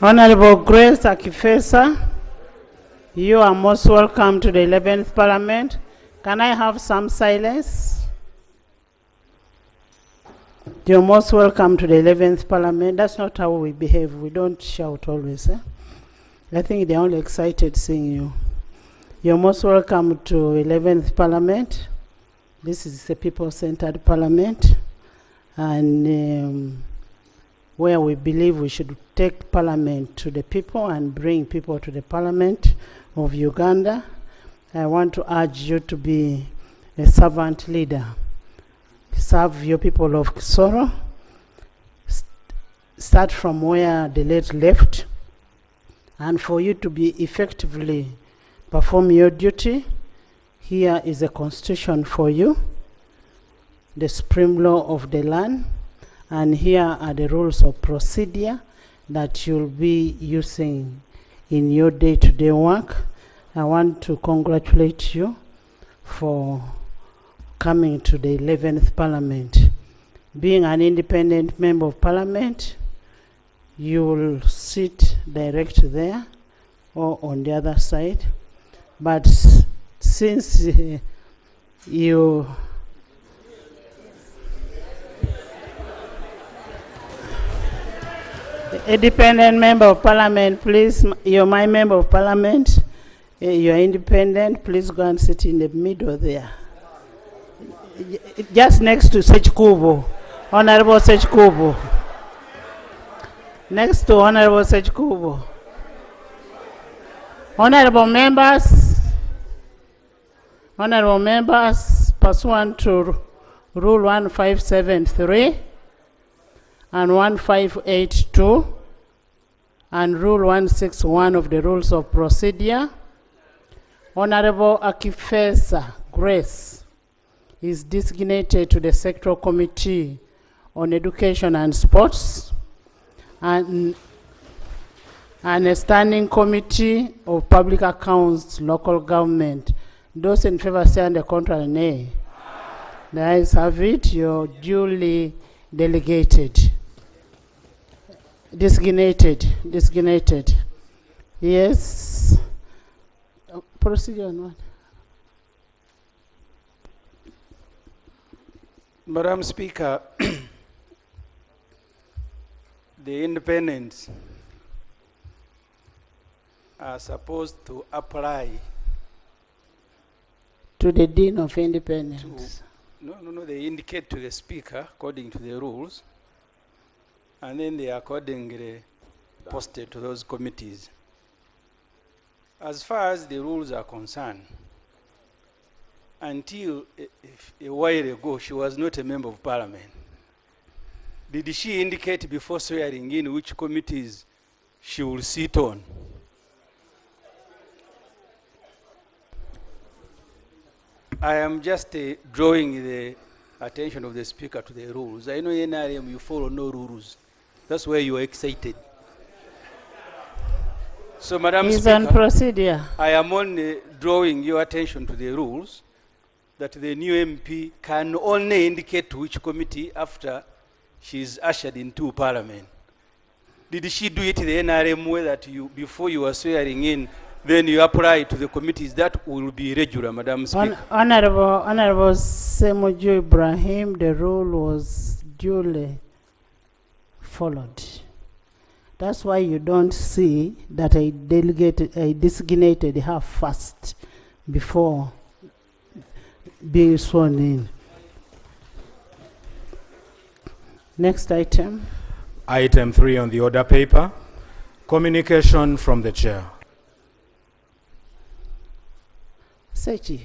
Honorable Grace Akifesa, you are most welcome to the 11th Parliament. Can I have some silence? You're most welcome to the 11th Parliament. That's not how we behave. We don't shout always. I think they're only excited seeing you. You're most welcome to 11th Parliament. This is a people-centered parliament, and where we believe we should take parliament to the people and bring people to the parliament of Uganda. I want to urge you to be a servant leader. Serve your people of Kisoro. Start from where the late left, and for you to be effectively perform your duty, here is a constitution for you, the supreme law of the land, and here are the rules of procedure that you'll be using in your day-to-day work. I want to congratulate you for coming to the 11th Parliament. Being an independent member of Parliament, you will sit direct there or on the other side. But since you independent member of Parliament, please, you're my member of Parliament, you're independent, please go and sit in the middle there. Just next to Sechkubo, Honorable Sechkubo. Next to Honorable Sechkubo. Honorable members, pursuant to Rule 1573 and 1582 and Rule 161 of the Rules of Procedure, Honorable Akifesa Grace is designated to the Sectoral Committee on Education and Sports and a Standing Committee of Public Accounts, Local Government. Those in favor say on the contrary, nay. The ayes have it. You're duly delegated. Designated. Yes. Procedure on what? Madam Speaker, the independents are supposed to apply to the Dean of Independence. No, they indicate to the Speaker according to the rules, and then they are accordingly posted to those committees. As far as the rules are concerned, until a while ago, she was not a member of Parliament. Did she indicate before swearing in which committees she will sit on? I am just drawing the attention of the Speaker to the rules. I know in NRM you follow no rules. That's why you are excited. So, Madam Speaker, on procedure. I am only drawing your attention to the rules that the new MP can only indicate to which committee after she is ushered into Parliament. Did she do it the NRM way that you, before you are swearing in, then you apply to the committees? That will be regular, Madam Speaker. Honorable Semuju Ibrahim, the rule was duly followed. That's why you don't see that I designated her first before being sworn in. Next item. Item 3 on the order paper. Communication from the chair. Sechi.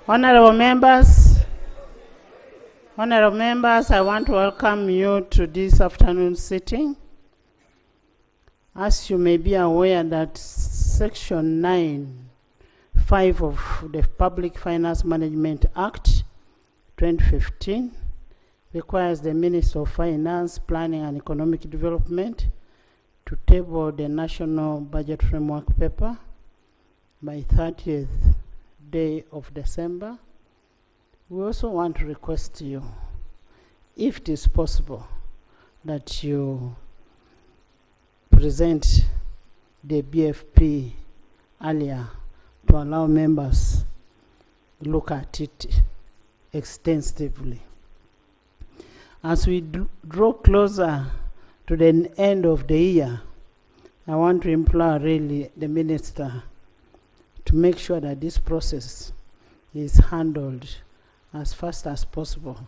Honorable members, I want to welcome you to this afternoon sitting. As you may be aware that Section 9(5) of the Public Finance Management Act 2015 requires the Minister of Finance, Planning and Economic Development to table the National Budget Framework paper by 30th day of December. We also want to request you, if it is possible, that you present the BFP earlier to allow members look at it extensively. As we draw closer to the end of the year, I want to implore really the minister to make sure that this process is handled as fast as possible,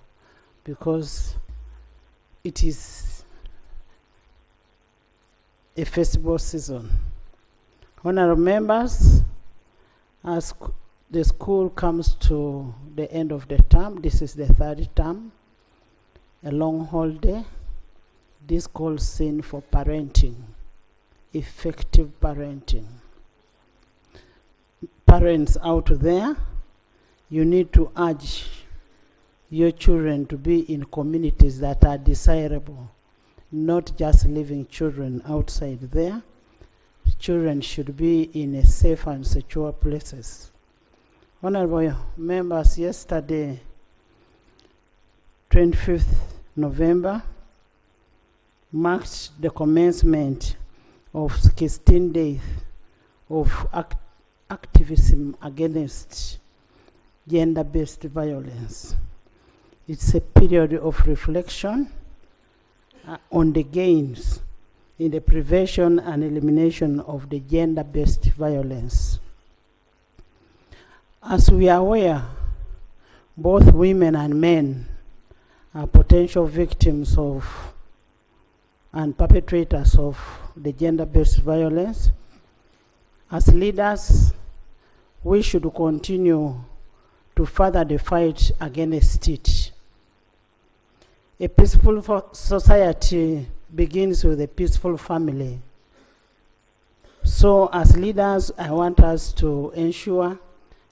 because it is a festival season. Honorable members, as the school comes to the end of the term, this is the third term, a long holiday, this calls in for parenting, effective parenting. Parents out there, you need to urge your children to be in communities that are desirable, not just leaving children outside there. Children should be in a safe and secure places. Honorable members, yesterday, 25th November, marked the commencement of 16 days of activism against gender-based violence. It's a period of reflection on the gains in the prevention and elimination of the gender-based violence. As we are aware, both women and men are potential victims of and perpetrators of the gender-based violence. As leaders, we should continue to further the fight against it. A peaceful society begins with a peaceful family. So as leaders, I want us to ensure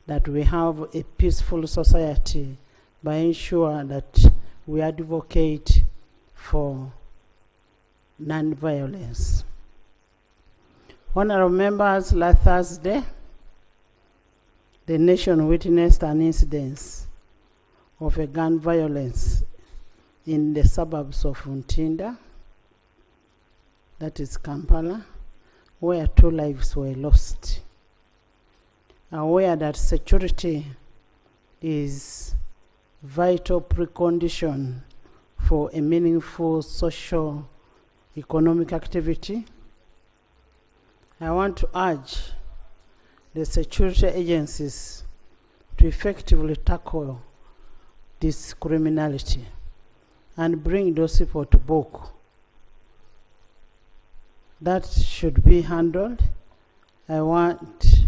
that we have a peaceful society by ensuring that we advocate for non-violence. Honorable members, last Thursday, the nation witnessed an incident of a gun violence in the suburbs of Untinda, that is Kampala, where 2 lives were lost. Aware that security is vital precondition for a meaningful social economic activity, I want to urge the security agencies to effectively tackle this criminality and bring those people to book. That should be handled. I want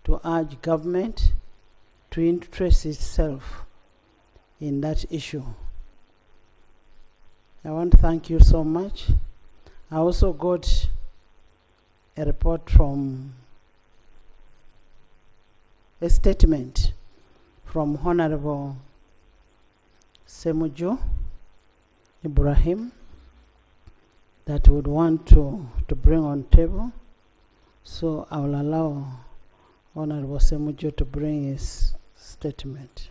to urge government to interest itself in that issue. I want to thank you so much. I also got a report from a statement from Honorable Semujo Ibrahim that would want to bring on table. So I will allow Honorable Semujo to bring his statement.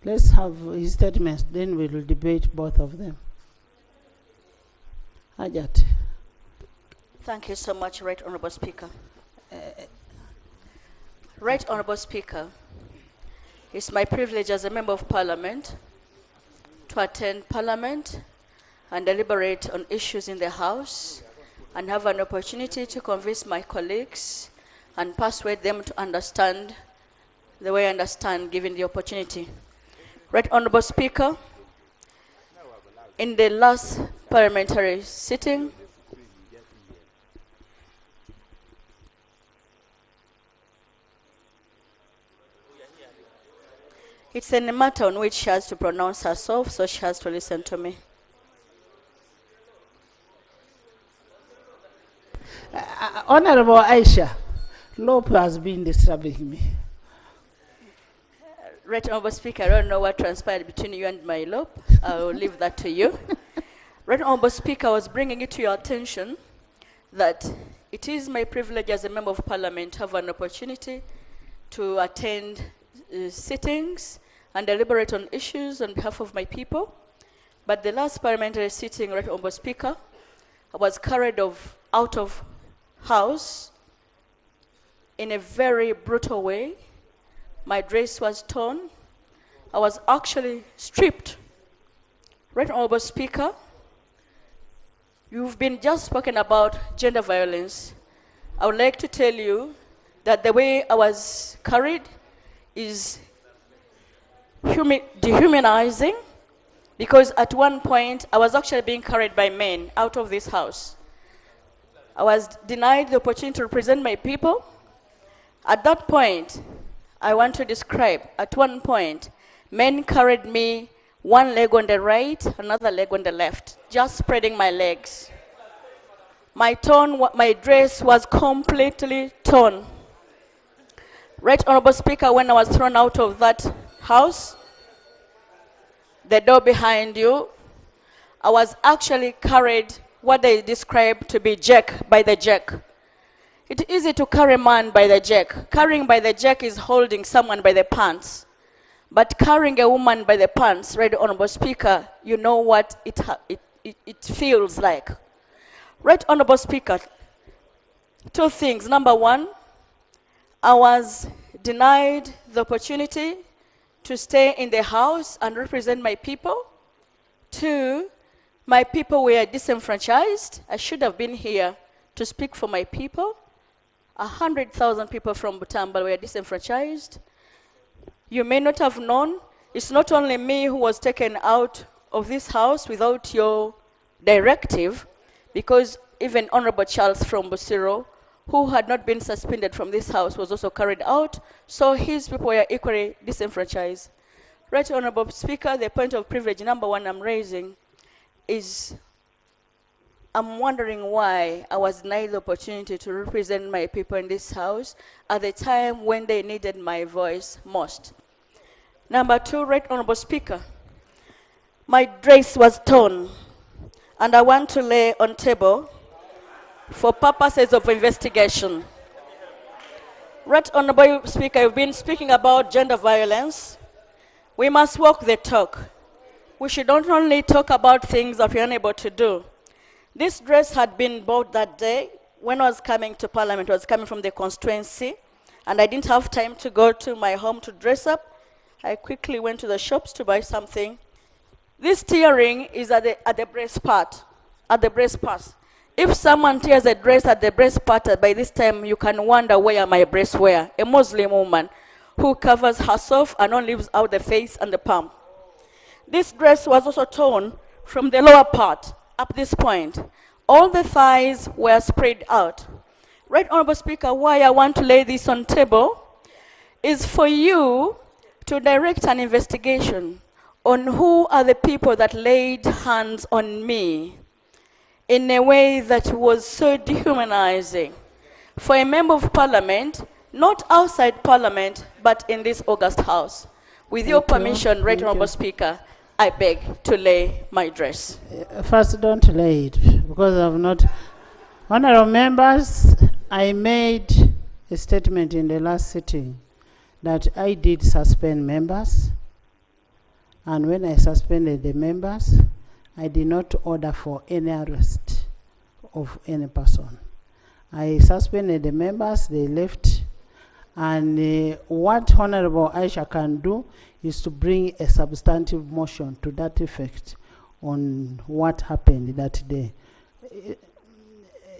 Let's have his statements, then we will debate both of them. Hajat. Thank you so much, Right Honorable Speaker. Right Honorable Speaker, it's my privilege as a Member of Parliament to attend Parliament and deliberate on issues in the House and have an opportunity to convince my colleagues and persuade them to understand the way I understand given the opportunity. Right Honorable Speaker, in the last parliamentary sitting, it's a matter on which she has to pronounce herself, so she has to listen to me. Honorable Aisha, Lope has been disturbing me. Right Honorable Speaker, I don't know what transpired between you and my Lope. I will leave that to you. Right Honorable Speaker, I was bringing it to your attention that it is my privilege as a Member of Parliament to have an opportunity to attend sittings and deliberate on issues on behalf of my people. But the last parliamentary sitting, Right Honourable Speaker, I was carried out of house in a very brutal way. My dress was torn. I was actually stripped. Right Honourable Speaker, you've been just spoken about gender violence. I would like to tell you that the way I was carried is dehumanizing, because at one point I was actually being carried by men out of this house. I was denied the opportunity to represent my people. At that point, I want to describe, at one point, men carried me one leg on the right, another leg on the left, just spreading my legs. My dress was completely torn. Right Honourable Speaker, when I was thrown out of that house, the door behind you, I was actually carried what they describe to be jack by the jack. It's easy to carry a man by the jack. Carrying by the jack is holding someone by the pants. But carrying a woman by the pants, Right Honourable Speaker, you know what it feels like. Right Honourable Speaker, two things. Number one, I was denied the opportunity to stay in the house and represent my people. Two, my people were disenfranchised. I should have been here to speak for my people. 100,000 people from Butambala were disenfranchised. You may not have known, it's not only me who was taken out of this house without your directive, because even Honorable Charles from Procedural, who had not been suspended from this house, was also carried out, so his people were equally disenfranchised. Right Honorable Speaker, the point of privilege number one I'm raising is I'm wondering why I was denied the opportunity to represent my people in this house at the time when they needed my voice most. Number two, Right Honorable Speaker, my dress was torn, and I want to lay on table for purposes of investigation. Right Honorable Speaker, you've been speaking about gender violence. We must walk the talk. We should not only talk about things that we're unable to do. This dress had been bought that day when I was coming to Parliament. I was coming from the constituency, and I didn't have time to go to my home to dress up. I quickly went to the shops to buy something. This tearing is at the breast part, at the breast part. If someone tears a dress at the breast part, by this time you can wonder where my breasts were. A Muslim woman who covers herself and only leaves out the face and the palm. This dress was also torn from the lower part up this point. All the thighs were spread out. Right Honorable Speaker, why I want to lay this on table is for you to direct an investigation on who are the people that laid hands on me in a way that was so dehumanizing. For a member of Parliament, not outside Parliament, but in this August House. With your permission, Right Honorable Speaker, I beg to lay my dress. First, don't lay it, because I've not... Honorable members, I made a statement in the last sitting that I did suspend members, and when I suspended the members, I did not order for any arrest of any person. I suspended the members, they left, and what Honorable Aisha can do is to bring a substantive motion to that effect on what happened that day.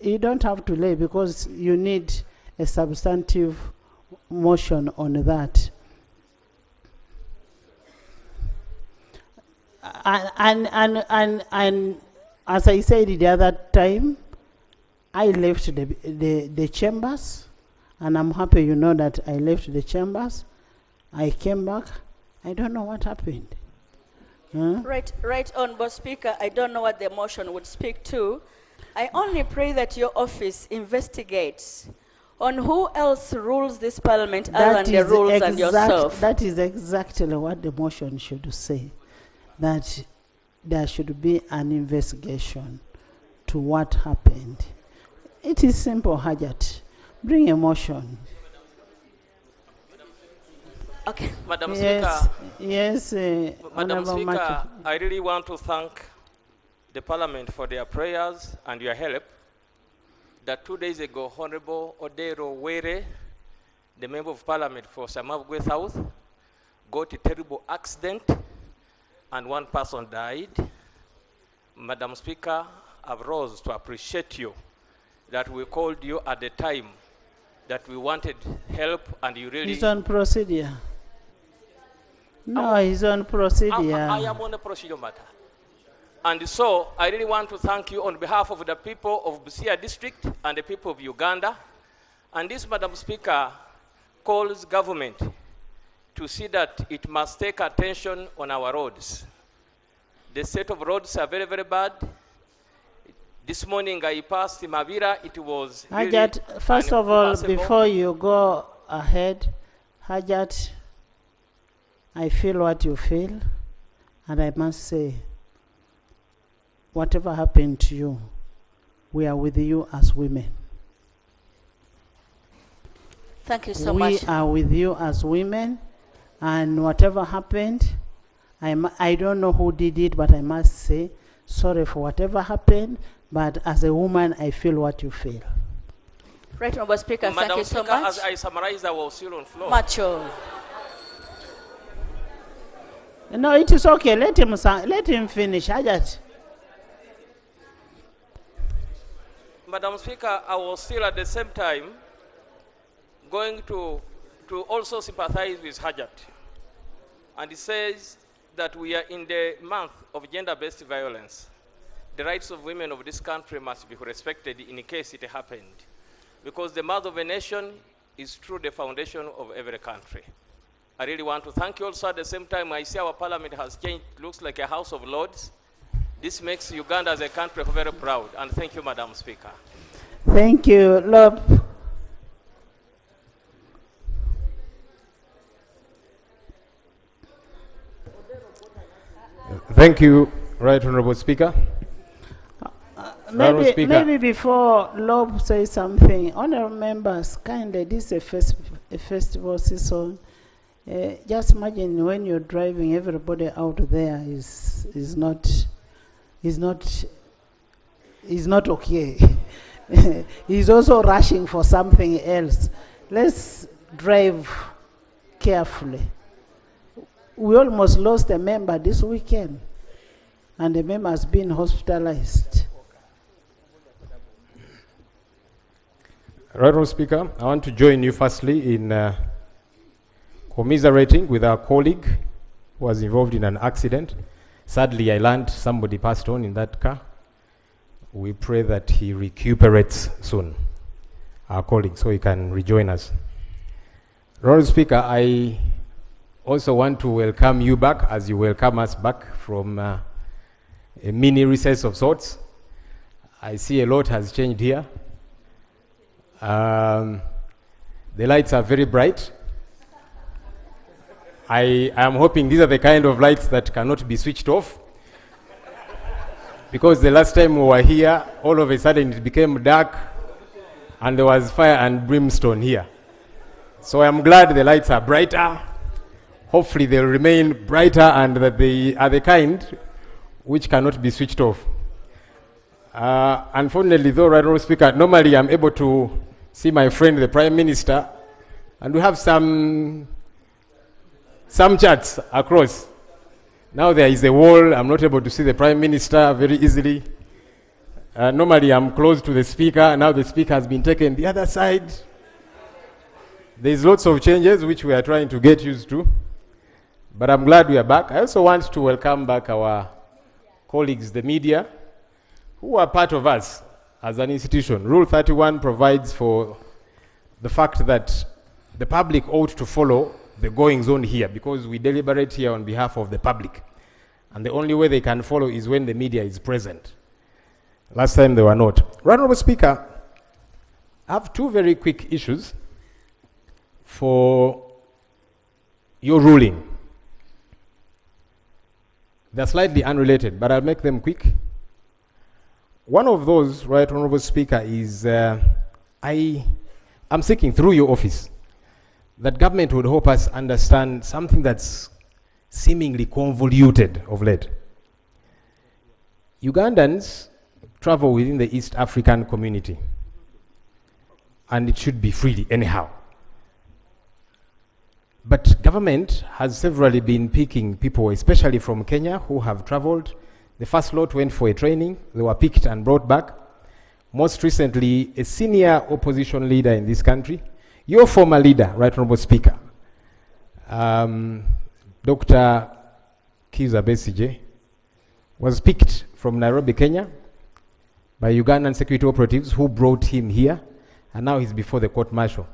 You don't have to lay, because you need a substantive motion on that. And as I said the other time, I left the chambers, and I'm happy you know that I left the chambers. I came back. I don't know what happened. Huh? Right, Honourable Speaker, I don't know what the motion would speak to. I only pray that your office investigates on who else rules this Parliament other than the rules and yourself. That is exactly what the motion should say, that there should be an investigation to what happened. It is simple, Hajat. Bring a motion. Okay. Madam Yes, Speaker, yes, Madam Honorable Speaker, Macho. I really want to thank the Parliament for their prayers and your help. That 2 days ago, Honorable Odero Were, the Member of Parliament for Samabwe South, got a terrible accident and one person died. Madam Speaker, I rose to appreciate you that we called you at the time that we wanted help and you really... He's on procedure. No, he's on procedure. I am on a procedure matter. And so I really want to thank you on behalf of the people of Busia district and the people of Uganda. And this, Madam Speaker, calls government to see that it must take attention on our roads. The state of roads are very, very bad. This morning I passed Mavira, it was really Hajat, first of all, impassable. before you go ahead, Hajat, I feel what you feel, and I must say, whatever happened to you, we are with you as women. Thank you so We much. are with you as women, and whatever happened, I don't know who did it, but I must say, sorry for whatever happened, but as a woman, I feel what you feel. Right, Honorable Speaker, thank Madam you so Speaker, much. as I summarized, I was still on floor. Macho. No, it is okay. Let him finish. Hajat. Madam Speaker, I was still at the same time going to also sympathize with Hajat. And it says that we are in the month of gender-based violence. The rights of women of this country must be respected in case it happened. Because the mother of a nation is truly the foundation of every country. I really want to thank you also. At the same time, I see our parliament has changed, looks like a House of Lords. This makes Uganda as a country very proud. And thank you, Madam Speaker. Thank you, Lob. Thank you, Right Honorable Speaker. Honorable Speaker. Maybe before Lob says something, honorable members, kindly, this is a festival season. Just imagine when you're driving, everybody out there is not okay. He's also rushing for something else. Let's drive carefully. We almost lost a member this weekend, and the member has been hospitalized. Right Honorable Speaker, I want to join you firstly in commiserating with our colleague who was involved in an accident. Sadly, I learned somebody passed on in that car. We pray that he recuperates soon, our colleague, so he can rejoin us. Honorable Speaker, I also want to welcome you back as you welcome us back from a mini recess of sorts. I see a lot has changed here. The lights are very bright. I am hoping these are the kind of lights that cannot be switched off, because the last time we were here, all of a sudden it became dark and there was fire and brimstone here. So I'm glad the lights are brighter. Hopefully they'll remain brighter and that they are the kind which cannot be switched off. Unfortunately though, Right Honorable Speaker, normally I'm able to see my friend the Prime Minister, and we have some chats across. Now there is a wall, I'm not able to see the Prime Minister very easily. Normally I'm close to the Speaker, now the Speaker has been taken the other side. There's lots of changes which we are trying to get used to, but I'm glad we are back. I also want to welcome back our colleagues, the media, who are part of us as an institution. Rule 31 provides for the fact that the public ought to follow the goings on here, because we deliberate here on behalf of the public. And the only way they can follow is when the media is present. Last time they were not. Right Honorable Speaker, I have two very quick issues for your ruling. They're slightly unrelated, but I'll make them quick. One of those, Right Honorable Speaker, is I'm seeking through your office that government would help us understand something that's seemingly convoluted of late. Ugandans travel within the East African community, and it should be freely anyhow. But government has severally been picking people, especially from Kenya, who have traveled. The first lot went for a training. They were picked and brought back. Most recently, a senior opposition leader in this country, your former leader, Right Honorable Speaker, Dr. Kiza Besigye, was picked from Nairobi, Kenya, by Ugandan security operatives who brought him here, and now he's before the court martial.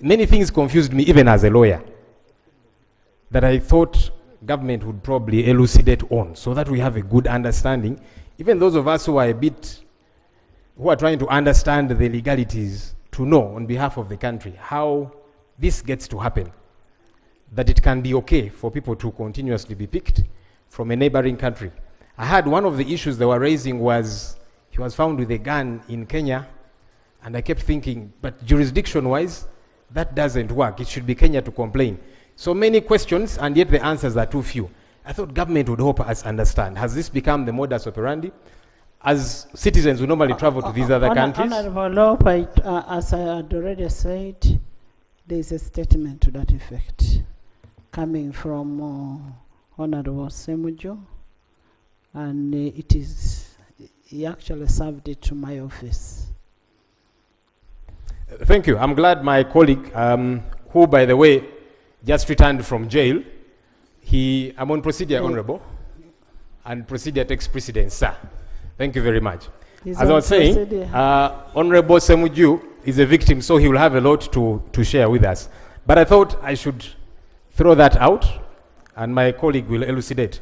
Many things confused me, even as a lawyer, that I thought government would probably elucidate on, so that we have a good understanding. Even those of us who are trying to understand the legalities, to know on behalf of the country how this gets to happen, that it can be okay for people to continuously be picked from a neighboring country. I heard one of the issues they were raising was he was found with a gun in Kenya, and I kept thinking, but jurisdiction-wise, that doesn't work. It should be Kenya to complain. So many questions, and yet the answers are too few. I thought government would help us understand. Has this become the modus operandi? As citizens who normally travel to these other countries? Honorable Lope, as I had already said, there is a statement to that effect coming from Honorable Semujo, and he actually served it to my office. Thank you. I'm glad my colleague, who, by the way, just returned from jail, I'm on procedure, Honorable, and procedure takes precedence, sir. Thank you very much. As I was saying, Honorable Semuju is a victim, so he will have a lot to share with us. But I thought I should throw that out, and my colleague will elucidate.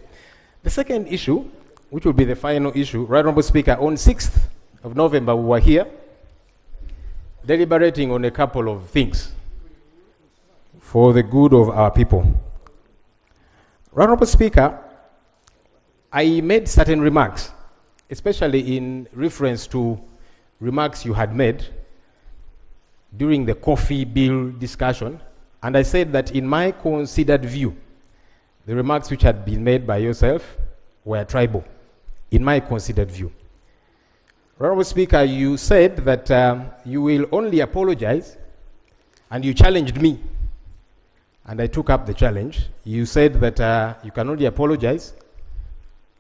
The second issue, which will be the final issue, Right Honorable Speaker, on 6th of November, we were here deliberating on a couple of things for the good of our people. Right Honorable Speaker, I made certain remarks, especially in reference to remarks you had made during the coffee bill discussion, and I said that in my considered view, the remarks which had been made by yourself were tribal, in my considered view. Honorable Speaker, you said that you will only apologize, and you challenged me, and I took up the challenge. You said that you can only apologize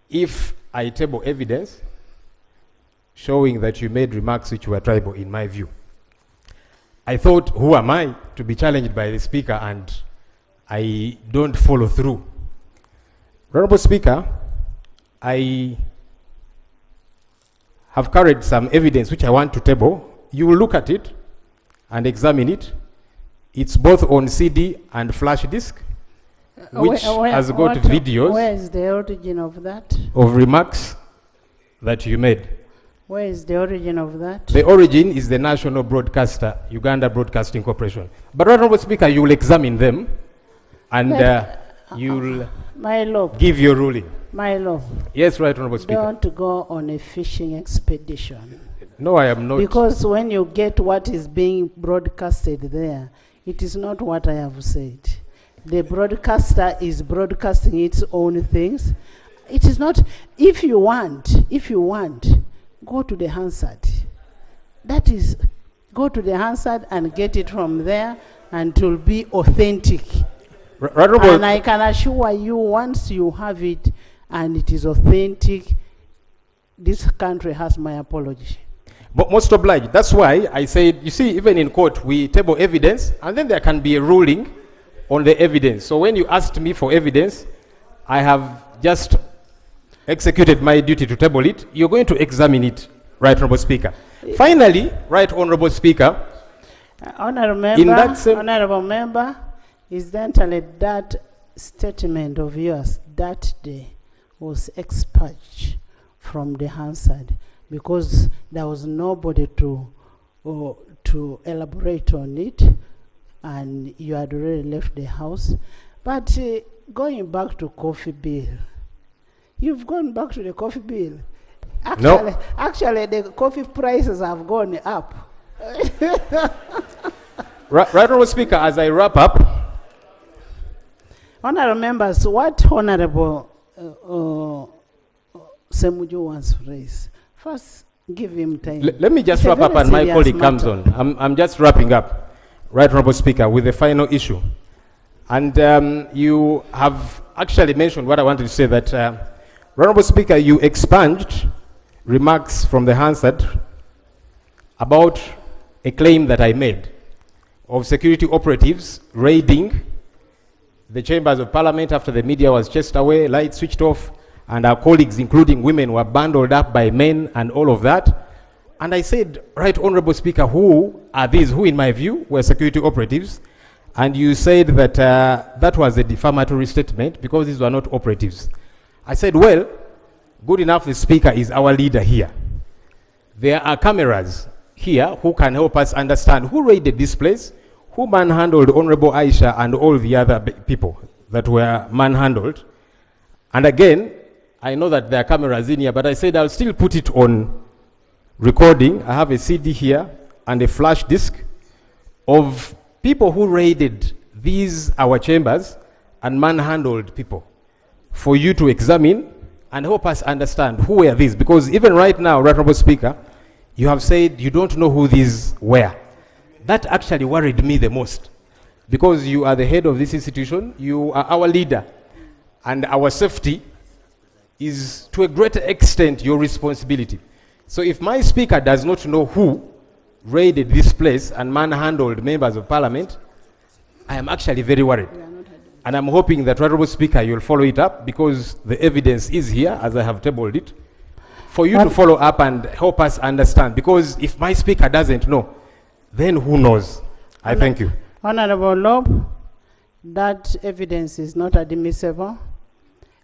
if I table evidence showing that you made remarks which were tribal, in my view. I thought, who am I to be challenged by the Speaker, and I don't follow through. Honorable Speaker, I have carried some evidence which I want to table. You will look at it and examine it. It's both on CD and flash disk, which has got videos. Where is the origin of that? Of remarks that you made. Where is the origin of that? The origin is the national broadcaster, Uganda Broadcasting Corporation. But Honorable Speaker, you will examine them, and you'll give your ruling. My law. Yes, Right Honorable Speaker. Don't go on a fishing expedition. No, I am not. Because when you get what is being broadcasted there, it is not what I have said. The broadcaster is broadcasting its own things. It is not, if you want, go to the Hansard. That is, go to the Hansard and get it from there, and it will be authentic. And I can assure you, once you have it and it is authentic, this country has my apology. But most obliged. That's why I said, you see, even in court, we table evidence, and then there can be a ruling on the evidence. So when you asked me for evidence, I have just executed my duty to table it. You're going to examine it, Right Honorable Speaker. Finally, Right Honorable Speaker, Honorable Member, incidentally, that statement of yours that day was expunged from the Hansard, because there was nobody to elaborate on it, and you had already left the house. But going back to coffee bill, you've gone back to the coffee bill. Actually, the coffee prices have gone up. Right, Honourable Speaker, as I wrap up, Honourable members, what Honourable Semuju wants to raise? First, give him time. let me just It's a wrap up very and my serious colleague comes matter. on. I'm just wrapping up, Right Honourable Speaker, with the final issue. And you have actually mentioned what I wanted to say, that, Right Honourable Speaker, you expunged remarks from the Hansard about a claim that I made of security operatives raiding the chambers of parliament after the media was chased away, lights switched off, and our colleagues, including women, were bundled up by men and all of that. And I said, Right Honourable Speaker, who are these who, in my view, were security operatives? And you said that that was a defamatory statement because these were not operatives. I said, well, good enough, the Speaker is our leader here. There are cameras here who can help us understand who raided this place, who manhandled Honorable Aisha and all the other people that were manhandled. And again, I know that there are cameras in here, but I said I'll still put it on recording. I have a CD here and a flash disk of people who raided these, our chambers, and manhandled people for you to examine and help us understand who were these. Because even right now, Right Honourable Speaker, you have said you don't know who these were. That actually worried me the most, because you are the head of this institution, you are our leader, and our safety is to a great extent your responsibility. So if my Speaker does not know who raided this place and manhandled members of parliament, I am actually very worried. And I'm hoping that, Honourable Speaker, you'll follow it up, because the evidence is here, as I have tabled it, for you to follow up and help us understand. Because if my Speaker doesn't know, then who knows? I thank you. Honourable Lob, that evidence is not admissible.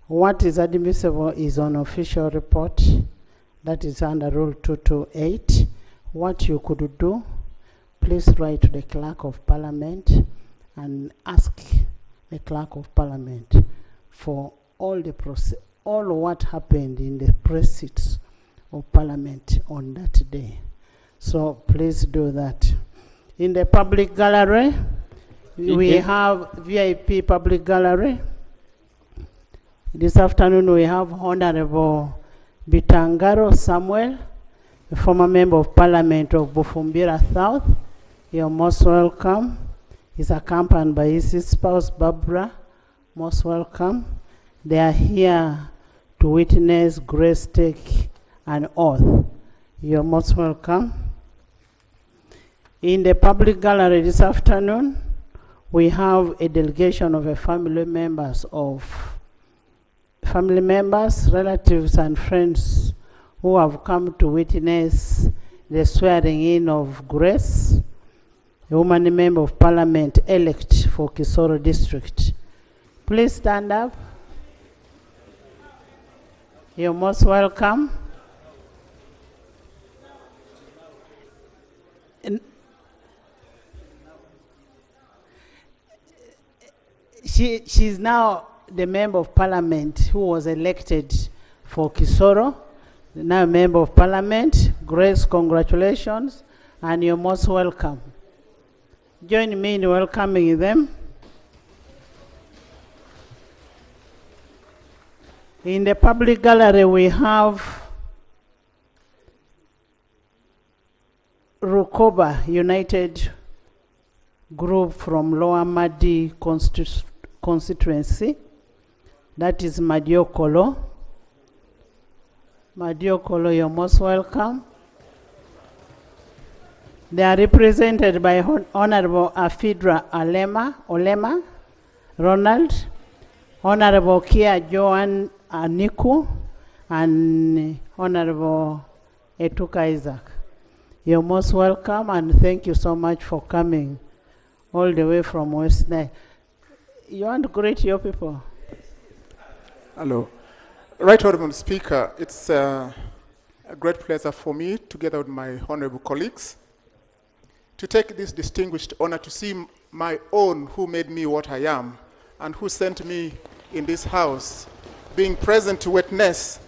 What is admissible is an official report that is under Rule 228. What you could do, please write to the Clerk of Parliament and ask the Clerk of Parliament for all what happened in the proceedings of Parliament on that day. So please do that. In the public gallery, we have VIP public gallery. This afternoon we have Honorable Bitangaro Samuel, a former member of Parliament of Bufumbira South. You're most welcome. He's accompanied by his spouse Barbara. Most welcome. They are here to witness grace take an oath. You're most welcome. In the public gallery this afternoon, we have a delegation of family members, relatives, and friends who have come to witness the swearing in of Grace, a woman member of parliament elect for Kisoro district. Please stand up. You're most welcome. She's now the member of parliament who was elected for Kisoro, now member of parliament. Grace, congratulations, and you're most welcome. Join me in welcoming them. In the public gallery, we have Rukoba United Group from Lower Madi constituency. That is Madiokolo. Madiokolo, you're most welcome. They are represented by Honorable Afidra Olema Ronald, Honorable Kia Joan Aniku, and Honorable Etuka Isaac. You're most welcome, and thank you so much for coming all the way from West Nile. You want to greet your people? Hello. Right Honourable Speaker, it's a great pleasure for me, together with my honourable colleagues, to take this distinguished honor to see my own who made me what I am and who sent me in this house, being present to witness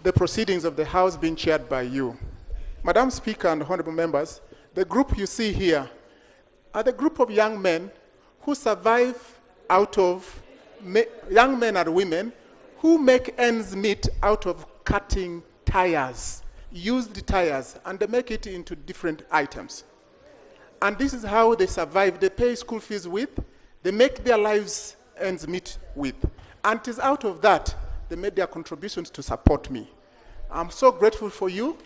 the proceedings of the house being chaired by you. Madam Speaker and honourable members, the group you see here are the group of young men who survive out of, young men and women who make ends meet out of cutting tires, used tires, and they make it into different items. And this is how they survive. They pay school fees with, they make their lives ends meet with. And it is out of that they made their contributions to support me. I'm so grateful for you.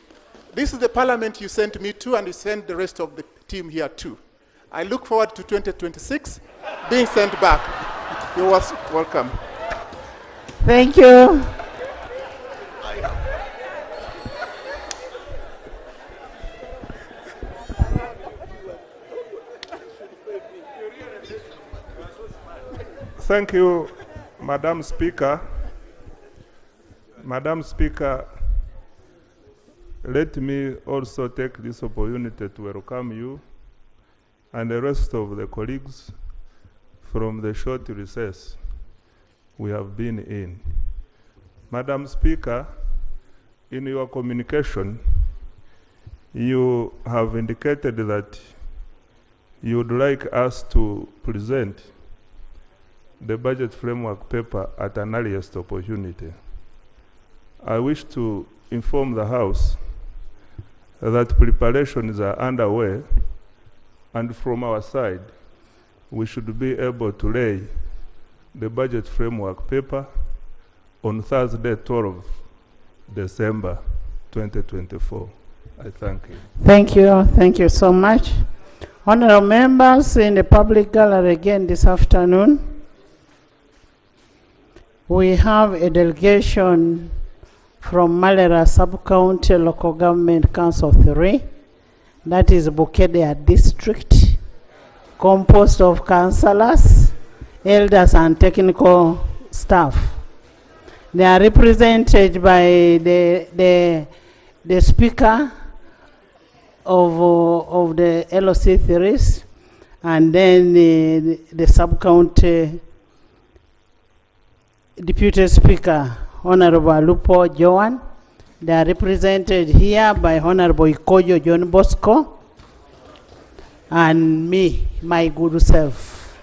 This is the parliament you sent me to, and you sent the rest of the team here too. I look forward to 2026 being sent back. You're welcome. Thank you. Thank you, Madam Speaker. Madam Speaker, let me also take this opportunity to welcome you and the rest of the colleagues from the short recess we have been in. Madam Speaker, in your communication, you have indicated that you would like us to present the budget framework paper at an earliest opportunity. I wish to inform the House that preparations are underway, and from our side, we should be able to lay the budget framework paper on Thursday, 12 December 2024. I thank you. Thank you. Thank you so much. Honorable members in the public gallery again this afternoon, we have a delegation from Malera Sub-County Local Government Council 3, that is Bukedea District, composed of councillors, elders, and technical staff. They are represented by the speaker of the LOC3s, and then the sub-county deputy speaker, Honorable Lupo Joan. They are represented here by Honorable Ikoyo John Bosco and me, my good self.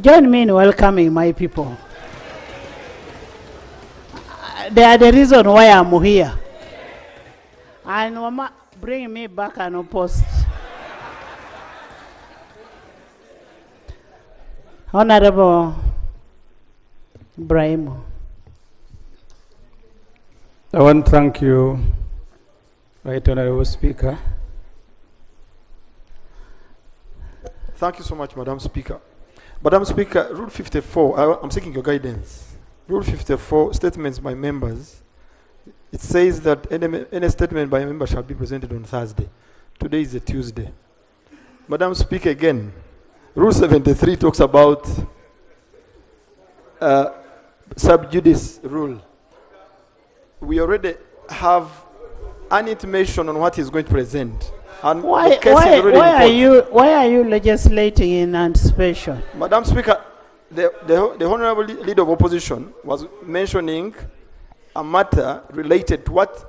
Join me in welcoming my people. They are the reason why I'm here. And Mama, bring me back and post. Honorable Ibrahim. I want to thank you, Right Honorable Speaker. Thank you so much, Madam Speaker. Madam Speaker, Rule 54, I'm seeking your guidance. Rule 54, statements by members. It says that any statement by a member shall be presented on Thursday. Today is a Tuesday. Madam Speaker, again, Rule 73 talks about sub judice rule. We already have an intimation on what he's going to present. And Why are you legislating in anticipation? Madam Speaker, the Honorable Leader of Opposition was mentioning a matter related to what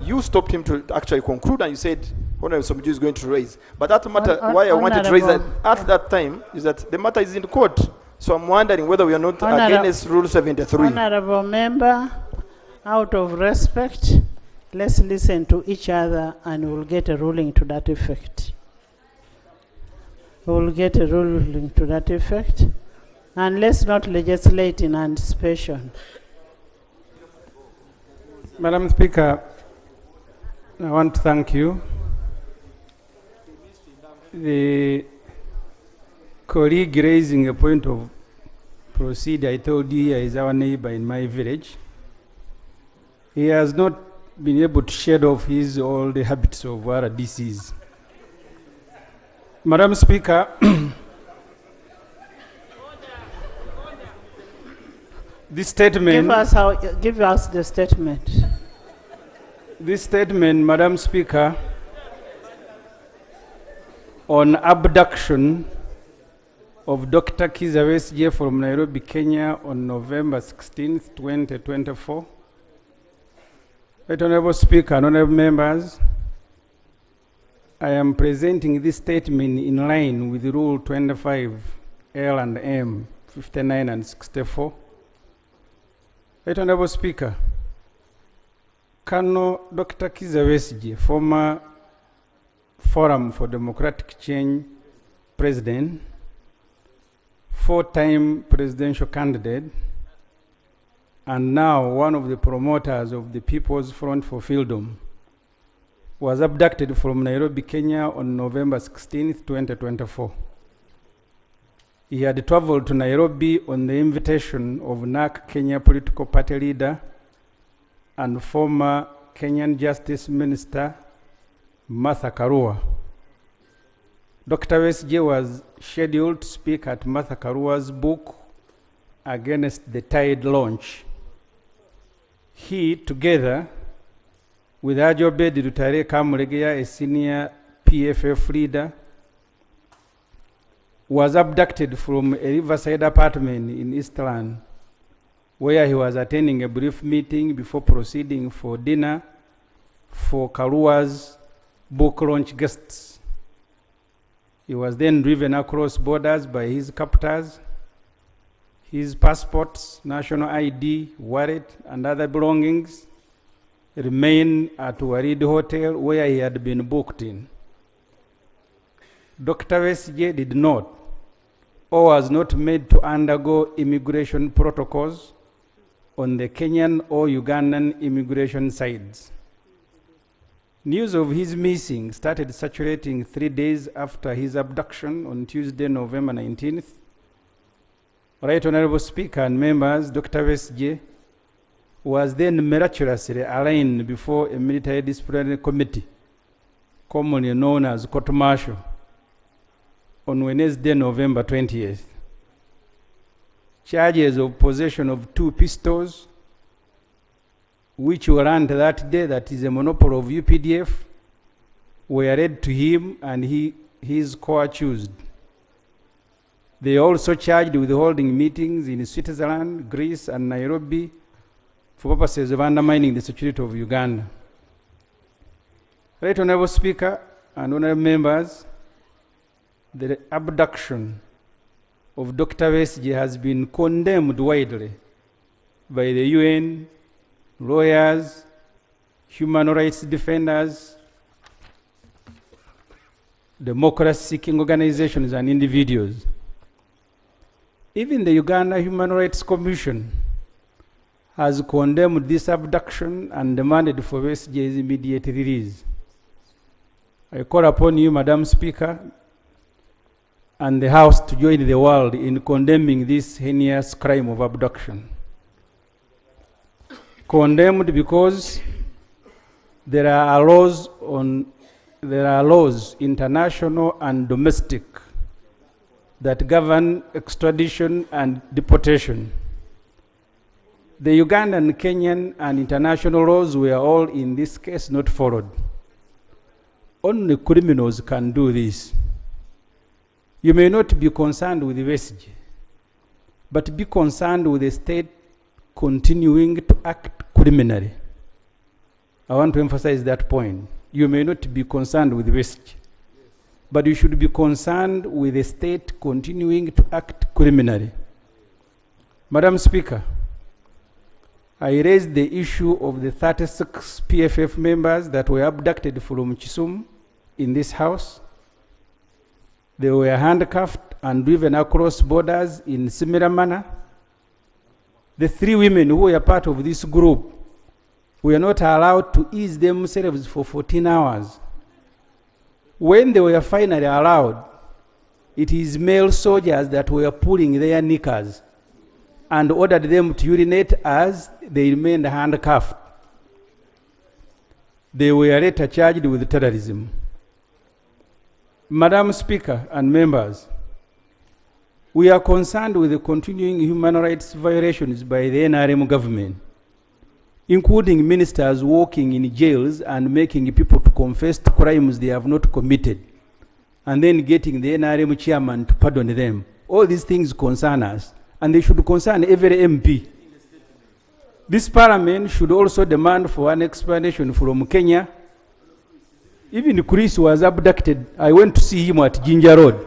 you stopped him to actually conclude, and you said Honorable Somju is going to raise. But that matter, why I wanted to raise it at that time is that the matter is in court. So I'm wondering whether we are not against Rule 73. Honorable member, out of respect, let's listen to each other and we'll get a ruling to that effect. We'll get a ruling to that effect. And let's not legislate in anticipation. Madam Speaker, I want to thank you. The colleague raising a point of procedure, I told you he is our neighbor in my village. He has not been able to shed off his all the habits of RDCs. Madam Speaker, this statement... Give us the statement. This statement, Madam Speaker, on abduction of Dr. Kiza Wesje from Nairobi, Kenya on November 16th, 2024. Right Honorable Speaker and honorable members, I am presenting this statement in line with Rule 25 L and M 59 and 64. Right Honorable Speaker, Colonel Dr. Kizza Besigye, former Forum for Democratic Change President, four-time presidential candidate, and now one of the promoters of the People's Front for Freedom, was abducted from Nairobi, Kenya on November 16, 2024. He had traveled to Nairobi on the invitation of NARC Kenya political party leader and former Kenyan Justice Minister Martha Karua. Dr. Besigye was scheduled to speak at Martha Karua's book Against the Tide launch. He, together with Ajobed Rutare Kamuregea, a senior PFF leader, was abducted from a riverside apartment in Eastland, where he was attending a brief meeting before proceeding for dinner for Karua's book launch guests. He was then driven across borders by his captors. His passports, national ID, wallet, and other belongings remained at Warid Hotel, where he had been booked in. Dr. Besigye did not, or was not made to undergo immigration protocols on the Kenyan or Ugandan immigration sides. News of his missing started circulating 3 days after his abduction on Tuesday, November 19th. Right Honorable Speaker and members, Dr. Besigye was then miraculously arraigned before a military disciplinary committee, commonly known as court martial, on Wednesday, November 20th. Charges of possession of 2 pistols, which were learned that day that is a monopoly of UPDF, were read to him and he is co-accused. They also charged with holding meetings in Switzerland, Greece, and Nairobi for purposes of undermining the security of Uganda. Right Honorable Speaker and honorable members, the abduction of Dr. Besigye has been condemned widely by the UN, lawyers, human rights defenders, democracy-seeking organizations, and individuals. Even the Uganda Human Rights Commission has condemned this abduction and demanded for Besigye's immediate release. I call upon you, Madam Speaker, and the House to join the world in condemning this heinous crime of abduction. Condemned because there are laws, international and domestic, that govern extradition and deportation. The Ugandan, Kenyan, and international laws were all in this case not followed. Only criminals can do this. You may not be concerned with the Besigye, but be concerned with the state continuing to act criminally. I want to emphasize that point. You may not be concerned with the Besigye, but you should be concerned with the state continuing to act criminally. Madam Speaker, I raised the issue of the 36 PFF members that were abducted from Kisumu in this House. They were handcuffed and driven across borders in similar manner. The 3 women who were part of this group were not allowed to ease themselves for 14 hours. When they were finally allowed, it is male soldiers that were pulling their knickers and ordered them to urinate as they remained handcuffed. They were later charged with terrorism. Madam Speaker and members, we are concerned with the continuing human rights violations by the NRM government, including ministers working in jails and making people to confess to crimes they have not committed, and then getting the NRM chairman to pardon them. All these things concern us, and they should concern every MP. This parliament should also demand for an explanation from Kenya Even Chris was abducted. I went to see him at Ginger Road.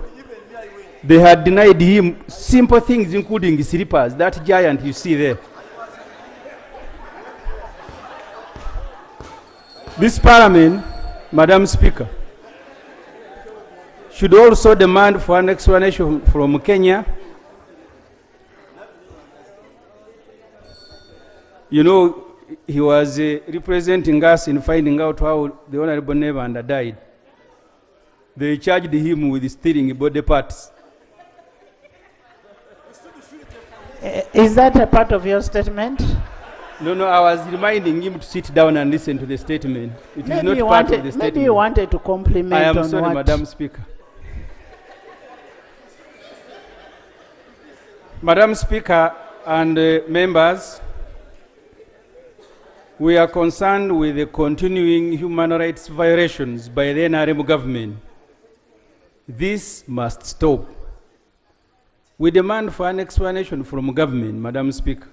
They had denied him simple things, including slippers, that giant you see there. This Parliament, Madam Speaker, should also demand for an explanation from Kenya. You know, he was representing us in finding out how the Honorable Nevanda died. They charged him with stealing body parts. Is that a part of your statement? No, I was reminding him to sit down and listen to the statement. It is not part of the statement. Maybe you wanted to compliment I am on sorry, what? Madam Speaker. Madam Speaker and members, we are concerned with the continuing human rights violations by the NRM government. This must stop. We demand for an explanation from government, Madam Speaker.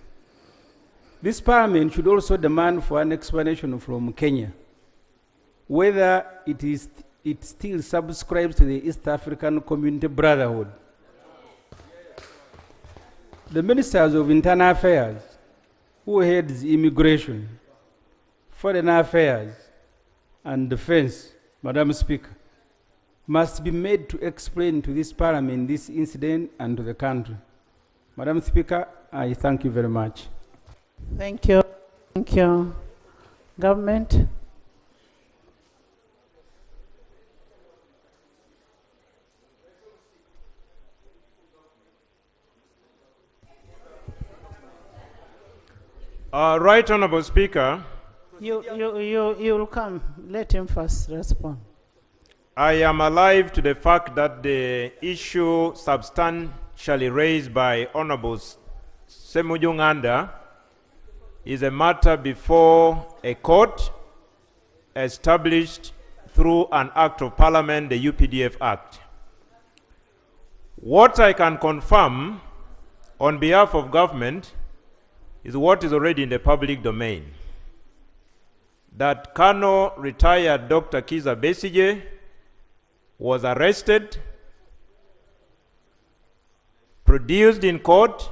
This Parliament should also demand for an explanation from Kenya, whether it still subscribes to the East African Community Brotherhood. The Ministers of Internal Affairs, who heads immigration, foreign affairs, and defense, Madam Speaker, must be made to explain to this Parliament this incident and to the country. Madam Speaker, I thank you very much. Thank you. Thank you. Government? Right Honorable Speaker. You'll come. Let him first respond. I am alive to the fact that the issue substantially raised by Honorable Semujunganda is a matter before a court established through an act of parliament, the UPDF Act. What I can confirm on behalf of government is what is already in the public domain. That Colonel retired Dr. Kiza Besige was arrested, produced in court,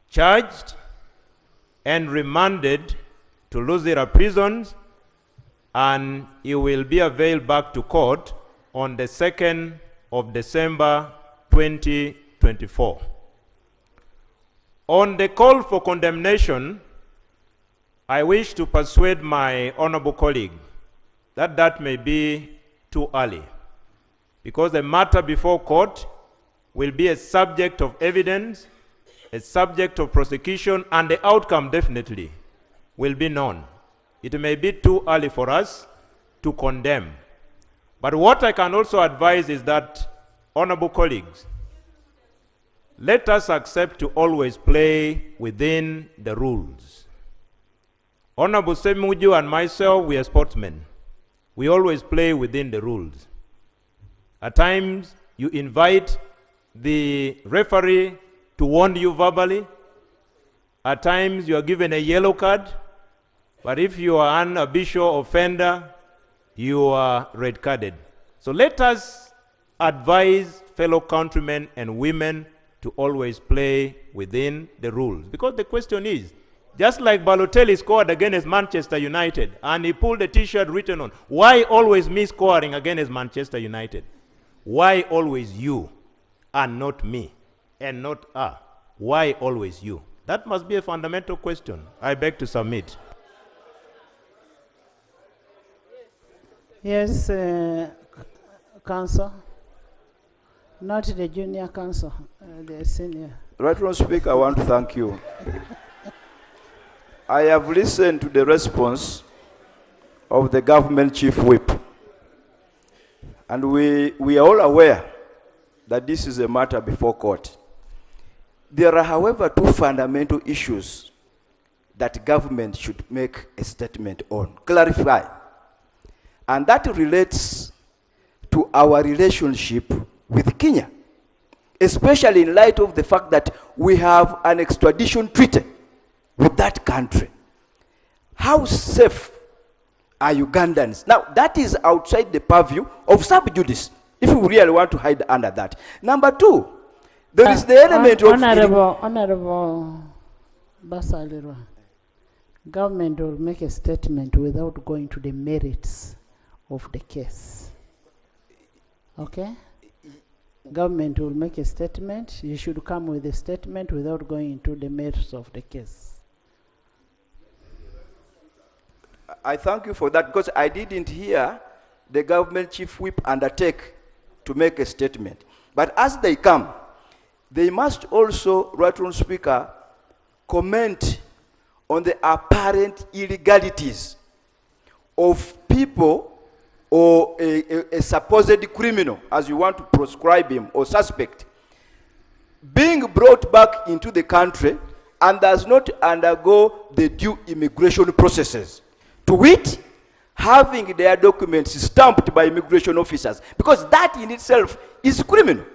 charged, and remanded to Luzira prisons, and he will be availed back to court on the 2nd of December 2024. On the call for condemnation, I wish to persuade my honorable colleague that that may be too early, because the matter before court will be a subject of evidence, a subject of prosecution, and the outcome definitely will be known. It may be too early for us to condemn. But what I can also advise is that, honorable colleagues, let us accept to always play within the rules. Honorable Semuju and myself, we are sportsmen. We always play within the rules. At times, you invite the referee to warn you verbally. At times, you are given a yellow card. But if you are an habitual offender, you are red carded. So let us advise fellow countrymen and women to always play within the rules. Because the question is, just like Balotelli scored against Manchester United, and he pulled a t-shirt written on, why always me scoring against Manchester United? Why always you and not me and not her? Why always you? That must be a fundamental question. I beg to submit. Yes, counsel. Not the junior counsel, the senior. Right, Honourable Speaker, I want to thank you. I have listened to the response of the government chief whip, and we are all aware that this is a matter before court. There are, however, two fundamental issues that government should make a statement on, clarify, and that relates to our relationship with Kenya, especially in light of the fact that we have an extradition treaty with that country. How safe are Ugandans. Now, that is outside the purview of sub judice, if we really want to hide under that. Number two, there is the element of... Honorable Basalirwa, government will make a statement without going to the merits of the case. Okay? Government will make a statement. You should come with a statement without going into the merits of the case. I thank you for that, because I didn't hear the government chief whip undertake to make a statement. But as they come, they must also, Right Honourable Speaker, comment on the apparent illegalities of people or a supposed criminal, as you want to proscribe him, or suspect, being brought back into the country and does not undergo the due immigration processes. To wit, having their documents stamped by immigration officers, because that in itself is criminal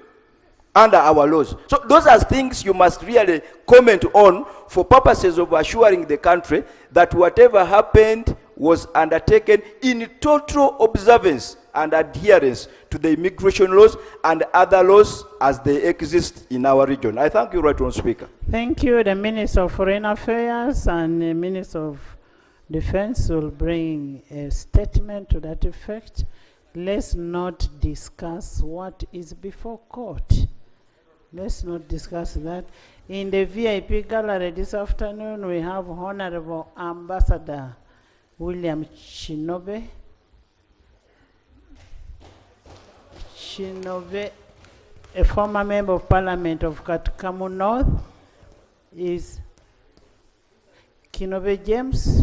under our laws. So those are things you must really comment on for purposes of assuring the country that whatever happened was undertaken in total observance and adherence to the immigration laws and other laws as they exist in our region. I thank you, Right Honourable Speaker. Thank you. The Minister of Foreign Affairs and the Minister of Defense will bring a statement to that effect. Let's not discuss what is before court. Let's not discuss that. In the VIP gallery this afternoon, we have Honorable Ambassador William Chinobe. Chinobe, a former member of Parliament of Katkamu North, is Chinobe James,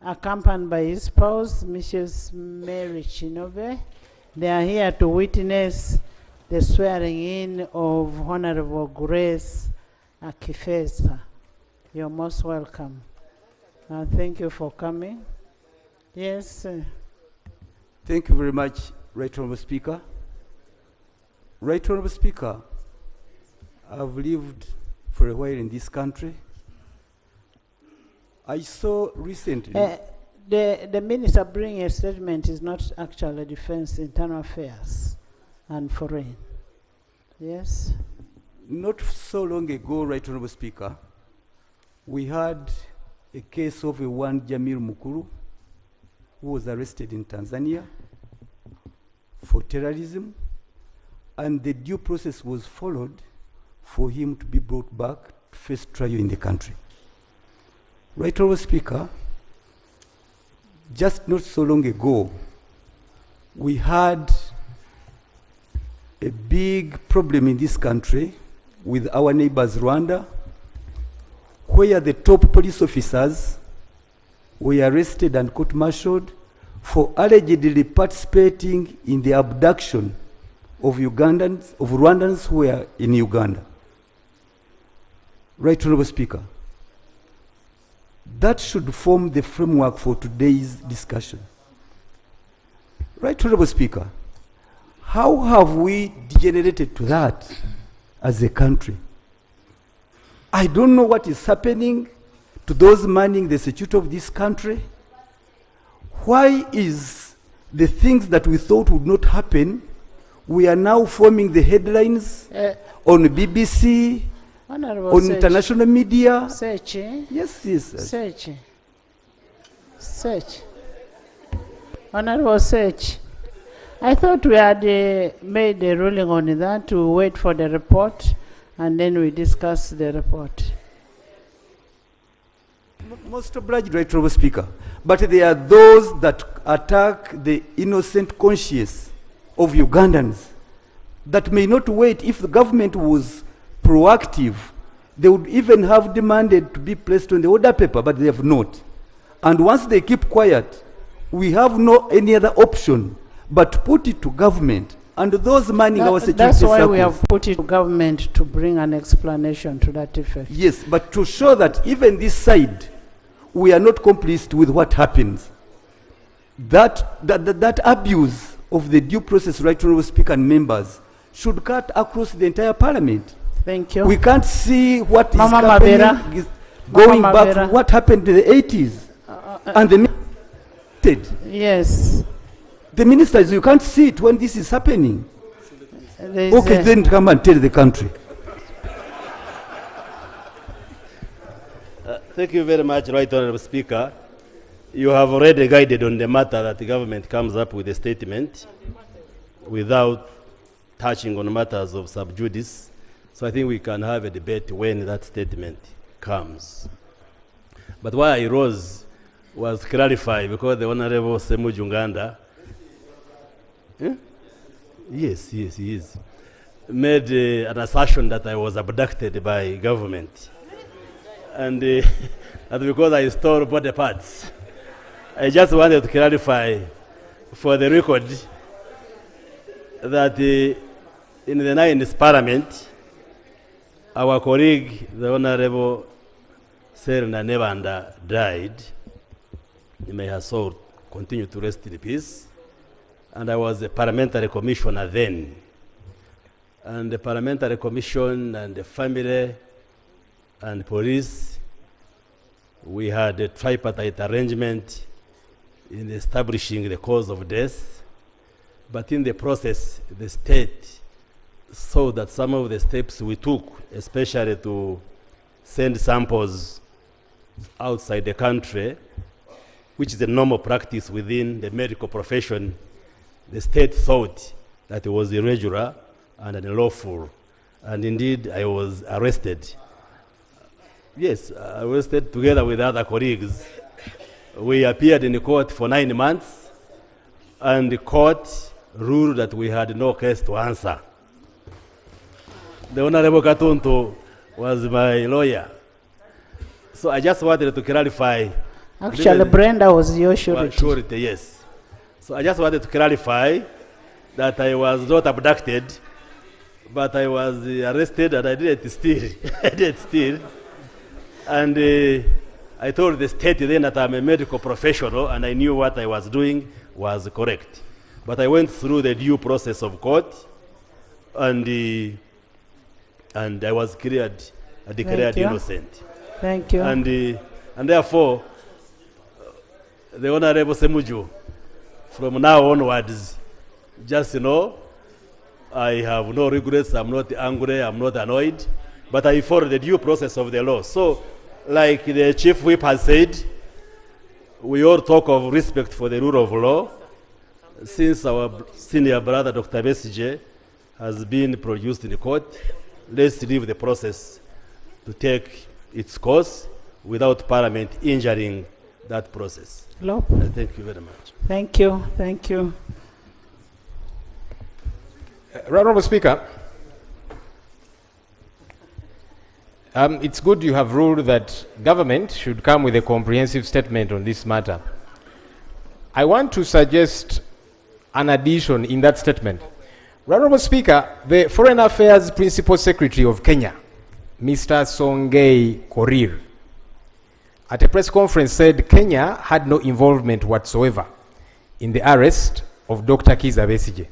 accompanied by his spouse, Mrs. Mary Chinobe. They are here to witness the swearing in of Honorable Grace Akifesa. You're most welcome. Thank you for coming. Yes. Thank you very much, Right Honourable Speaker. Right Honourable Speaker, I've lived for a while in this country. I saw recently... the minister bringing a statement is not actually defense, internal affairs and foreign. Yes? Not so long ago, Right Honourable Speaker, we had a case of one Jamil Mukuru who was arrested in Tanzania for terrorism, and the due process was followed for him to be brought back to face trial in the country. Right Honourable Speaker, just not so long ago, we had a big problem in this country with our neighbors Rwanda, where the top police officers were arrested and court-martialed for allegedly participating in the abduction of Rwandans who were in Uganda. Right Honourable Speaker, that should form the framework for today's discussion. Right Honourable Speaker, how have we degenerated to that as a country? I don't know what is happening to those manning the security of this country. Why is the things that we thought would not happen, we are now forming the headlines on BBC, on international media? Search, eh? Yes, yes. Search. Search. Honorable Search. I thought we had made a ruling on that to wait for the report and then we discuss the report. Most obliged, Right Honourable Speaker. But there are those that attack the innocent conscience of Ugandans that may not wait. If the government was proactive, they would even have demanded to be placed on the order paper, but they have not. And once they keep quiet, we have no any other option but to put it to government and those manning our security That's why circles. we have put it to government to bring an explanation to that effect. Yes, but to show that even this side, we are not complicit with what happens. That abuse of the due process, Right Honourable Speaker and members, should cut across the entire parliament. Thank you. We can't see what Mama is happening Mavera. going Mama back Mavera. to what happened in the 80s. And the Yes. The ministers, you can't see it when this is happening. Okay, then come and tell the country. Thank you very much, Right Honourable Speaker. You have already guided on the matter that the government comes up with a statement without touching on matters of sub judice. So I think we can have a debate when that statement comes. But why I rose was clarified because the Honourable Semu Junganda, yes, he is, made an assertion that I was abducted by government. And that because I stole body parts. I just wanted to clarify for the record that in the 9th Parliament, our colleague, the Honourable Serena Nevanda, died. May her soul continue to rest in peace. And I was a parliamentary commissioner then. And the parliamentary commission and the family and police, we had a tripartite arrangement in establishing the cause of death. But in the process, the state saw that some of the steps we took, especially to send samples outside the country, which is a normal practice within the medical profession, the state thought that it was irregular and unlawful. And indeed, I was arrested. Yes, arrested together with other colleagues. We appeared in the court for 9 months, and the court ruled that we had no case to answer. The Honorable Katuntu was my lawyer. So I just wanted to clarify. Actually, Brenda was your surety. Well, surety, yes. So I just wanted to clarify that I was not abducted, but I was arrested and I didn't steal. I didn't steal. And I told the state then that I'm a medical professional and I knew what I was doing was correct. But I went through the due process of court and I was declared innocent. Thank you. And therefore, the Honourable Semuju, from now onwards, just know, I have no regrets, I'm not angry, I'm not annoyed, but I follow the due process of the law. So, like the Chief Whip has said, we all talk of respect for the rule of law. Since our senior brother, Dr. Besije, has been produced in the court, let's leave the process to take its course without Parliament injuring that process. Thank you very much. Thank you. Thank you. Honourable Speaker, it's good you have ruled that government should come with a comprehensive statement on this matter. I want to suggest an addition in that statement. Honourable Speaker, the Foreign Affairs Principal Secretary of Kenya, Mr. Songei Korir, at a press conference said Kenya had no involvement whatsoever in the arrest of Dr. Kizza Besigye.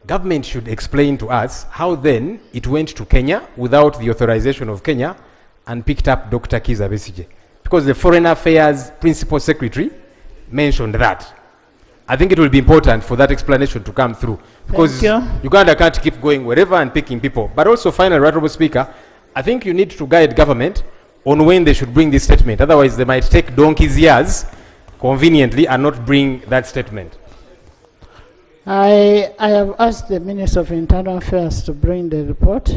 Government should explain to us how then it went to Kenya without the authorization of Kenya and picked up Dr. Kizza Besigye. Because the Foreign Affairs Principal Secretary mentioned that. I think it will be important for that explanation to come through. Because Uganda can't keep going wherever and picking people. But also, finally, Honourable Speaker, I think you need to guide government on when they should bring this statement. Otherwise, they might take donkey's years conveniently and not bring that statement. I have asked the Minister of Internal Affairs to bring the report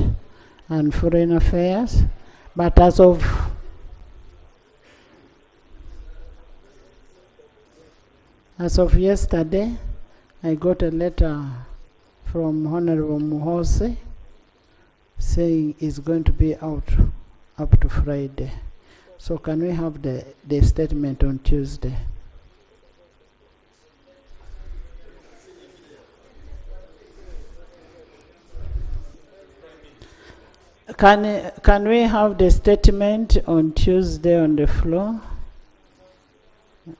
and Foreign Affairs, but as of yesterday, I got a letter from Honorable Muhose saying it's going to be out up to Friday. So can we have the statement on Tuesday? Can we have the statement on Tuesday on the floor?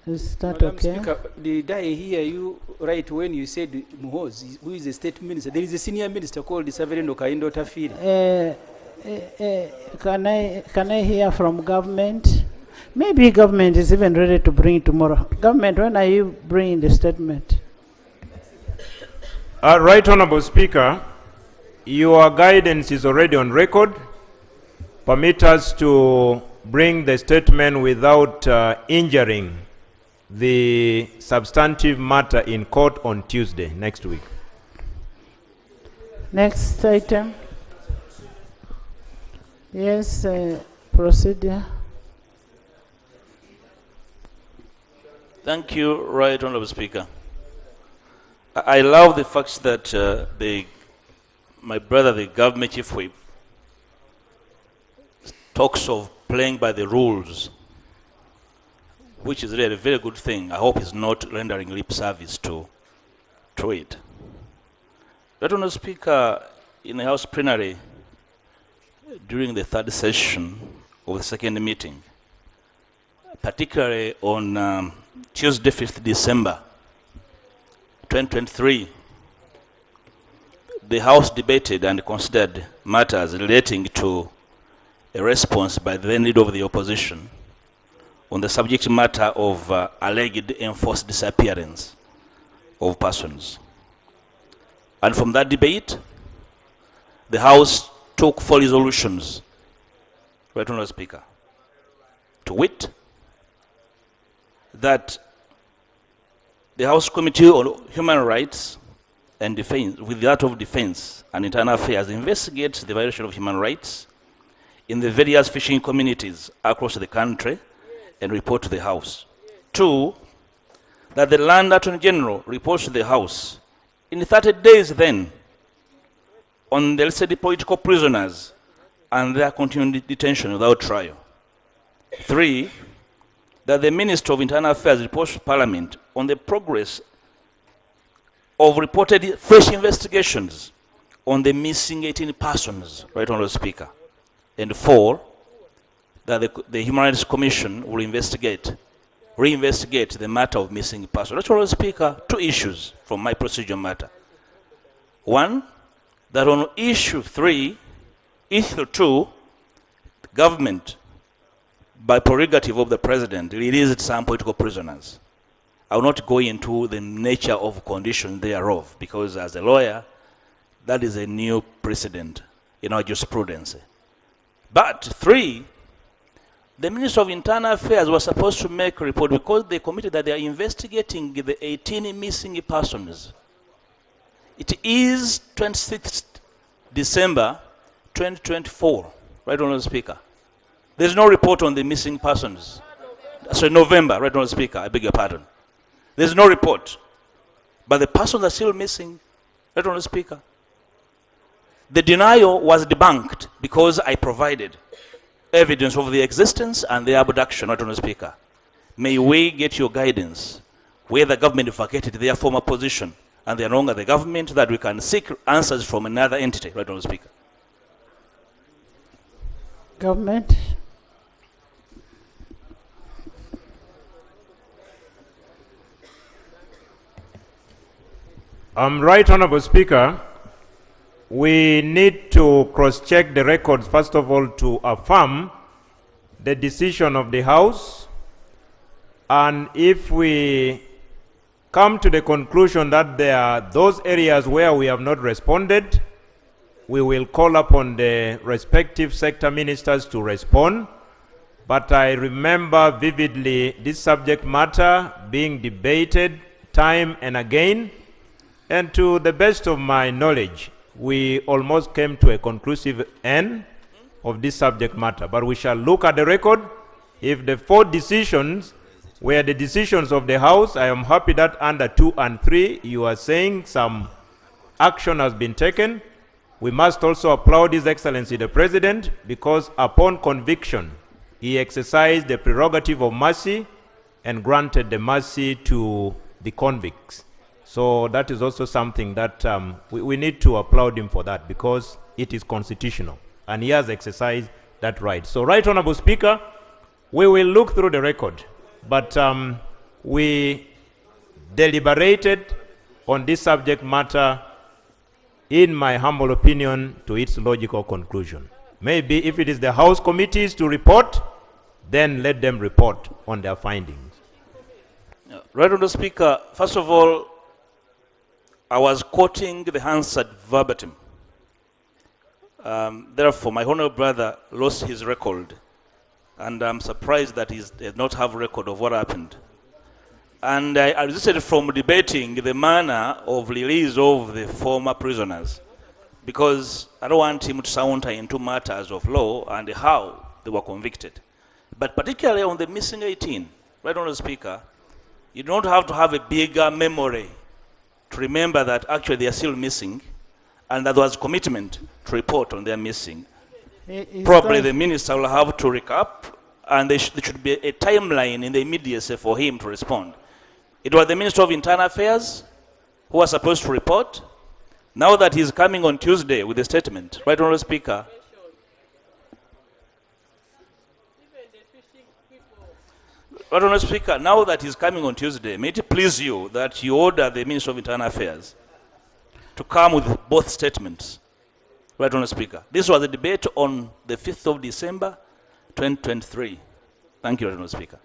Is that Madam okay? Speaker, did I hear you right when you said Muhoozi, who is the state minister? There is a senior minister called Saverino Kaindo Tafiri. Can I hear from government Maybe government is even ready to bring it tomorrow. Government, when are you bringing the statement? Right Honorable Speaker, your guidance is already on record. Permit us to bring the statement without injuring the substantive matter in court on Tuesday next week. Next item. Yes, procedure. Thank you, Right Honorable Speaker. I love the fact that my brother, the government chief whip, talks of playing by the rules, which is really a very good thing. I hope he's not rendering lip service to it. Right Honorable Speaker, in the House plenary, during the third session of the second meeting, particularly on Tuesday, 5th December 2023, the House debated and considered matters relating to a response by the then leader of the opposition on the subject matter of alleged enforced disappearance of persons. And from that debate, the House took 4 resolutions, Right Honourable Speaker, to wit, that the House Committee on Human Rights and Defense, with that of Defense and Internal Affairs, investigates the violation of human rights in the various fishing communities across the country and report to the House. 2, that the Land Attorney General reports to the House in 30 days then on the listed political prisoners and their continued detention without trial. 3, that the Minister of Internal Affairs reports to Parliament on the progress of reported fresh investigations on the missing 18 persons, Right Honourable Speaker. And 4, that the Human Rights Commission will reinvestigate the matter of missing persons. Right Honourable Speaker, 2 issues from my procedural matter. 1, that on issue 2, the government, by prerogative of the President, released some political prisoners. I will not go into the nature of conditions thereof, because as a lawyer, that is a new precedent in our jurisprudence. But 3, the Minister of Internal Affairs was supposed to make a report because they committed that they are investigating the 18 missing persons. It is 26th December 2024, Right Honourable Speaker. There's no report on the missing persons. Sorry, November, Right Honourable Speaker, I beg your pardon. There's no report. But the persons are still missing, Right Honourable Speaker. The denial was debunked because I provided evidence of the existence and the abduction, Right Honourable Speaker. May we get your guidance where the government vacated their former position and they are no longer the government, that we can seek answers from another entity, Right Honourable Speaker. Government. Right Honourable Speaker, we need to cross-check the records, first of all, to affirm the decision of the House. And if we come to the conclusion that there are those areas where we have not responded, we will call upon the respective sector ministers to respond. But I remember vividly this subject matter being debated time and again, and to the best of my knowledge, we almost came to a conclusive end of this subject matter. But we shall look at the record. If the 4 decisions were the decisions of the House, I am happy that under 2 and 3, you are saying some action has been taken. We must also applaud His Excellency the President, because upon conviction, he exercised the prerogative of mercy and granted the mercy to the convicts. So that is also something that we need to applaud him for that, because it is constitutional and he has exercised that right. So, Right Honourable Speaker, we will look through the record, but we deliberated on this subject matter, in my humble opinion, to its logical conclusion. Maybe if it is the House committees to report, then let them report on their findings. Right, Honourable Speaker, first of all, I was quoting the Hansard verbatim. Therefore, my honourable brother lost his record, and I'm surprised that he does not have record of what happened. And I resisted from debating the manner of release of the former prisoners, because I don't want him to saunter into matters of law and how they were convicted. But particularly on the missing 18, right, Honourable Speaker, you don't have to have a bigger memory to remember that actually they are still missing, and that there was commitment to report on their missing. Probably the minister will have to recap, and there should be a timeline in the immediacy for him to respond. It was the Minister of Internal Affairs who was supposed to report. Now that he's coming on Tuesday with a statement, right, Honourable Speaker, Right, Honourable Speaker, now that he's coming on Tuesday, may it please you that you order the Minister of Internal Affairs to come with both statements. Right, Honourable Speaker. This was a debate on the 5th of December, 2023. Thank you, Honourable Speaker.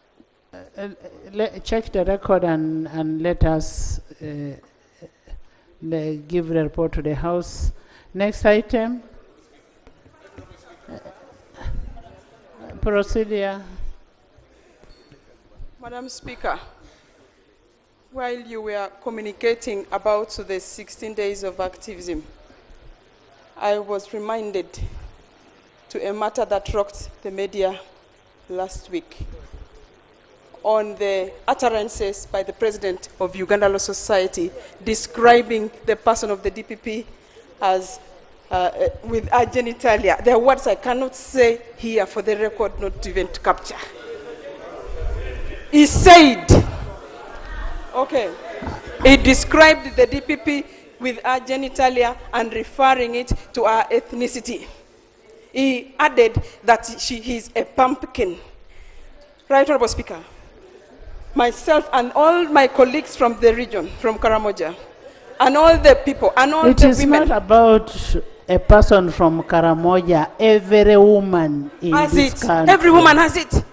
Check the record and let us give the report to the House. Next item. Procedure. Madam Speaker, while you were communicating about the 16 days of activism, I was reminded to a matter that rocked the media last week on the utterances by the President of Uganda Law Society describing the person of the DPP as with a genitalia. There are words I cannot say here for the record, not even to capture. He said, okay, he described the DPP with our genitalia and referring it to our ethnicity. He added that she is a pumpkin. Right, Honourable Speaker. Myself and all my colleagues from the region, from Karamoja, and all the people, and all the women. It is not about a person from Karamoja. Every woman in this country. Every woman has it.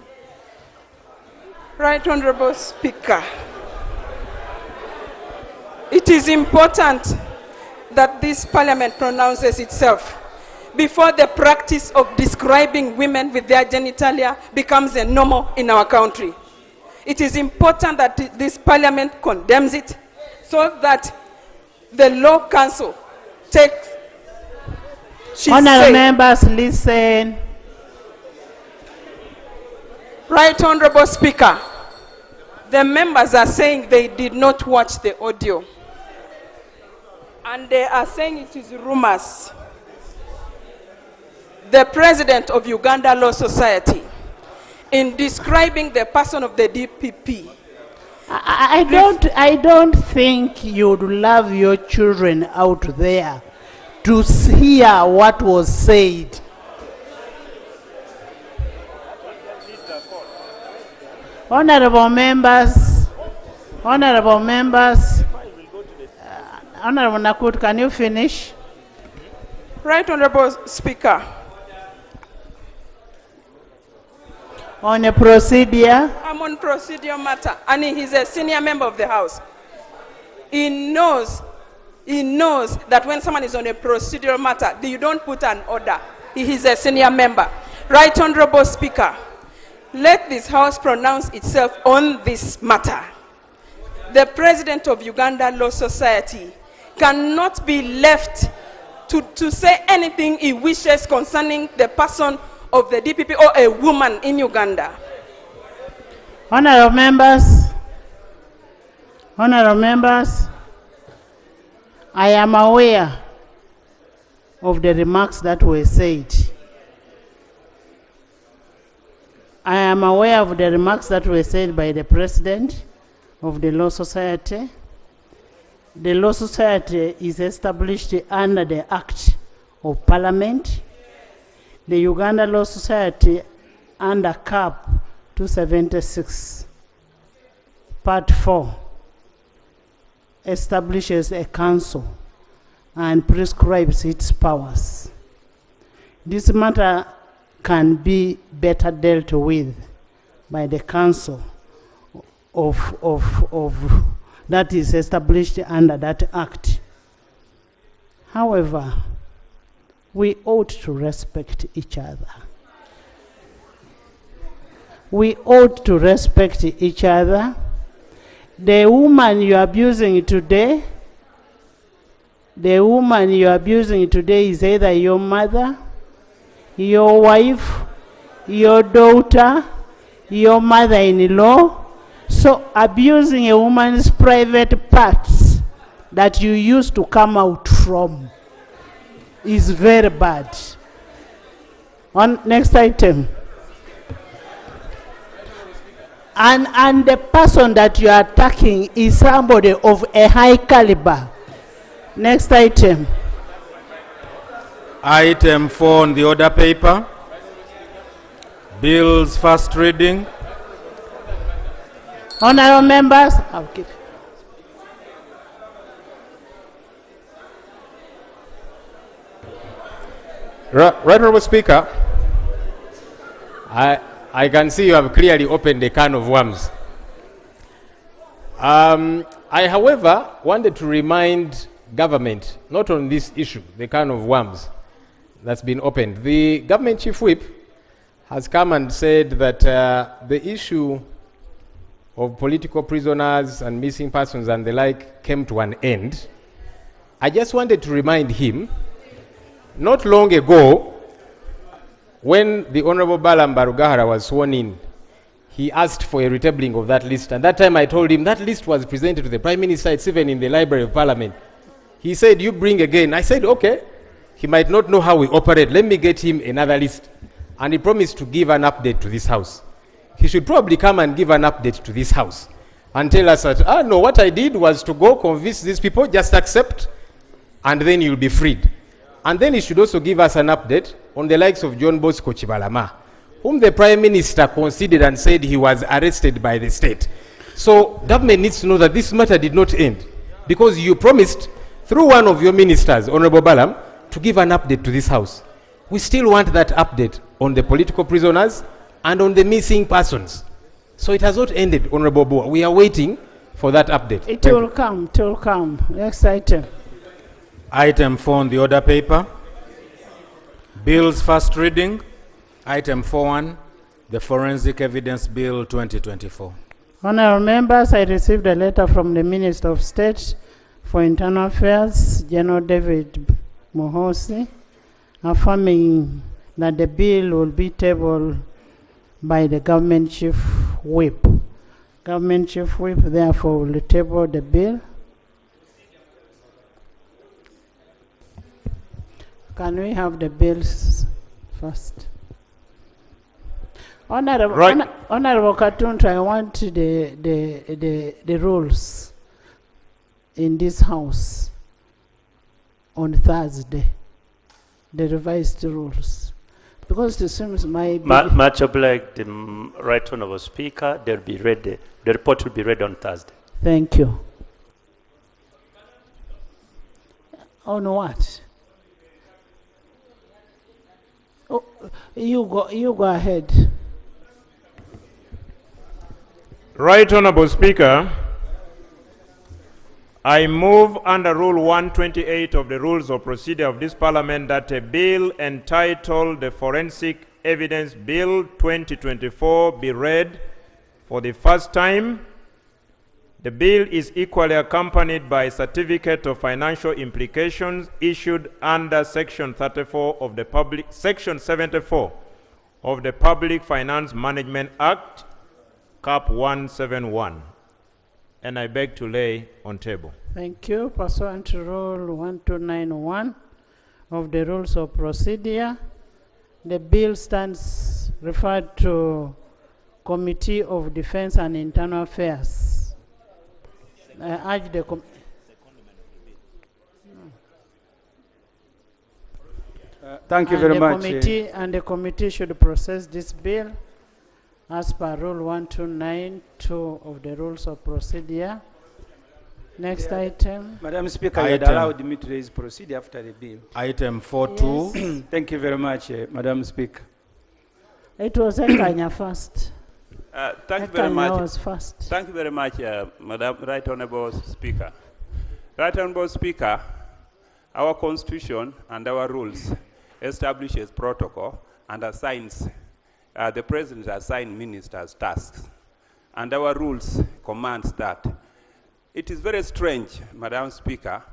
Right, Honourable Speaker. It is important that this Parliament pronounces itself before the practice of describing women with their genitalia becomes a normal in our country. It is important that this Parliament condemns it so that the Law Council takes. Honourable members, listen. Right, Honourable Speaker. The members are saying they did not watch the audio. And they are saying it is rumors. The President of Uganda Law Society, in describing the person of the DPP, I don't think you'd love your children out there to hear what was said. Honourable members, Honourable Nakut, can you finish? Right, Honourable Speaker. On a procedure. I'm on procedure matter, and he's a senior member of the House. He knows that when someone is on a procedural matter, you don't put an order. He is a senior member. Right, Honourable Speaker. Let this House pronounce itself on this matter. The President of Uganda Law Society cannot be left to say anything he wishes concerning the person of the DPP or a woman in Uganda. Honourable members, I am aware of the remarks that were said. I am aware of the remarks that were said by the President of the Law Society. The Law Society is established under the Act of Parliament. The Uganda Law Society under Cap 276, Part 4, establishes a council and prescribes its powers. This matter can be better dealt with by the council of that is established under that act. However, we ought to respect each other. We ought to respect each other. The woman you are abusing today, is either your mother, your wife, your daughter, your mother-in-law. So abusing a woman's private parts that you used to come out from is very bad. On next item. And the person that you are attacking is somebody of a high caliber. Next item. Item 4 on the order paper. Bills first reading. Honorable members, I'll give. Right, Honourable Speaker, I can see you have clearly opened a can of worms. I, however, wanted to remind government, not on this issue, the can of worms that's been opened. The government chief whip has come and said that the issue of political prisoners and missing persons and the like came to an end. I just wanted to remind him, not long ago, when the Honorable Balam Barugahara was sworn in, he asked for a retabling of that list. And that time I told him that list was presented to the Prime Minister, it's even in the Library of Parliament. He said, you bring again. I said, okay. He might not know how we operate. Let me get him another list. And he promised to give an update to this House. He should probably come and give an update to this House and tell us that, no, what I did was to go convince these people, just accept, and then you'll be freed. And then he should also give us an update on the likes of John Bosco Chibalama, whom the Prime Minister considered and said he was arrested by the state. So government needs to know that this matter did not end, because you promised through one of your ministers, Honorable Balam, to give an update to this House. We still want that update on the political prisoners and on the missing persons. So it has not ended, Honorable Boa. We are waiting for that update. It will come, it will come. Next item. Item 4 on the order paper. Bills first reading. Item 4.1, the Forensic Evidence Bill 2024. Honorable members, I received a letter from the Minister of State for Internal Affairs, General David Mohosi, affirming that the bill will be tabled by the government chief whip. Government chief whip therefore will table the bill. Can we have the bills first? Honorable, right. Honorable Katuntu, I want the rules in this House on Thursday, the revised rules. Because it seems much obliged, Right Honourable Speaker, they'll be ready. The report will be ready on Thursday. Thank you. On what? Oh, you go ahead. Right Honourable Speaker, I move under Rule 128 of the Rules of Procedure of this Parliament that a bill entitled the Forensic Evidence Bill 2024 be read for the first time. The bill is equally accompanied by a certificate of financial implications issued under Section 34 of the Section 74 of the Public Finance Management Act, Cap 171. And I beg to lay on table. Thank you. Pursuant to Rule 1291 of the Rules of Procedure, the bill stands referred to Committee of Defense and Internal Affairs. I urge the thank you very much. And the committee should process this bill as per Rule 1292 of the Rules of Procedure. Next item. Madam Speaker, you had allowed me to raise procedure after the bill. Item 4.2. Yes. Thank you very much, Madam Speaker. It was Ekanya first. Thank you very much. Was first. Thank you very much, Madam Right Honourable Speaker. Right Honourable Speaker, our Constitution and our rules establishes protocol and assigns, the President assigns ministers tasks. And our rules commands that. It is very strange, Madam Speaker,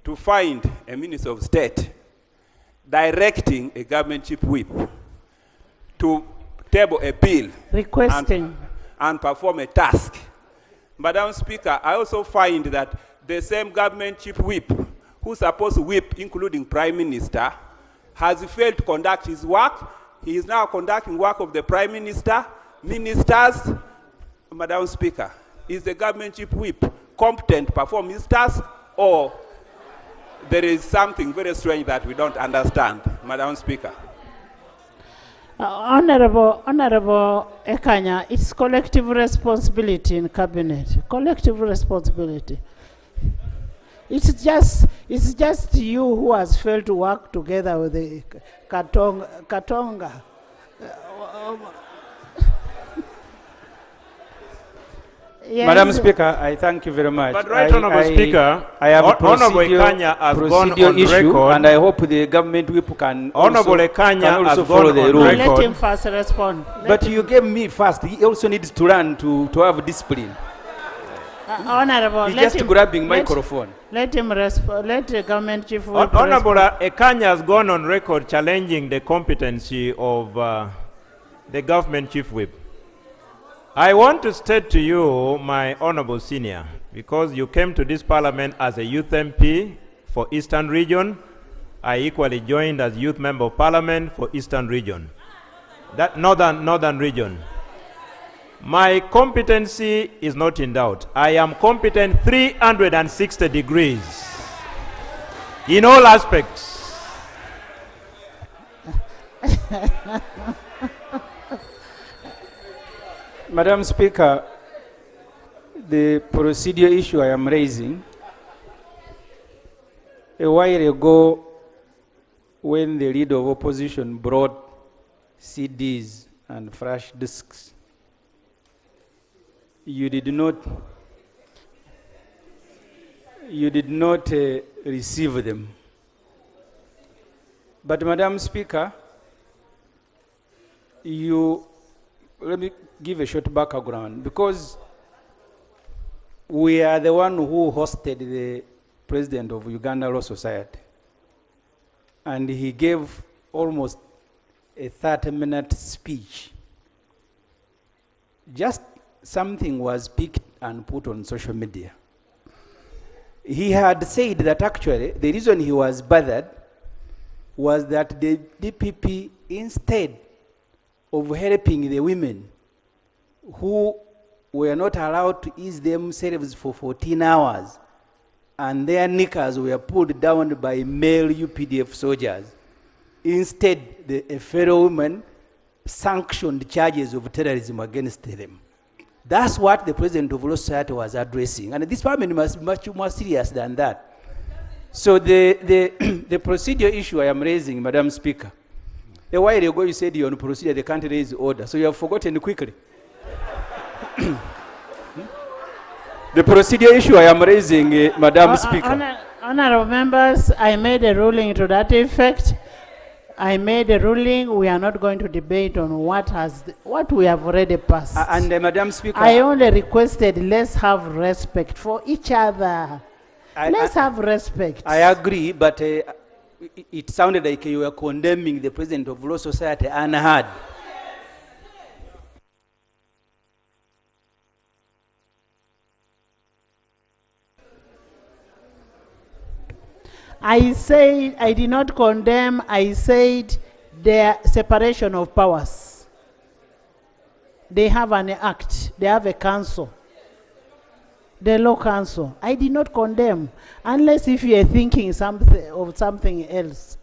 to find a Minister of State directing a government chief whip to table a bill requesting and perform a task. Madam Speaker, I also find that the same government chief whip who's supposed to whip, including Prime Minister, has failed to conduct his work. He is now conducting work of the Prime Minister, ministers. Madam Speaker, is the government chief whip competent to perform his task, or there is something very strange that we don't understand, Madam Speaker? Honorable Ekanya, it's collective responsibility in cabinet. Collective responsibility. It's just you who has failed to work together with the Katonga. Yes. Madam Speaker, I thank you very much. But Right Honourable Speaker, I have a Honourable Ekanya has gone on issue, record, and I hope the government whip can Honourable Ekanya has follow gone the on rules. record. Let him first respond. But you gave me first. He also needs to learn to have discipline. Honourable, He's just grabbing microphone. Let him respond. Let the government chief whip Honourable respond. Ekanya has gone on record challenging the competency of the government chief whip. I want to state to you, my honourable senior, because you came to this parliament as a youth MP for Eastern Region. I equally joined as youth member of parliament for Eastern Region, that northern region. My competency is not in doubt. I am competent 360 degrees in all aspects. Madam Speaker, the procedure issue I am raising, a while ago, when the leader of opposition brought CDs and flash disks, you did not receive them. But Madam Speaker, let me give a short background, because we are the one who hosted the president of Uganda Law Society, and he gave almost a 30-minute speech. Just something was picked and put on social media. He had said that actually the reason he was bothered was that the DPP, instead of helping the women who were not allowed to ease themselves for 14 hours, and their knickers were pulled down by male UPDF soldiers, instead a fellow woman sanctioned charges of terrorism against them. That's what the president of Law Society was addressing. And this parliament must be much more serious than that. So the procedure issue I am raising, Madam Speaker, a while ago you said you're on procedure, they can't raise order, so you have forgotten quickly. The procedure issue I am raising, Madam Speaker. Honourable members, I made a ruling to that effect. I made a ruling. We are not going to debate on what we have already passed. And Madam Speaker, I only requested, let's have respect for each other. Let's have respect. I agree, but it sounded like you were condemning the president of Law Society unheard. I said, I did not condemn, I said their separation of powers. They have an act, they have a council, the law council. I did not condemn, unless if you are thinking of something else.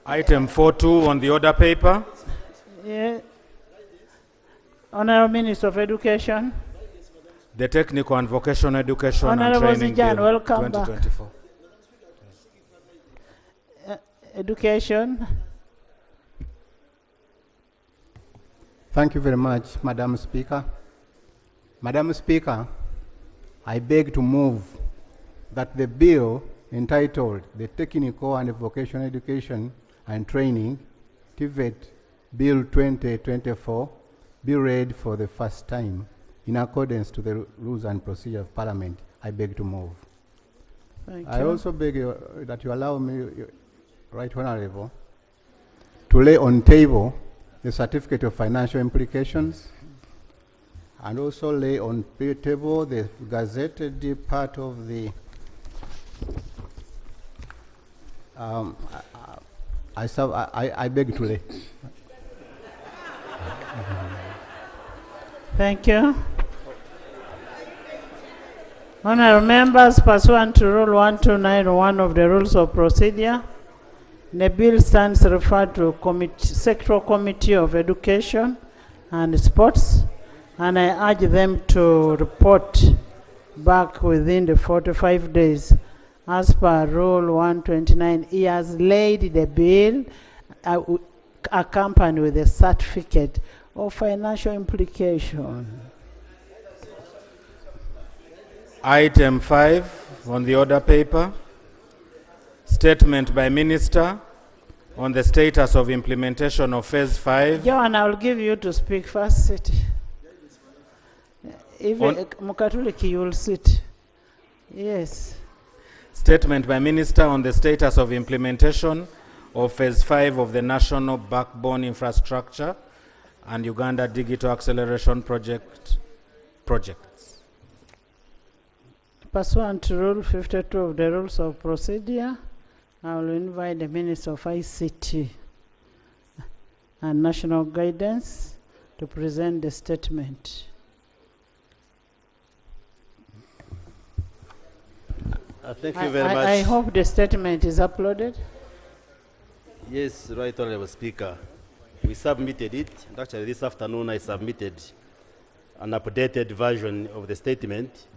Item 4.2 on the order paper. Yeah. Honourable Minister of Education. The Technical and Vocational Education Honourable and Training Zijan, Bill welcome 2024. Education. Thank you very much, Madam Speaker. Madam Speaker, I beg to move that the bill entitled the Technical and Vocational Education and Training, TVET, Bill 2024, be read for the first time in accordance to the rules and procedure of Parliament. I beg to move. Thank I you. also beg that you allow me, Right Honorable, to lay on table the certificate of financial implications and also lay on table the gazetted part of the I beg to lay. Thank you. Honourable members, pursuant to Rule 1291 of the Rules of Procedure, the bill stands referred to Sectoral Committee of Education and Sports, and I urge them to report back within the 45 days. As per Rule 129, he has laid the bill accompanied with a certificate of financial implication. Item 5 on the order paper, statement by Minister on the status of implementation of Phase 5. Joan, I will give you to speak first. Sit. Even Mukatuliki, you will sit. Yes. Statement by Minister on the status of implementation of Phase 5 of the National Backbone Infrastructure and Uganda Digital Acceleration Projects. Pursuant to Rule 52 of the Rules of Procedure, I will invite the Minister of ICT and National Guidance to present the statement. Thank you very much. I hope the statement is uploaded. Yes, Right Honourable Speaker. We submitted it, and actually this afternoon I submitted an updated version of the statement,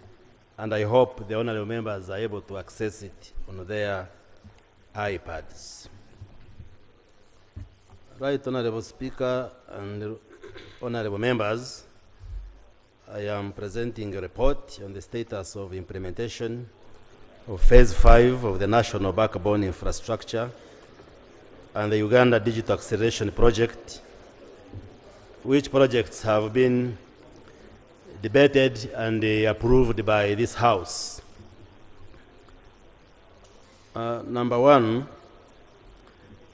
and I hope the honourable members are able to access it on their iPads. Right Honourable Speaker and honourable members, I am presenting a report on the status of implementation of Phase 5 of the National Backbone Infrastructure and the Uganda Digital Acceleration Project, which projects have been debated and approved by this House. Number one,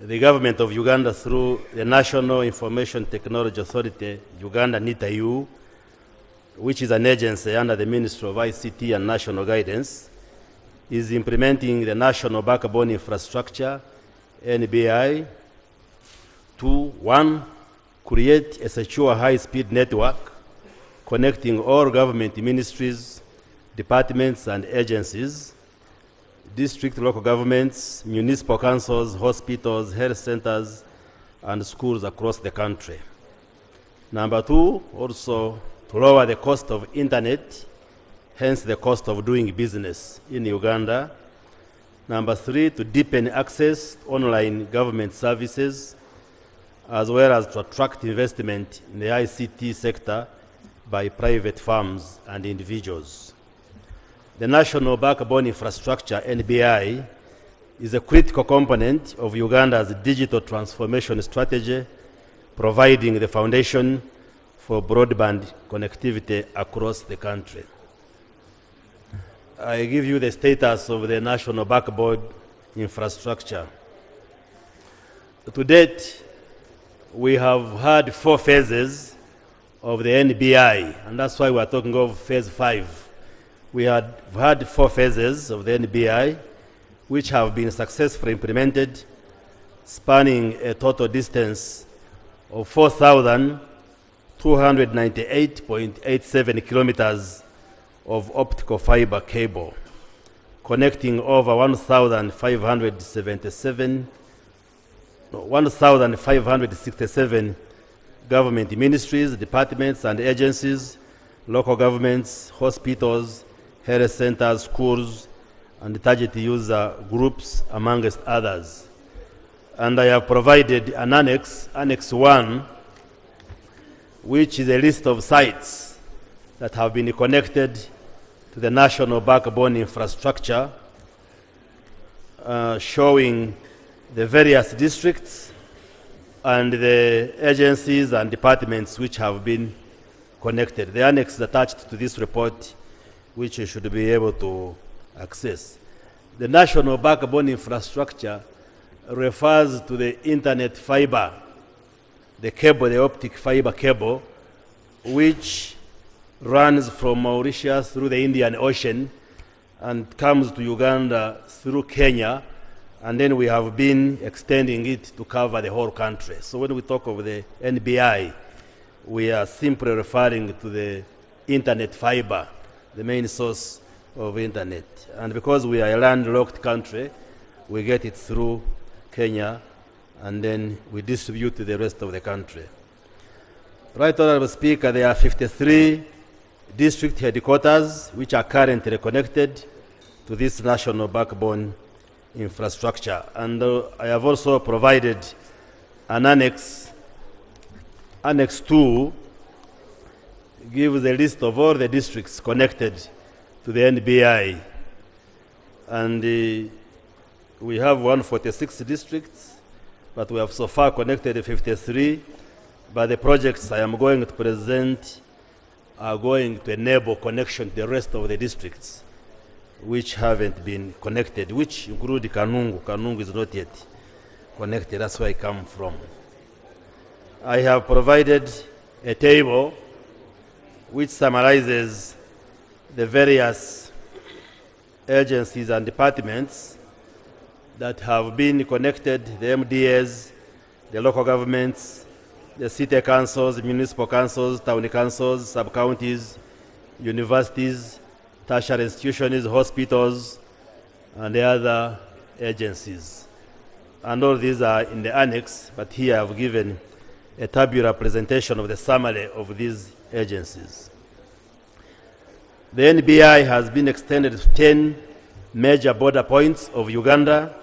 the government of Uganda through the National Information Technology Authority, Uganda NITAU, which is an agency under the Ministry of ICT and National Guidance, is implementing the National Backbone Infrastructure, NBI, to, one, create a secure high-speed network connecting all government ministries, departments and agencies, district local governments, municipal councils, hospitals, health centers, and schools across the country. Number two, also to lower the cost of internet, hence the cost of doing business in Uganda. Number three, to deepen access to online government services, as well as to attract investment in the ICT sector by private firms and individuals. The National Backbone Infrastructure, NBI, is a critical component of Uganda's digital transformation strategy, providing the foundation for broadband connectivity across the country. I give you the status of the National Backbone Infrastructure. To date, we have had 4 phases of the NBI, and that's why we are talking of Phase 5. We had had 4 phases of the NBI, which have been successfully implemented, spanning a total distance of 4,298.87 kilometers of optical fiber cable, connecting over 1,567 government ministries, departments and agencies, local governments, hospitals, health centers, schools, and target user groups, amongst others. And I have provided an Annex 1, which is a list of sites that have been connected to the national backbone infrastructure, showing the various districts and the agencies and departments which have been connected. The annex is attached to this report, which you should be able to access. The national backbone infrastructure refers to the internet fiber, the cable, the optic fiber cable, which runs from Mauritius through the Indian Ocean and comes to Uganda through Kenya, and then we have been extending it to cover the whole country. So when we talk of the NBI, we are simply referring to the internet fiber, the main source of internet. And because we are a landlocked country, we get it through Kenya, and then we distribute to the rest of the country. Right Honorable Speaker, there are 53 district headquarters which are currently connected to this national backbone infrastructure. And I have also provided an annex. Annex 2 gives a list of all the districts connected to the NBI. And we have 146 districts, but we have so far connected 53. But the projects I am going to present are going to enable connection to the rest of the districts which haven't been connected, which include Kanungu. Kanungu is not yet connected. That's where I come from. I have provided a table which summarizes the various agencies and departments that have been connected, the MDAs, the local governments, the city councils, municipal councils, town councils, sub-counties, universities, tertiary institutions, hospitals, and the other agencies. And all these are in the annex, but here I've given a tabular presentation of the summary of these agencies. The NBI has been extended to 10 major border points of Uganda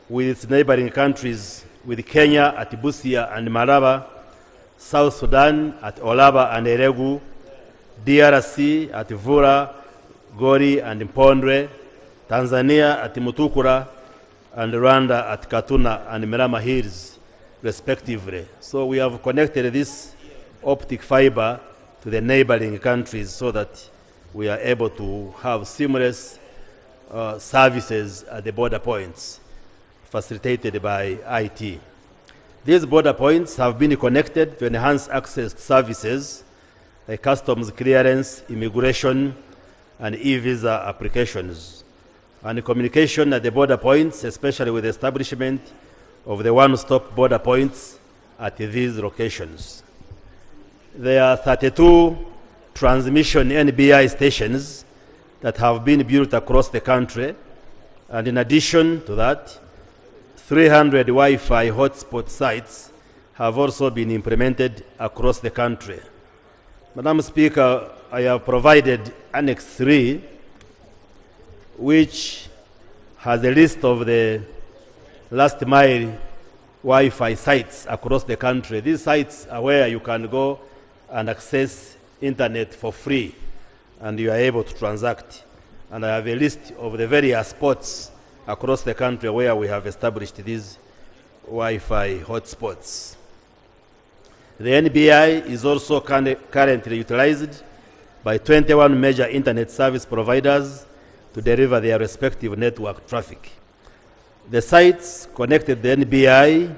with its neighboring countries, with Kenya at Busia and Malaba, South Sudan at Olaba and Eregu, DRC at Vura, Gori and Mpondwe, Tanzania at Mutukura, and Rwanda at Katuna and Mirama Hills, respectively. So we have connected this optic fiber to the neighboring countries so that we are able to have seamless services at the border points, facilitated by IT. These border points have been connected to enhance access to services like customs clearance, immigration, and e-visa applications. And communication at the border points, especially with the establishment of the one-stop border points at these locations. There are 32 transmission NBI stations that have been built across the country, and in addition to that, 300 Wi-Fi hotspot sites have also been implemented across the country. Madam Speaker, I have provided Annex 3, which has a list of the last mile Wi-Fi sites across the country. These sites are where you can go and access internet for free, and you are able to transact. And I have a list of the various spots across the country where we have established these Wi-Fi hotspots. The NBI is also currently utilized by 21 major internet service providers to deliver their respective network traffic. The sites connected to the NBI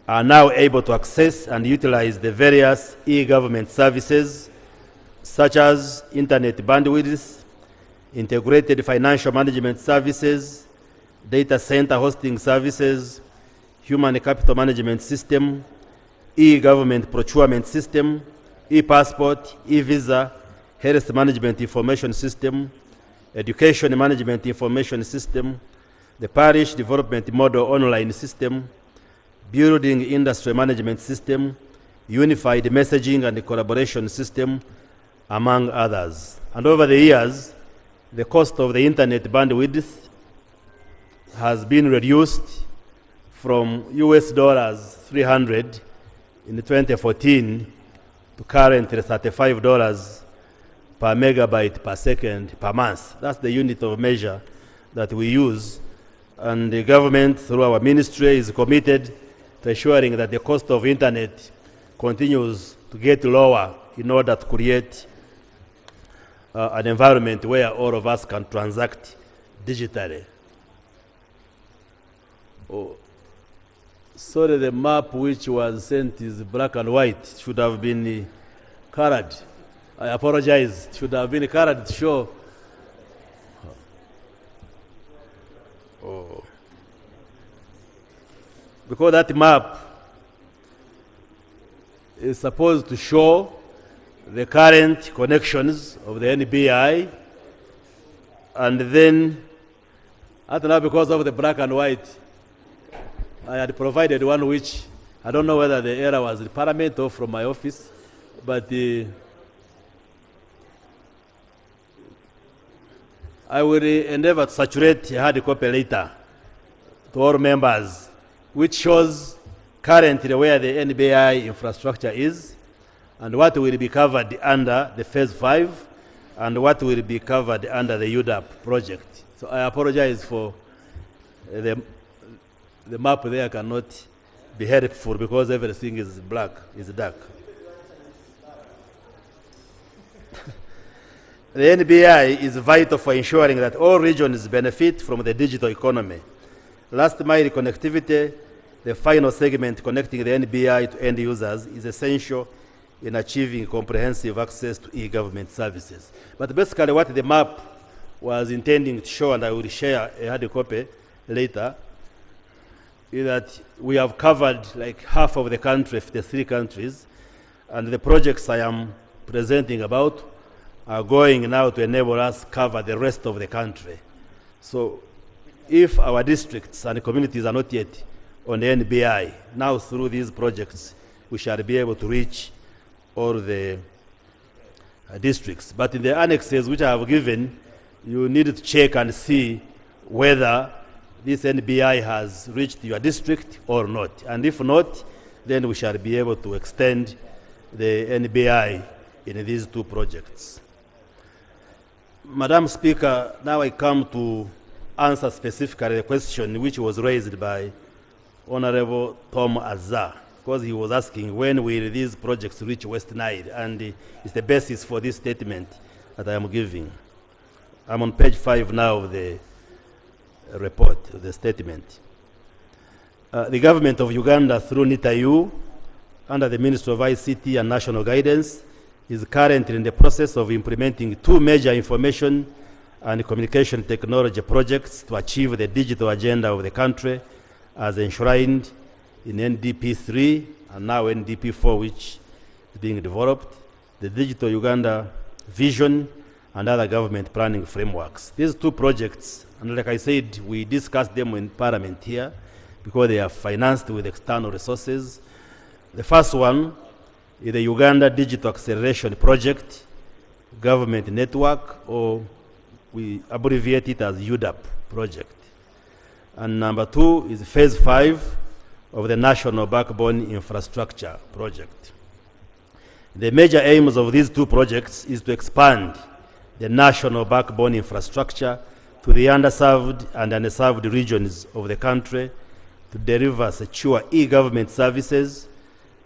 are now able to access and utilize the various e-government services such as internet bandwidth, integrated financial management services, data center hosting services, human capital management system, e-government procurement system, e-passport, e-visa, health management information system, education management information system, the parish development model online system, building industry management system, unified messaging and collaboration system, among others. And over the years, the cost of the internet bandwidth has been reduced from US $300 in 2014 to currently $35 per megabyte per second per month. That's the unit of measure that we use. And the government, through our ministry, is committed to ensuring that the cost of internet continues to get lower in order to create an environment where all of us can transact digitally. Oh, sorry, the map which was sent is black and white. It should have been colored. I apologize. It should have been colored to show. Oh. Because that map is supposed to show the current connections of the NBI, and then, I don't know, because of the black and white, I had provided one which, I don't know whether the error was in Parliament or from my office, but I will endeavor to saturate a hard copy later to all members, which shows currently where the NBI infrastructure is and what will be covered under the phase 5 and what will be covered under the UDAP project. So I apologize for the map there cannot be helpful because everything is black, is dark. The NBI is vital for ensuring that all regions benefit from the digital economy. Last mile connectivity, the final segment connecting the NBI to end users, is essential in achieving comprehensive access to e-government services. But basically what the map was intending to show, and I will share a hard copy later, is that we have covered like half of the country, the 3 countries, and the projects I am presenting about are going now to enable us to cover the rest of the country. So if our districts and communities are not yet on the NBI, now through these projects, we shall be able to reach all the districts. But in the annexes which I have given, you need to check and see whether this NBI has reached your district or not. And if not, then we shall be able to extend the NBI in these 2 projects. Madam Speaker, now I come to answer specifically the question which was raised by Honorable Tom Azar, because he was asking when will these projects reach West Nile, and it's the basis for this statement that I am giving. I'm on page 5 now of the report, the statement. The government of Uganda, through NITAU, under the Ministry of ICT and National Guidance, is currently in the process of implementing 2 major information and communication technology projects to achieve the digital agenda of the country as enshrined in NDP 3 and now NDP 4, which is being developed, the Digital Uganda Vision and other government planning frameworks. These 2 projects, and like I said, we discussed them in Parliament here because they are financed with external resources. The first one is the Uganda Digital Acceleration Project, Government Network, or we abbreviate it as UDAP project. And number 2 is phase 5 of the National Backbone Infrastructure project. The major aims of these 2 projects is to expand the national backbone infrastructure to the underserved and unserved regions of the country to deliver secure e-government services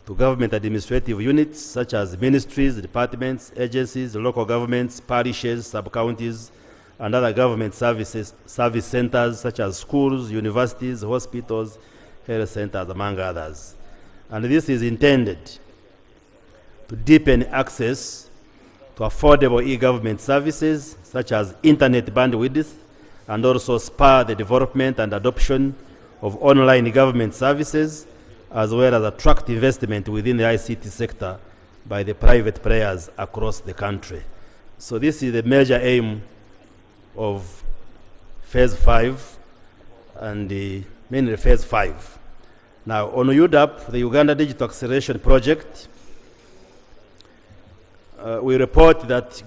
to government administrative units such as ministries, departments, agencies, local governments, parishes, sub-counties, and other government service centers such as schools, universities, hospitals, health centers, among others. And this is intended to deepen access to affordable e-government services such as internet bandwidth, and also spur the development and adoption of online government services, as well as attract investment within the ICT sector by the private players across the country. So this is the major aim of phase 5 and mainly phase 5. Now on UDAP, the Uganda Digital Acceleration Project, we report that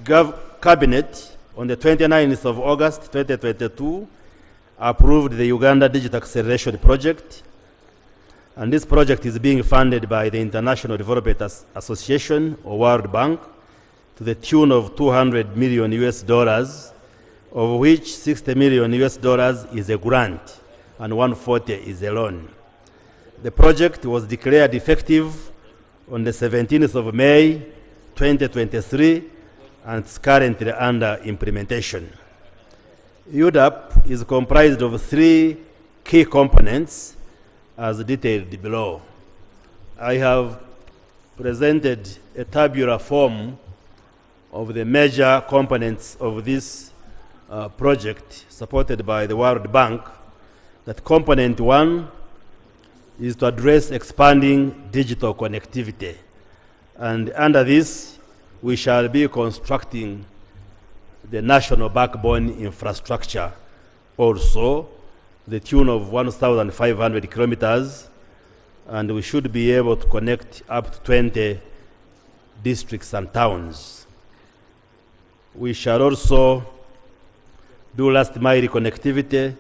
Cabinet on the 29th of August 2022 approved the Uganda Digital Acceleration Project, And this project is being funded by the International Development Association or World Bank to the tune of $200 million US, of which $60 million US is a grant and 140 is a loan. The project was declared effective on the 17th of May 2023 and it's currently under implementation. UDAP is comprised of 3 key components as detailed below. I have presented a tabular form of the major components of this project supported by the World Bank. That component 1 is to address expanding digital connectivity. And under this, we shall be constructing the national backbone infrastructure, also the tune of 1,500 kilometers, and we should be able to connect up to 20 districts and towns. We shall also do last mile connectivity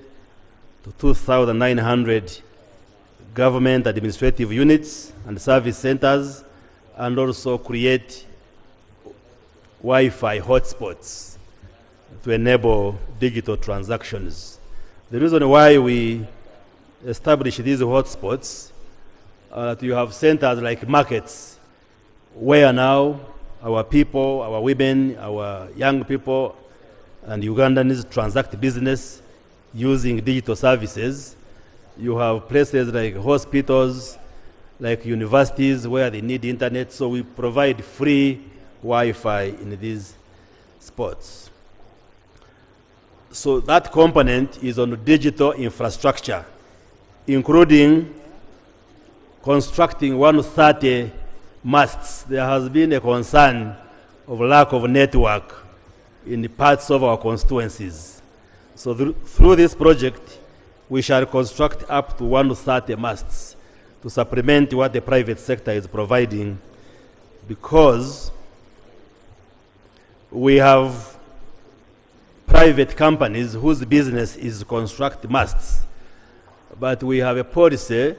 to 2,900 government administrative units and service centers, and also create Wi-Fi hotspots to enable digital transactions. The reason why we establish these hotspots that you have centers like markets where now our people, our women, our young people, and Ugandans transact business using digital services. You have places like hospitals, like universities where they need internet, so we provide free Wi-Fi in these spots. So that component is on digital infrastructure, including constructing 130 masts. There has been a concern of lack of network in the parts of our constituencies. So through this project, we shall construct up to 130 masts to supplement what the private sector is providing, because we have private companies whose business is to construct masts, but we have a policy,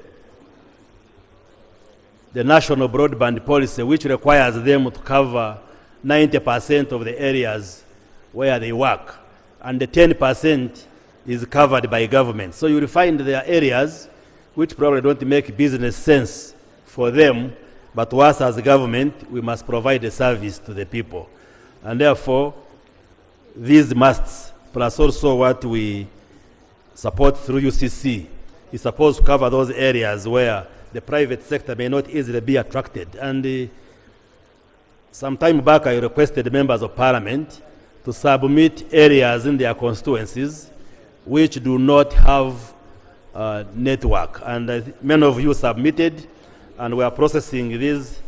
the national broadband policy, which requires them to cover 90% of the areas where they work, and the 10% is covered by government. So you will find there are areas which probably don't make business sense for them, but to us as a government, we must provide a service to the people. And therefore, these musts, plus also what we support through UCC, is supposed to cover those areas where the private sector may not easily be attracted. And some time back, I requested members of parliament to submit areas in their constituencies which do not have network. And many of you submitted, and we are processing these.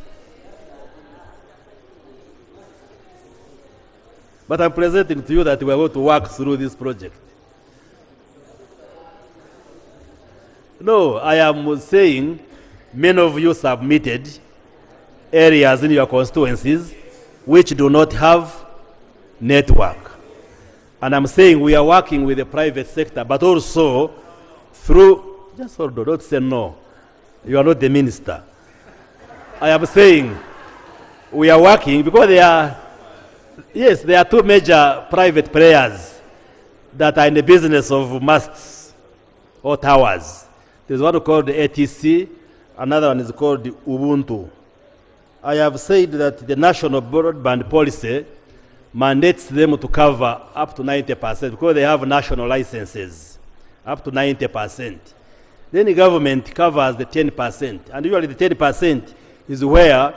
But I'm presenting to you that we are going to work through this project. No, I am saying many of you submitted areas in your constituencies which do not have network. And I'm saying we are working with the private sector, but also through, just hold on, don't say no. You are not the minister. I am saying we are working because there are 2 major private players that are in the business of masts or towers. There's one called the ATC, another one is called the Ubuntu. I have said that the national broadband policy mandates them to cover up to 90% because they have national licenses, up to 90%. Then the government covers the 10%, and usually the 10% is where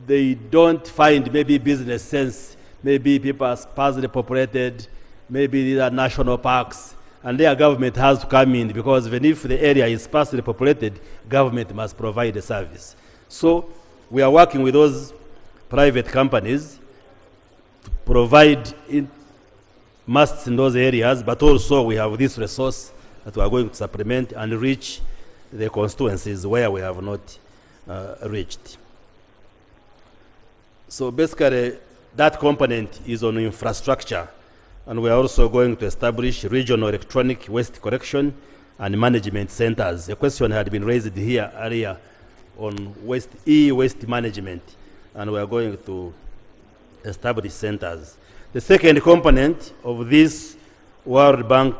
they don't find maybe business sense, maybe people are sparsely populated, maybe these are national parks, and their government has to come in because even if the area is sparsely populated, government must provide a service. So we are working with those private companies to provide masts in those areas, but also we have this resource that we are going to supplement and reach the constituencies where we have not reached. So basically, that component is on infrastructure, and we are also going to establish regional electronic waste collection and management centers. A question had been raised here earlier on waste management, and we are going to establish centers. The second component of this World Bank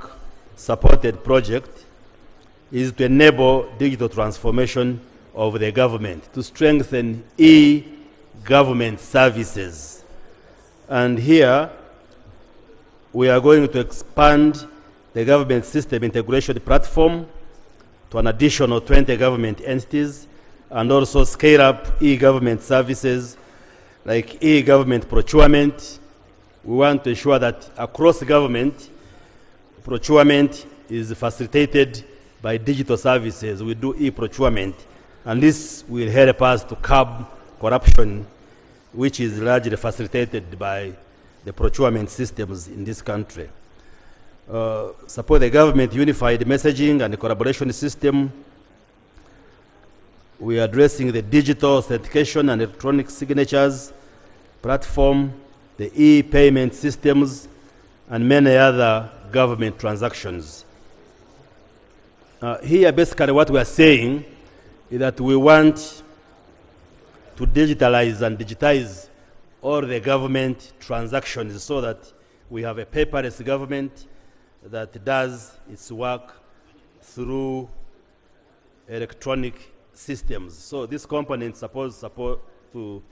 supported project is to enable digital transformation of the government, to strengthen e-government services. And here, we are going to expand the government system integration platform to an additional 20 government entities, and also scale up e-government services like e-government procurement. We want to ensure that across government, procurement is facilitated by digital services. We do e-procurement, and this will help us to curb corruption, which is largely facilitated by the procurement systems in this country. Support the government unified messaging and collaboration system. We are addressing the digital authentication and electronic signatures platform, the e-payment systems, and many other government transactions. Here, basically, what we are saying is that we want to digitalize and digitize all the government transactions so that we have a paperless government that does its work through electronic systems. So this component is supposed to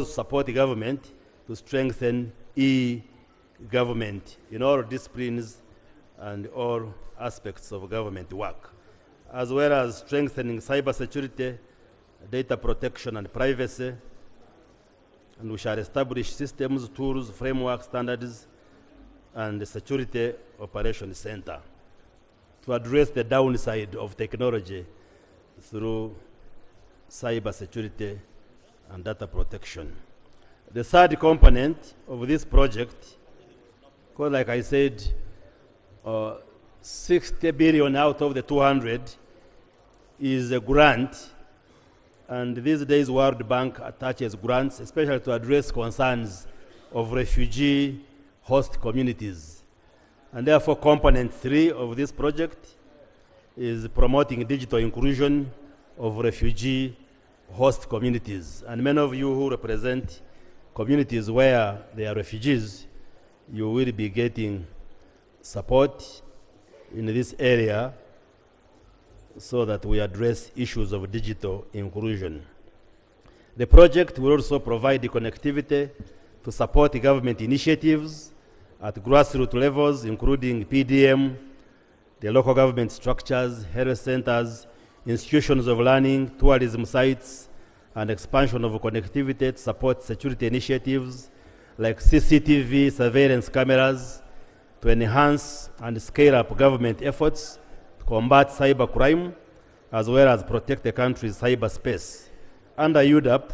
support the government to strengthen e-government in all disciplines and all aspects of government work, as well as strengthening cybersecurity, data protection, and privacy. And we shall establish systems, tools, framework, standards, and the Security Operations Center to address the downside of technology through cybersecurity and data protection. The third component of this project, because like I said, 60 billion out of the 200 is a grant, and these days World Bank attaches grants, especially to address concerns of refugee host communities. And therefore, component 3 of this project is promoting digital inclusion of refugee host communities. And many of you who represent communities where there are refugees, you will be getting support in this area so that we address issues of digital inclusion. The project will also provide the connectivity to support the government initiatives at grassroots levels, including PDM, the local government structures, health centers, institutions of learning, tourism sites, and expansion of connectivity to support security initiatives like CCTV surveillance cameras to enhance and scale up government efforts to combat cybercrime, as well as protect the country's cyberspace. Under UDAP,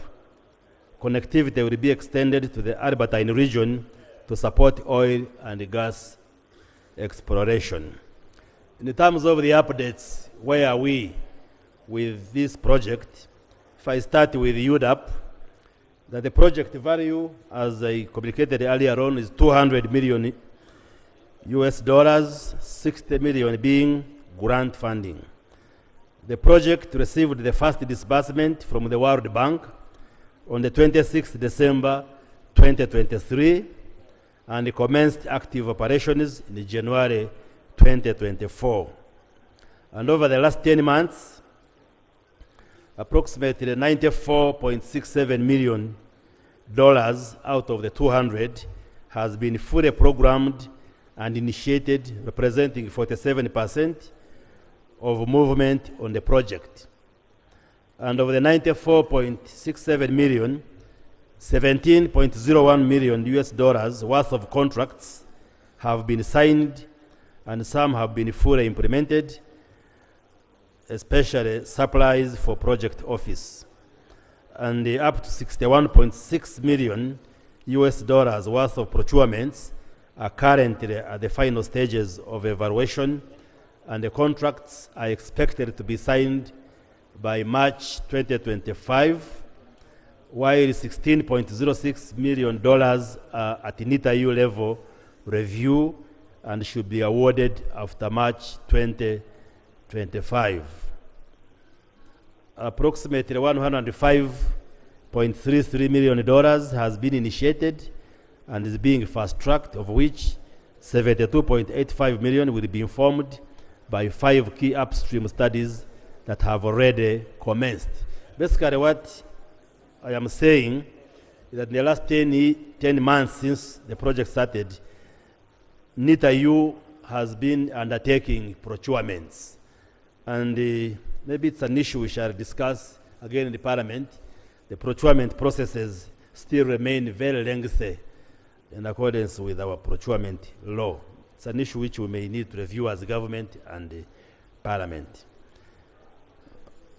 connectivity will be extended to the Albertine region to support oil and gas exploration. In terms of the updates, where are we with this project? If I start with UDAP, that the project value, as I communicated earlier on, is $200 million US, 60 million being grant funding. The project received the first disbursement from the World Bank on the 26th December 2023 and commenced active operations in January 2024. And over the last 10 months, approximately $94.67 million out of the 200 has been fully programmed and initiated, representing 47% of movement on the project. And of the $94.67 million, $17.01 million worth of contracts have been signed, and some have been fully implemented, especially supplies for project office. And up to $61.6 million worth of procurements are currently at the final stages of evaluation, and the contracts are expected to be signed by March 2025, while $16.06 million are at NITA-U level review and should be awarded after March 2025. 25. Approximately $105.33 million has been initiated and is being fast-tracked, of which 72.85 million will be informed by 5 key upstream studies that have already commenced. Basically, what I am saying is that in the last 10 months since the project started, NITA-U has been undertaking procurements. And maybe it's an issue we shall discuss again in the Parliament. The procurement processes still remain very lengthy in accordance with our procurement law. It's an issue which we may need to review as government and Parliament.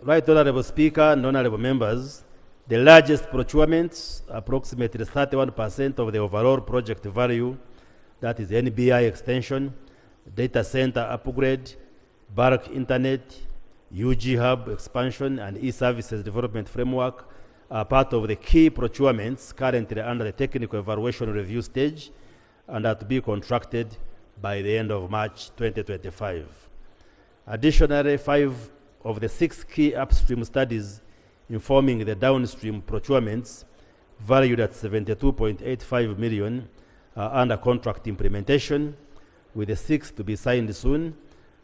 Right Honourable Speaker and Honourable Members, the largest procurements, approximately 31% of the overall project value, that is NBI extension, data center upgrade, bulk internet, UG hub expansion, and e-services development framework, are part of the key procurements currently under the technical evaluation review stage and are to be contracted by the end of March 2025. Additionally, 5 of the 6 key upstream studies informing the downstream procurements, valued at 72.85 million, are under contract implementation, with the 6th to be signed soon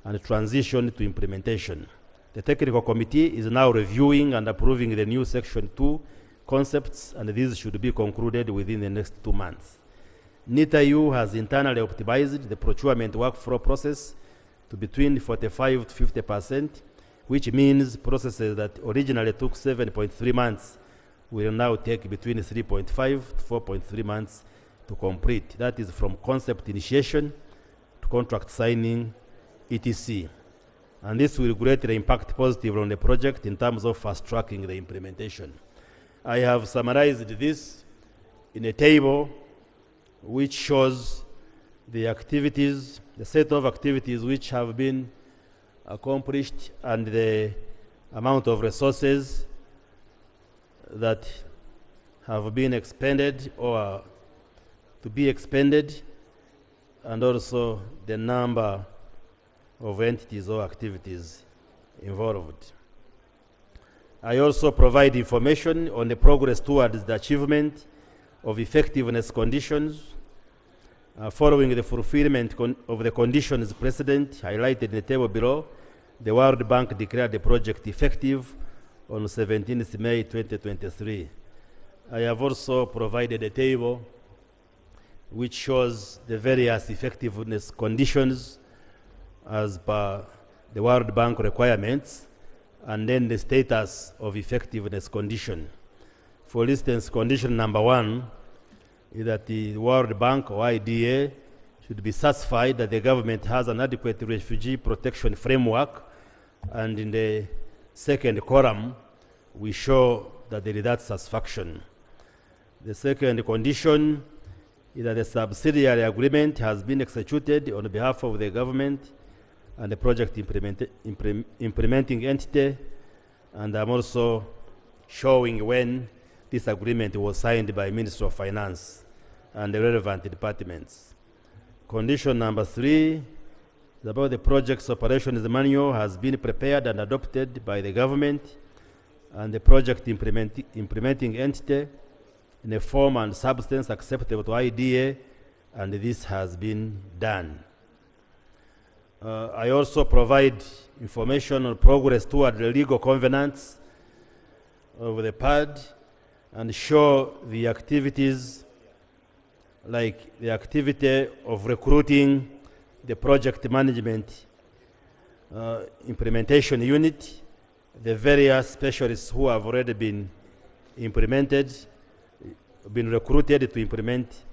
and transition to implementation. The technical committee is now reviewing and approving the new Section 2 concepts, and these should be concluded within the next 2 months. NITA-U has internally optimized the procurement workflow process to between 45 to 50%, which means processes that originally took 7.3 months will now take between 3.5 to 4.3 months to complete. That is from concept initiation to contract signing, etc. And this will greatly impact positively on the project in terms of fast-tracking the implementation. I have summarized this in a table which shows the activities, the set of activities which have been accomplished and the amount of resources that have been expended or to be expended, and also the number of entities or activities involved. I also provide information on the progress towards the achievement of effectiveness conditions. Following the fulfillment of the conditions precedent highlighted in the table below, the World Bank declared the project effective on 17th May 2023. I have also provided a table which shows the various effectiveness conditions as per the World Bank requirements, and then the status of effectiveness condition. For instance, condition number 1 is that the World Bank or IDA should be satisfied that the government has an adequate refugee protection framework, and in the second column, we show that there is that satisfaction. The second condition is that the subsidiary agreement has been executed on behalf of the government and the project implementing entity, and I'm also showing when this agreement was signed by Ministry of Finance and the relevant departments. Condition number 3 is about the project's operations manual has been prepared and adopted by the government and the project implementing entity in a form and substance acceptable to IDA, and this has been done. I also provide information on progress toward the legal covenants of the PAD and show the activities like the activity of recruiting the project management implementation unit, the various specialists who have already been recruited to implement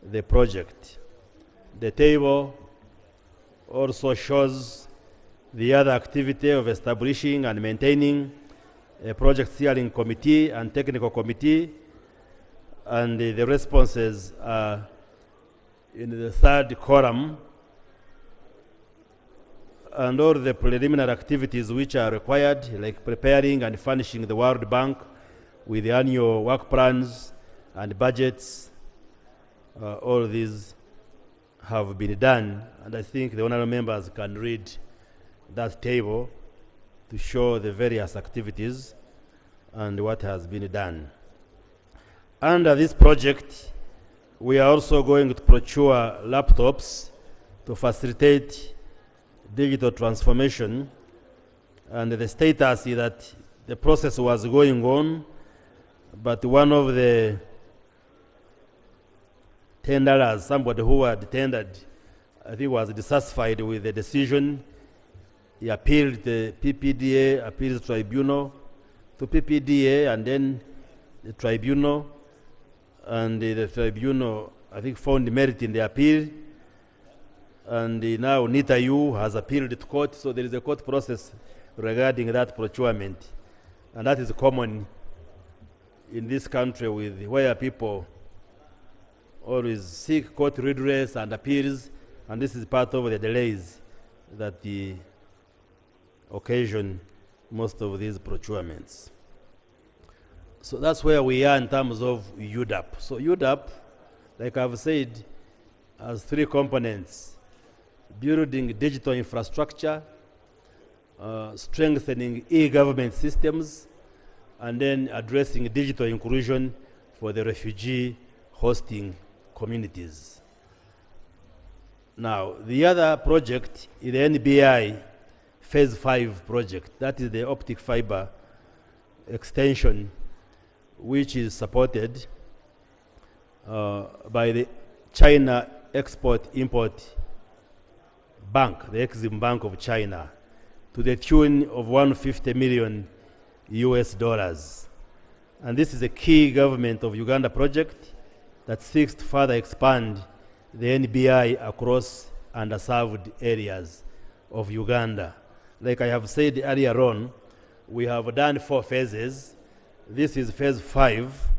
the project. The table also shows the other activity of establishing and maintaining a project steering committee and technical committee, and the responses are in the third column, and all the preliminary activities which are required, like preparing and furnishing the World Bank with the annual work plans and budgets, all these have been done, and I think the honorable members can read that table to show the various activities and what has been done. Under this project, we are also going to procure laptops to facilitate digital transformation, and the status is that the process was going on, but one of the tenderers, somebody who had tendered, I think was dissatisfied with the decision. He appealed the PPDA, appeals tribunal to PPDA, and then the tribunal, and the tribunal, I think, found merit in the appeal, and now NITAU has appealed to court, so there is a court process regarding that procurement, and that is common in this country where people always seek court redress and appeals, and this is part of the delays that the occasion most of these procurements. So that's where we are in terms of UDAP. So UDAP, like I've said, has three components: building digital infrastructure, strengthening e-government systems, and then addressing digital inclusion for the refugee hosting communities. Now, the other project is the NBI Phase 5 project. That is the optic fiber extension, which is supported by the China Export-Import Bank, the Exim Bank of China, to the tune of $150 million US. And this is a key government of Uganda project that seeks to further expand the NBI across underserved areas of Uganda. Like I have said earlier on, we have done 4 phases. This is phase 5,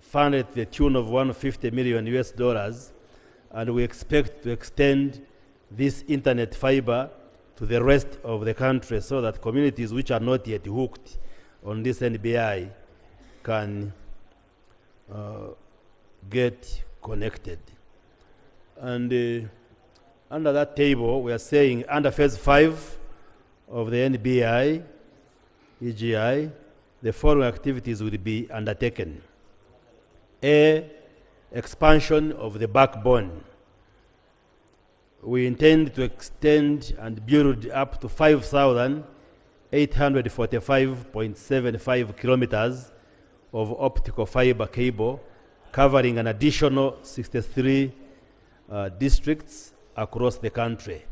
funded to the tune of $150 million US, and we expect to extend this internet fiber to the rest of the country so that communities which are not yet hooked on this NBI can get connected. And under that table, we are saying under phase 5 of the NBI, EGI, the following activities will be undertaken. A, expansion of the backbone. We intend to extend and build up to 5,845.75 kilometers of optical fiber cable, covering an additional 63 districts across the country.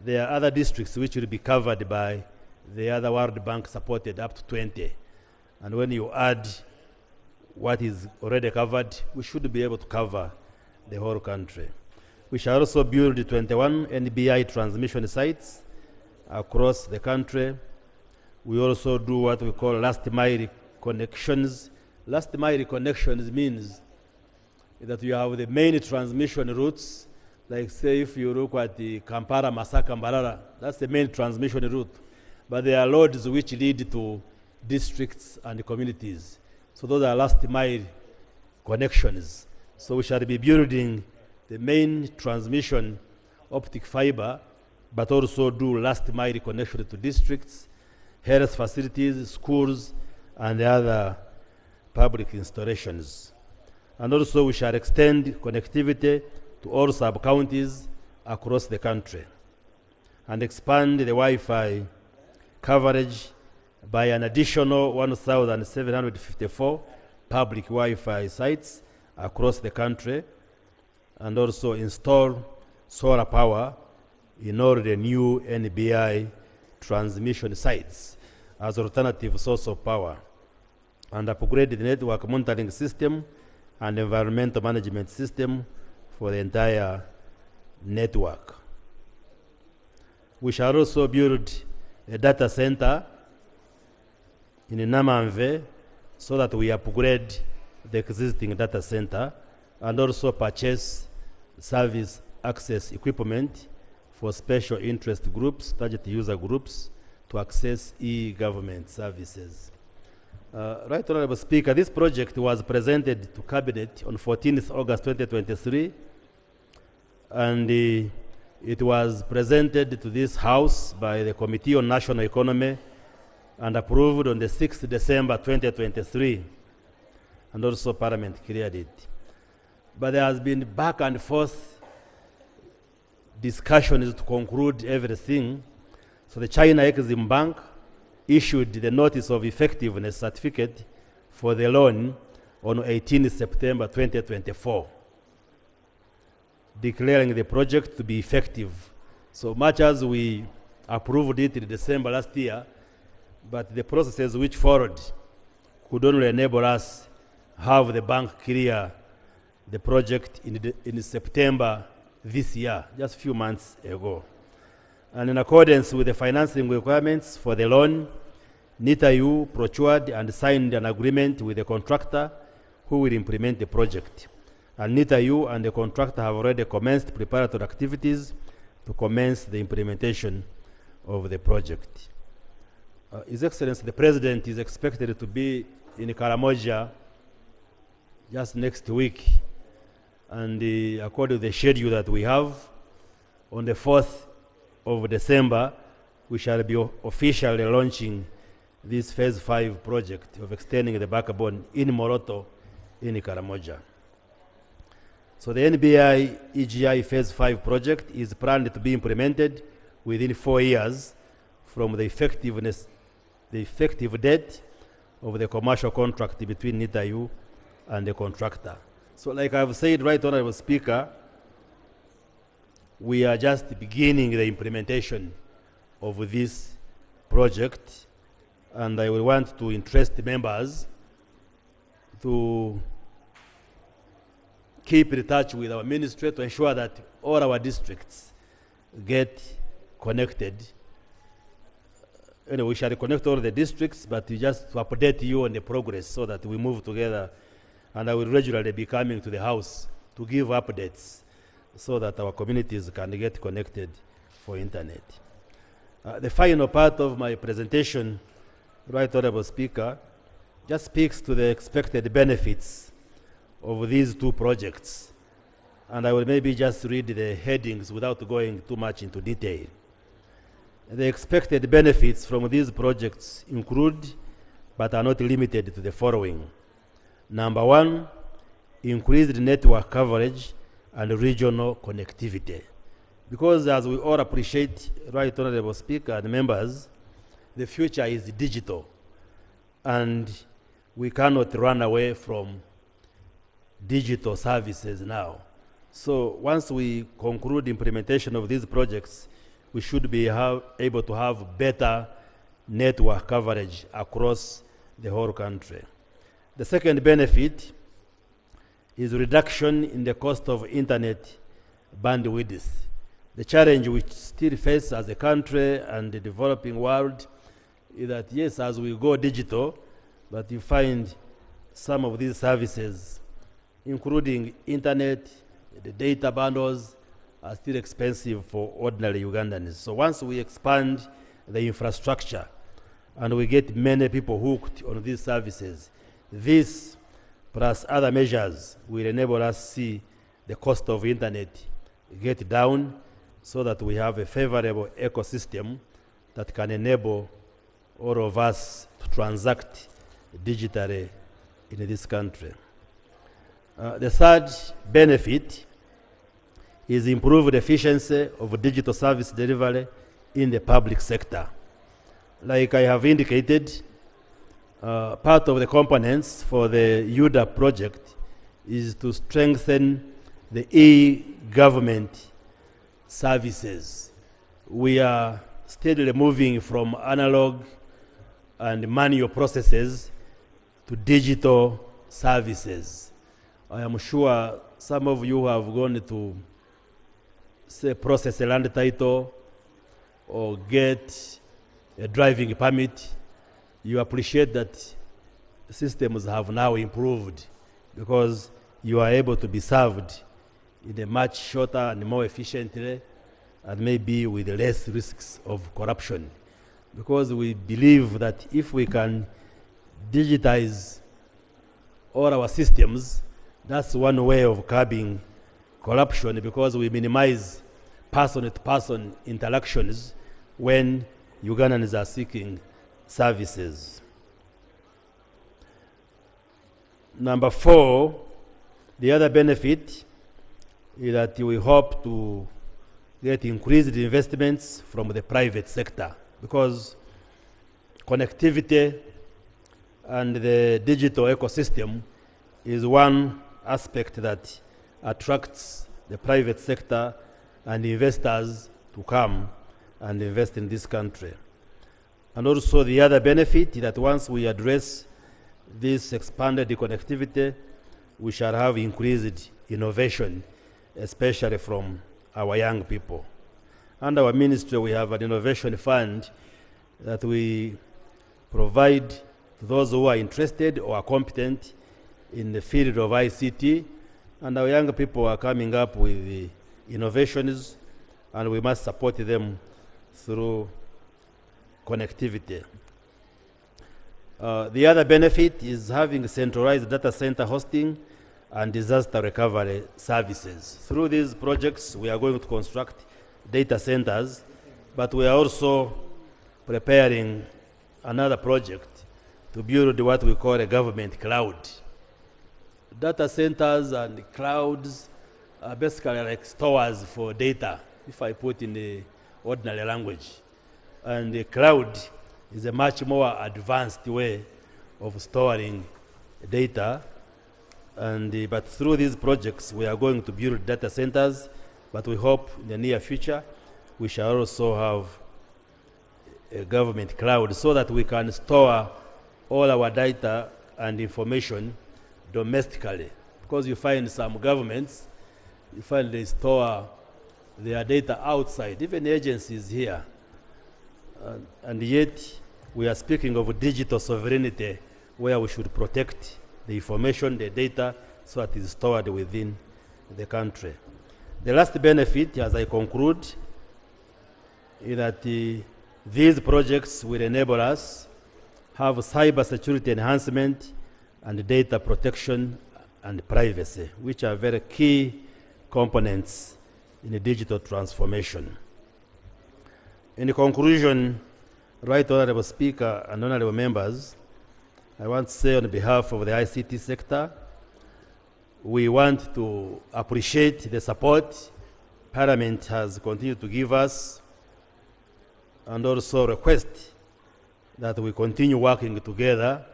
There are other districts which will be covered by the other World Bank supported up to 20. And when you add what is already covered, we should be able to cover the whole country. We shall also build 21 NBI transmission sites across the country. We also do what we call last mile connections. Last mile connections means that you have the main transmission routes, like say if you look at the Kampala, Masaka, Mbarara, that's the main transmission route. But there are roads which lead to districts and communities. So those are last mile connections. So we shall be building the main transmission optic fiber, but also do last mile connection to districts, health facilities, schools, and other public installations. And also we shall extend connectivity to all sub-counties across the country and expand the Wi-Fi coverage by an additional 1,754 public Wi-Fi sites across the country, and also install solar power in all the new NBI transmission sites as alternative source of power, and upgrade the network monitoring system and environmental management system for the entire network. We shall also build a data center in Namamve so that we upgrade the existing data center and also purchase service access equipment for special interest groups, target user groups, to access e-government services. Right Honorable Speaker, this project was presented to Cabinet on 14th August 2023, and It was presented to this House by the Committee on National Economy and approved on the 6th December 2023, and also Parliament cleared it. But there has been back and forth discussions to conclude everything. So the China Exim Bank issued the notice of effectiveness certificate for the loan on 18 September 2024, declaring the project to be effective. So much as we approved it in December last year, but the processes which followed could only enable us have the bank clear the project in September this year, just a few months ago. And in accordance with the financing requirements for the loan, NITAU procured and signed an agreement with the contractor who will implement the project. And NITAU and the contractor have already commenced preparatory activities to commence the implementation of the project. His Excellency, the President is expected to be in Karamoja just next week. And according to the schedule that we have, on the 4th of December, we shall be officially launching this Phase 5 project of extending the backbone in Moroto in Karamoja. So the NBI EGI Phase 5 project is planned to be implemented within 4 years from the effective date of the commercial contract between NITAU and the contractor. So like I've said, Right Honorable Speaker, we are just beginning the implementation of this project, and I will want to interest members to keep in touch with our ministry to ensure that all our districts get connected. Anyway, we shall connect all the districts, but just to update you on the progress so that we move together. And I will regularly be coming to the House to give updates so that our communities can get connected for internet. The final part of my presentation, Right Honorable Speaker, just speaks to the expected benefits of these two projects. And I will maybe just read the headings without going too much into detail. The expected benefits from these projects include, but are not limited to, the following. Number one, increased network coverage and regional connectivity. Because as we all appreciate, Right Honorable Speaker and members, the future is digital, and we cannot run away from digital services now. So once we conclude implementation of these projects, we should be able to have better network coverage across the whole country. The second benefit is reduction in the cost of internet bandwidth. The challenge we still face as a country and the developing world is that, yes, as we go digital, but you find some of these services, including internet, the data bundles, are still expensive for ordinary Ugandans. So once we expand the infrastructure and we get many people hooked on these services, this plus other measures will enable us to see the cost of internet get down so that we have a favorable ecosystem that can enable all of us to transact digitally in this country. The third benefit is improved efficiency of digital service delivery in the public sector. Like I have indicated, part of the components for the UDA project is to strengthen the e-government services. We are steadily moving from analog and manual processes to digital services. I am sure some of you have gone to, say, process a land title or get a driving permit. You appreciate that systems have now improved because you are able to be served in a much shorter and more efficient way, and maybe with less risks of corruption. Because we believe that if we can digitize all our systems, that's one way of curbing corruption, because we minimize person-to-person interactions when Ugandans are seeking services. Number 4, the other benefit is that we hope to get increased investments from the private sector, because connectivity and the digital ecosystem is one aspect that attracts the private sector and investors to come and invest in this country. And also the other benefit is that once we address this expanded connectivity, we shall have increased innovation, especially from our young people. Under our ministry, we have an innovation fund that we provide to those who are interested or are competent in the field of ICT, and our young people are coming up with the innovations, and we must support them through connectivity. The other benefit is having centralized data center hosting and disaster recovery services. Through these projects, we are going to construct data centers, but we are also preparing another project to build what we call a government cloud. Data centers and clouds are basically like stores for data, if I put in the ordinary language. And the cloud is a much more advanced way of storing data. And, but through these projects, we are going to build data centers, but we hope in the near future, we shall also have a government cloud so that we can store all our data and information domestically. Because you find some governments, you find they store their data outside, even agencies here. And yet, we are speaking of digital sovereignty, where we should protect the information, the data, so that it is stored within the country. The last benefit, as I conclude, is that these projects will enable us have cyber security enhancement and data protection and privacy, which are very key components in the digital transformation. In conclusion, Right Honorable Speaker and Honorable Members, I want to say on behalf of the ICT sector, we want to appreciate the support Parliament has continued to give us, and also request that we continue working together,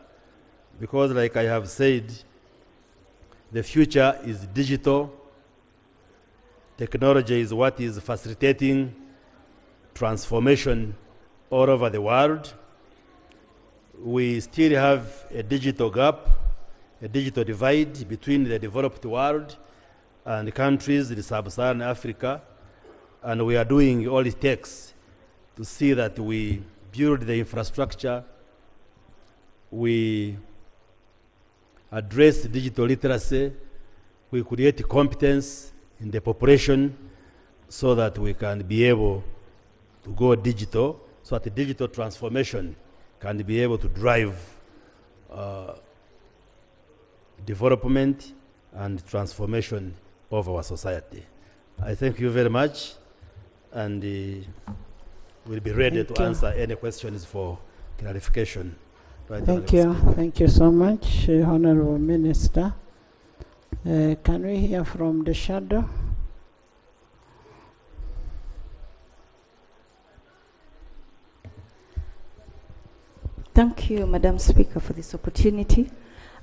because like I have said, the future is digital. Technology is what is facilitating transformation all over the world. We still have a digital gap, a digital divide between the developed world and the countries in sub-Saharan Africa, and we are doing all it takes to see that we build the infrastructure, we address digital literacy, we create competence in the population so that we can be able to go digital, so that the digital transformation can be able to drive development and transformation of our society. I thank you very much, and we'll be ready to answer any questions for clarification. Right, Thank you. Thank you so much, Honorable Minister. Can we hear from the shadow? Thank you, Madam Speaker, for this opportunity.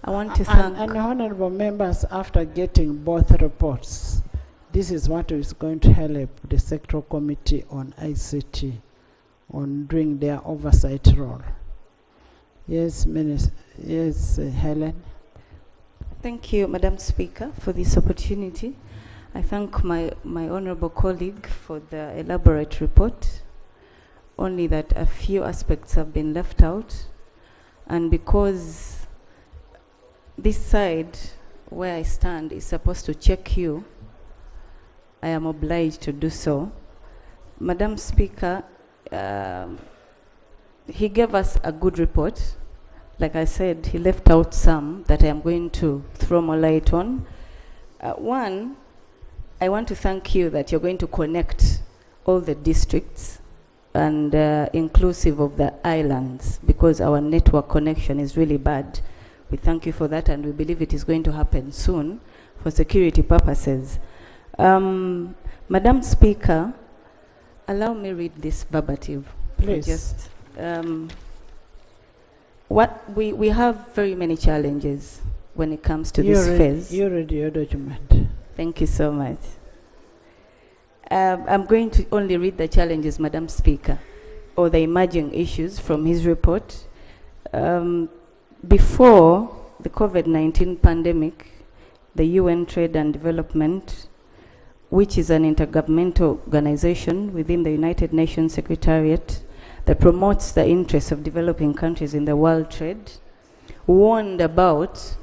I want to thank... And honorable members, after getting both reports, this is what is going to help the sectoral committee on ICT on doing their oversight role. Yes, Minister. Yes, Helen. Thank you, Madam Speaker, for this opportunity. I thank my honorable colleague for the elaborate report, only that a few aspects have been left out. And because this side where I stand is supposed to check you, I am obliged to do so. Madam Speaker, he gave us a good report. Like I said, he left out some that I am going to throw more light on. One, I want to thank you that you're going to connect all the districts and inclusive of the islands, because our network connection is really bad. We thank you for that, and we believe it is going to happen soon for security purposes. Madam Speaker, allow me read this verbatim. Please. Just, we have very many challenges when it comes to this phase. You read your document. Thank you so much. I'm going to only read the challenges, Madam Speaker, or the emerging issues from his report. Before the COVID-19 pandemic, the UN Trade and Development, which is an intergovernmental organization within the United Nations Secretariat that promotes the interests of developing countries in the world trade, warned about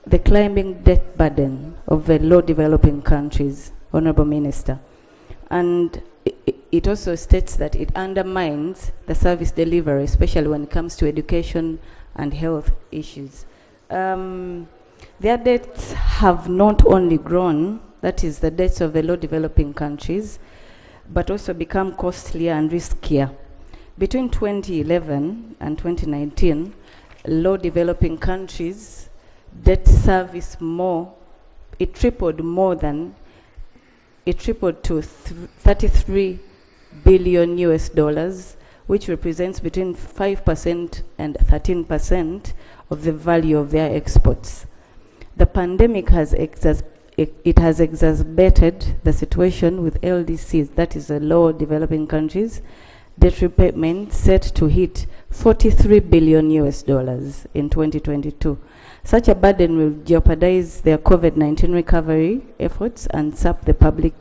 the climbing debt burden of the low developing countries, Honorable Minister. And it also states that it undermines the service delivery, especially when it comes to education and health issues. Their debts have not only grown, that is the debts of the low developing countries, but also become costlier and riskier. Between 2011 and 2019, low developing countries debt service it tripled to 33 billion US dollars, which represents between 5% and 13% of the value of their exports. The pandemic has exacerbated the situation with LDCs, that is the low developing countries, debt repayment set to hit 43 billion US dollars in 2022. Such a burden will jeopardize their COVID-19 recovery efforts and sap the public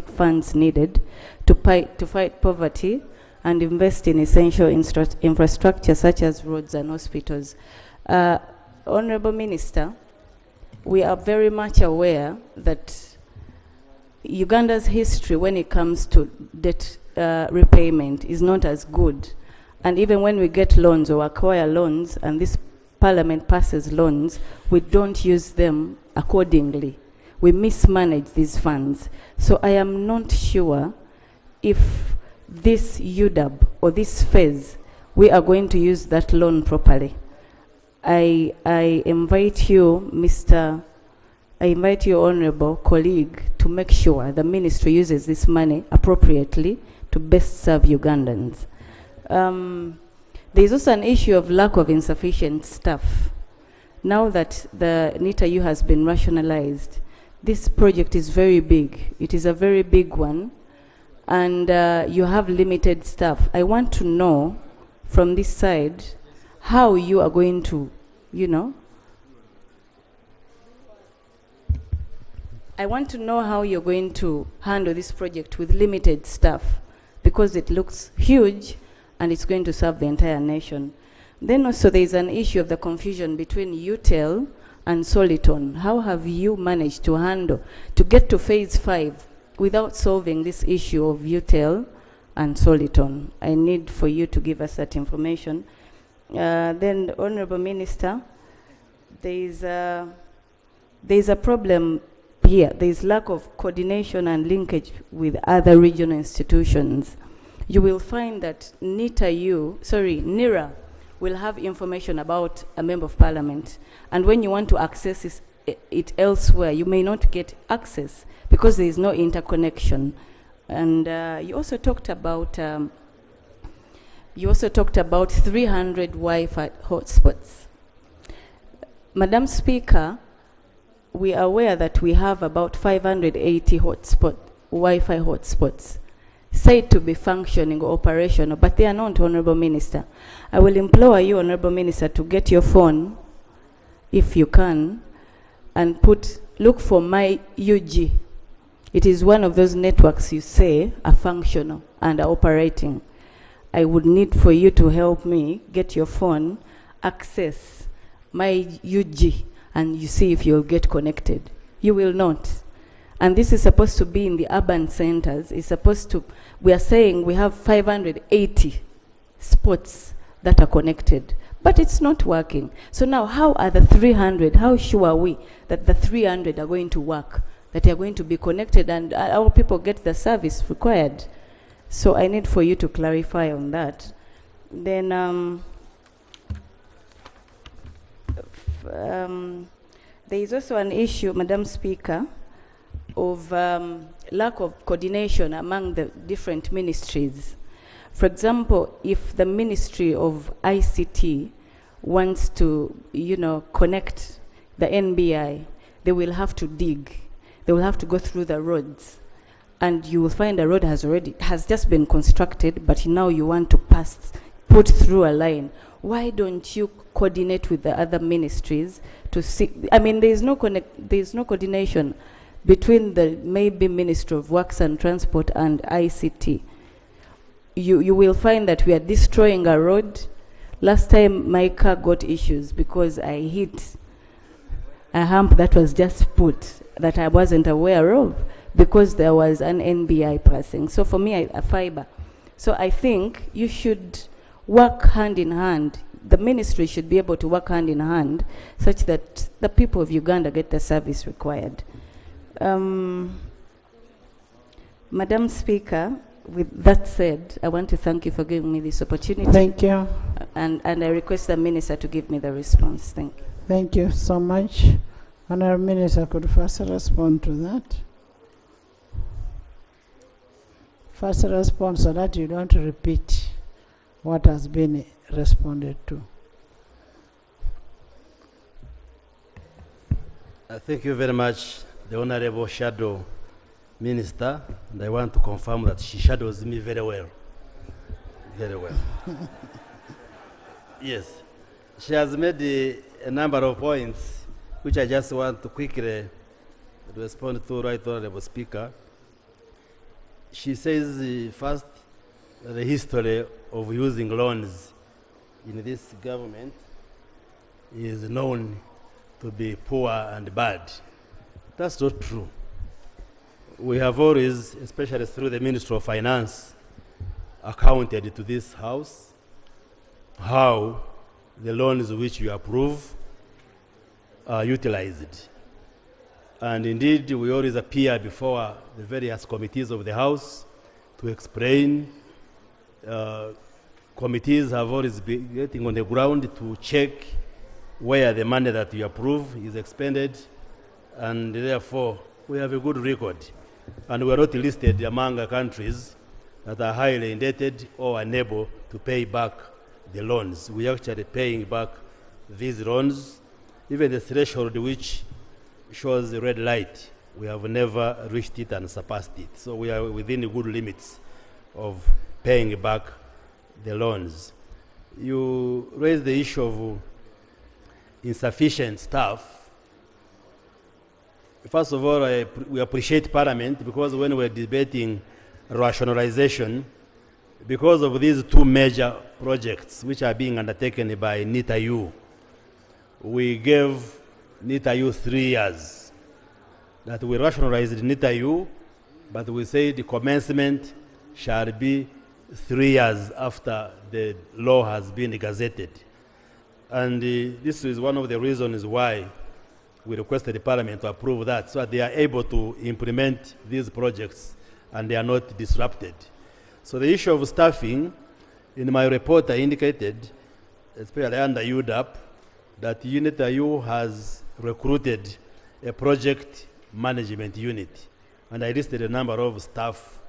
funds needed to fight poverty and invest in essential infrastructure such as roads and hospitals. Honorable Minister, we are very much aware that Uganda's history when it comes to debt repayment is not as good. And even when we get loans or acquire loans and this Parliament passes loans, we don't use them accordingly. We mismanage these funds. So I am not sure if this UDAB or this phase, we are going to use that loan properly. I invite you, honorable colleague, to make sure the ministry uses this money appropriately to best serve Ugandans. There is also an issue of lack of insufficient staff. Now that the NITA-U has been rationalized, this project is very big. It is a very big one, and you have limited staff. I want to know from this side how you are going to, I want to know how you're going to handle this project with limited staff, because it looks huge and it's going to serve the entire nation. Then also there is an issue of the confusion between UTEL and Soliton. How have you managed to get to phase 5 without solving this issue of UTEL and Soliton? I need for you to give us that information. Then, Honorable Minister, there is a problem here. There is lack of coordination and linkage with other regional institutions. You will find that NIRA will have information about a member of parliament, and when you want to access it elsewhere, you may not get access because there is no interconnection. And you also talked about 300 Wi-Fi hotspots. Madam Speaker, we are aware that we have about 580 Wi-Fi hotspots said to be functioning or operational, but they are not, Honorable Minister. I will implore you, Honorable Minister, to get your phone, if you can, and look for my UG. It is one of those networks you say are functional and are operating. I would need for you to help me get your phone, access my UG, and you see if you'll get connected. You will not. And this is supposed to be in the urban centers. We are saying we have 580 spots that are connected, but it's not working. So now how are the 300, how sure are we that the 300 are going to work that are going to be connected and our people get the service required. So I need for you to clarify on that. Then there is also an issue, Madam Speaker, of lack of coordination among the different ministries. For example, if the Ministry of ICT wants to, connect the NBI, they will have to dig. They will have to go through the roads. And you will find a road has just been constructed, but now you want to put through a line. Why don't you coordinate with the other ministries to see? I mean, there is no coordination between the maybe Ministry of Works and Transport and ICT. You will find that we are destroying a road. Last time my car got issues because I hit a hump that was just put that I wasn't aware of because there was an NBI passing. So for me, a fiber. So I think you should work hand in hand. The ministry should be able to work hand in hand such that the people of Uganda get the service required. Madam Speaker, with that said, I want to thank you for giving me this opportunity. Thank you. And I request the Minister to give me the response. Thank you. Thank you so much. Honourable Minister could first respond to that. First response so that you don't repeat what has been responded to. Thank you very much, the Honorable Shadow Minister, and I want to confirm that she shadows me very well. Very well. Yes. She has made a number of points which I just want to quickly respond to, Right Honorable Speaker. She says first the history of using loans in this government is known to be poor and bad. That's not true. We have always, especially through the Ministry of Finance, accounted to this House how the loans which you approve are utilized. And indeed, we always appear before the various committees of the House to explain. Committees have always been getting on the ground to check where the money that you approve is expended, and therefore we have a good record. And we are not listed among countries that are highly indebted or unable to pay back the loans. We are actually paying back these loans, even the threshold which shows the red light. We have never reached it and surpassed it. So we are within the good limits of paying back the loans. You raised the issue of insufficient staff. First of all, we appreciate Parliament because when we're debating rationalization, because of these two major projects which are being undertaken by NITA-U, we gave NITA-U 3 years. That we rationalized NITA-U, but we say the commencement shall be 3 years after the law has been gazetted. And this is one of the reasons why we requested the Parliament to approve that, so that they are able to implement these projects and they are not disrupted. So the issue of staffing, in my report I indicated, especially under UDAP, that NITA-U has recruited a project management unit. And I listed a number of staff,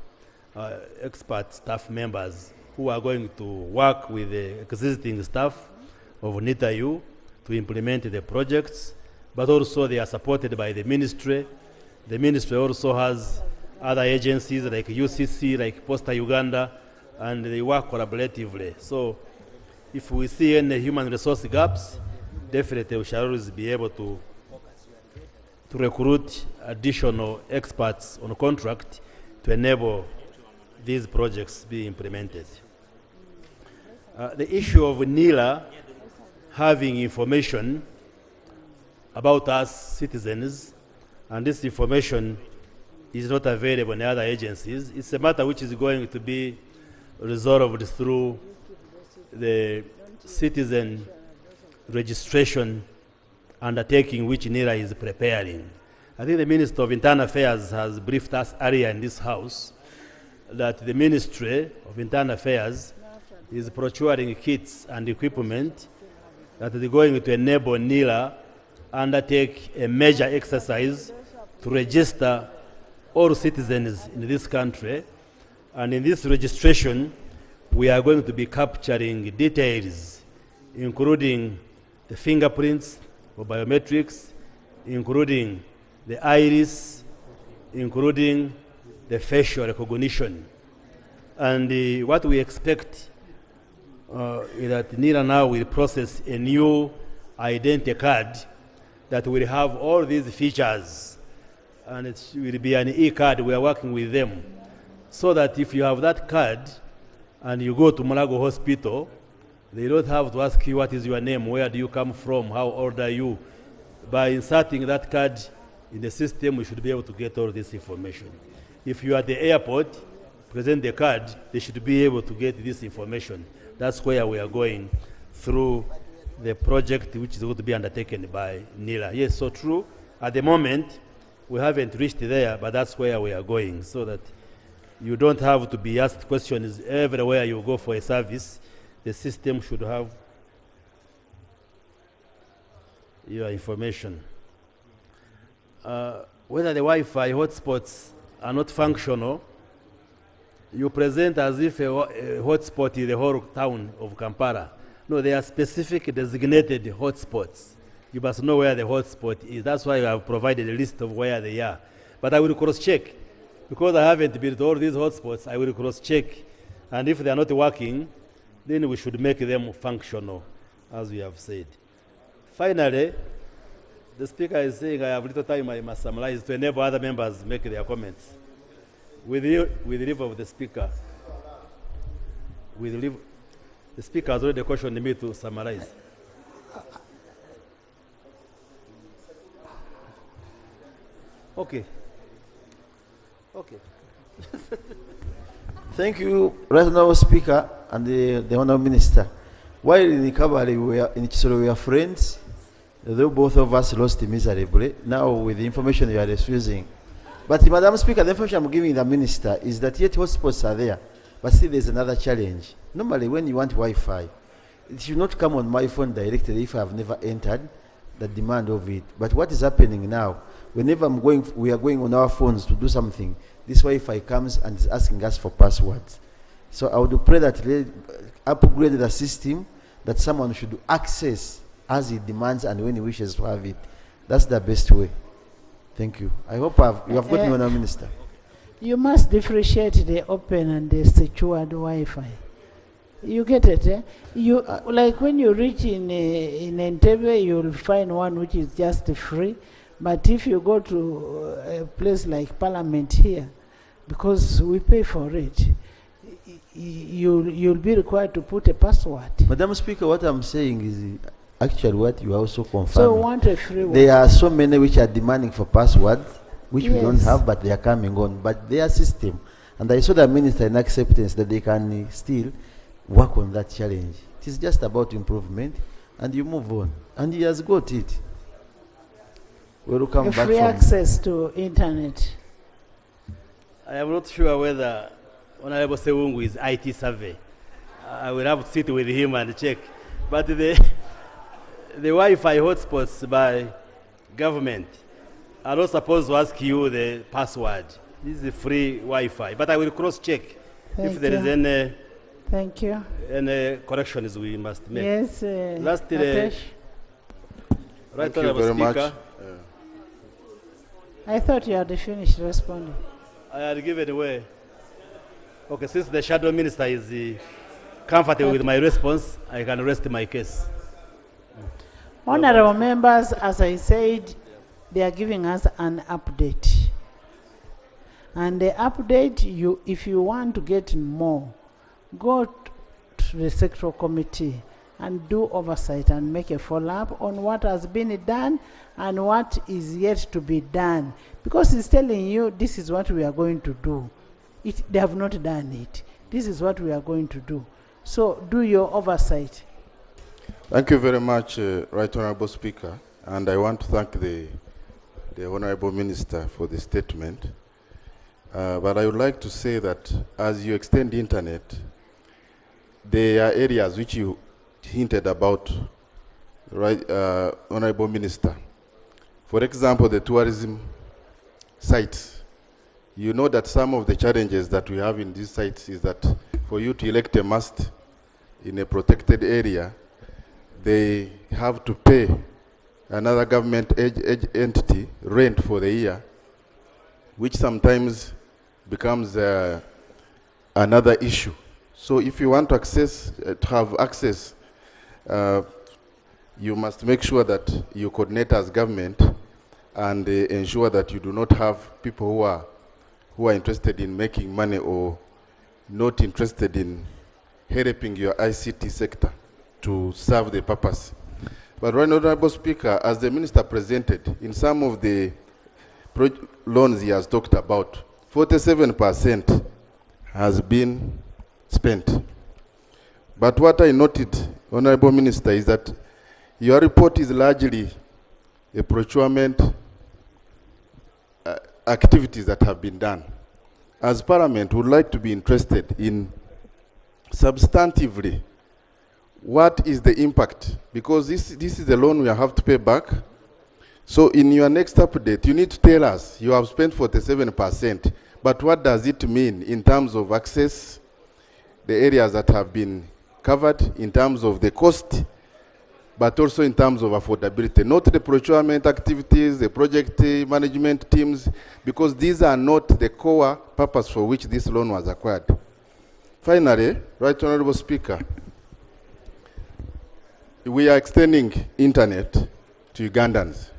expert staff members who are going to work with the existing staff of NITA-U to implement the projects, but also they are supported by the ministry. The ministry also has other agencies like UCC, like Posta Uganda, and they work collaboratively. So if we see any human resource gaps, definitely we shall always be able to recruit additional experts on contract to enable these projects be implemented. The issue of NILA having information about us citizens, and this information is not available in other agencies. It's a matter which is going to be resolved through the citizen registration undertaking which NILA is preparing. I think the Minister of Internal Affairs has briefed us earlier in this House that the Ministry of Internal Affairs is procuring kits and equipment that is going to enable NILA undertake a major exercise to register all citizens in this country. And in this registration, we are going to be capturing details, including the fingerprints or biometrics, including the iris, including the facial recognition. And what we expect is that NILA now will process a new identity card that will have all these features, and it will be an e-card. We are working with them so that if you have that card and you go to Mulago Hospital, they don't have to ask you what is your name, where do you come from, how old are you. By inserting that card in the system, we should be able to get all this information. If you are at the airport, present the card, they should be able to get this information. That's where we are going through the project which is going to be undertaken by NILA. Yes, so true. At the moment, we haven't reached there, but that's where we are going, so that you don't have to be asked questions everywhere you go for a service. The system should have your information. Whether the Wi-Fi hotspots are not functional, you present as if a hotspot is the whole town of Kampala. No, they are specific designated hotspots. You must know where the hotspot is. That's why I have provided a list of where they are. But I will cross-check. Because I haven't built all these hotspots, I will cross-check. And if they are not working, then we should make them functional, as we have said. Finally, the Speaker is saying I have little time, I must summarize to enable other members to make their comments. With the leave of the Speaker, the Speaker has already questioned me to summarize. Okay. Okay. Thank you, Right Honourable Speaker and the Honourable Minister. While in Kabale, in Chisolo, we are friends, though both of us lost miserably. Now, with the information you are refusing. But, Madam Speaker, the information I'm giving the Minister is that yet hotspots are there, but still there's another challenge. Normally, when you want Wi-Fi, it should not come on my phone directly if I have never entered the demand of it. But what is happening now, whenever we are going on our phones to do something, this Wi-Fi comes and is asking us for passwords. So I would pray that they upgrade the system, that someone should access as he demands and when he wishes to have it. That's the best way. Thank you. I hope you have got me, Honourable Minister. You must differentiate the open and the secured Wi-Fi. You get it, eh? You like when you reach in Entebbe, you'll find one which is just free. But if you go to a place like Parliament here, because we pay for it, you'll be required to put a password. Madam Speaker, what I'm saying is actually what you also confirm. So we want a free one. There are so many which are demanding for passwords, which we don't have, but they are coming on. But their system, and I saw the Minister in acceptance that they can still work on that challenge. It is just about improvement, and you move on. And he has got it. We'll come back free access to internet. I am not sure whether Honorable Sewungu is IT survey. I will have to sit with him and check. But the Wi-Fi hotspots by government are not supposed to ask you the password. This is free Wi-Fi. But I will cross-check if there is any. Thank you. Any corrections we must make. Yes. Lastly, Thank you very much. I thought you had finished responding. I had given away. Okay, since the Shadow Minister is comfortable with my response, I can rest my case. Honorable members, as I said, they are giving us an update. And the update, if you want to get more, go to the sectoral committee and do oversight and make a follow-up on what has been done and what is yet to be done. Because it's telling you this is what we are going to do. They have not done it. This is what we are going to do. So do your oversight. Thank you very much, Right Honourable Speaker. And I want to thank the the Honorable Minister for the statement. But I would like to say that as you extend the internet, there are areas which you hinted about, right, Honorable Minister. For example, the tourism sites. You know that some of the challenges that we have in these sites is that for you to elect a mast in a protected area, they have to pay another government entity rent for the year, which sometimes becomes another issue. So if you want to have access, you must make sure that you coordinate as government and ensure that you do not have people who are interested in making money or not interested in helping your ICT sector to serve the purpose. But Right Honorable Speaker, as the Minister presented, in some of the loans he has talked about, 47% has been spent. But what I noted, Honorable Minister, is that your report is largely a procurement activities that have been done. As Parliament, we would like to be interested in substantively what is the impact, because this is the loan we have to pay back. So in your next update, you need to tell us you have spent 47%, but what does it mean in terms of access, the areas that have been covered, in terms of the cost, but also in terms of affordability, not the procurement activities, the project management teams, because these are not the core purpose for which this loan was acquired. Finally, Right Honorable Speaker, we are extending internet to Ugandans.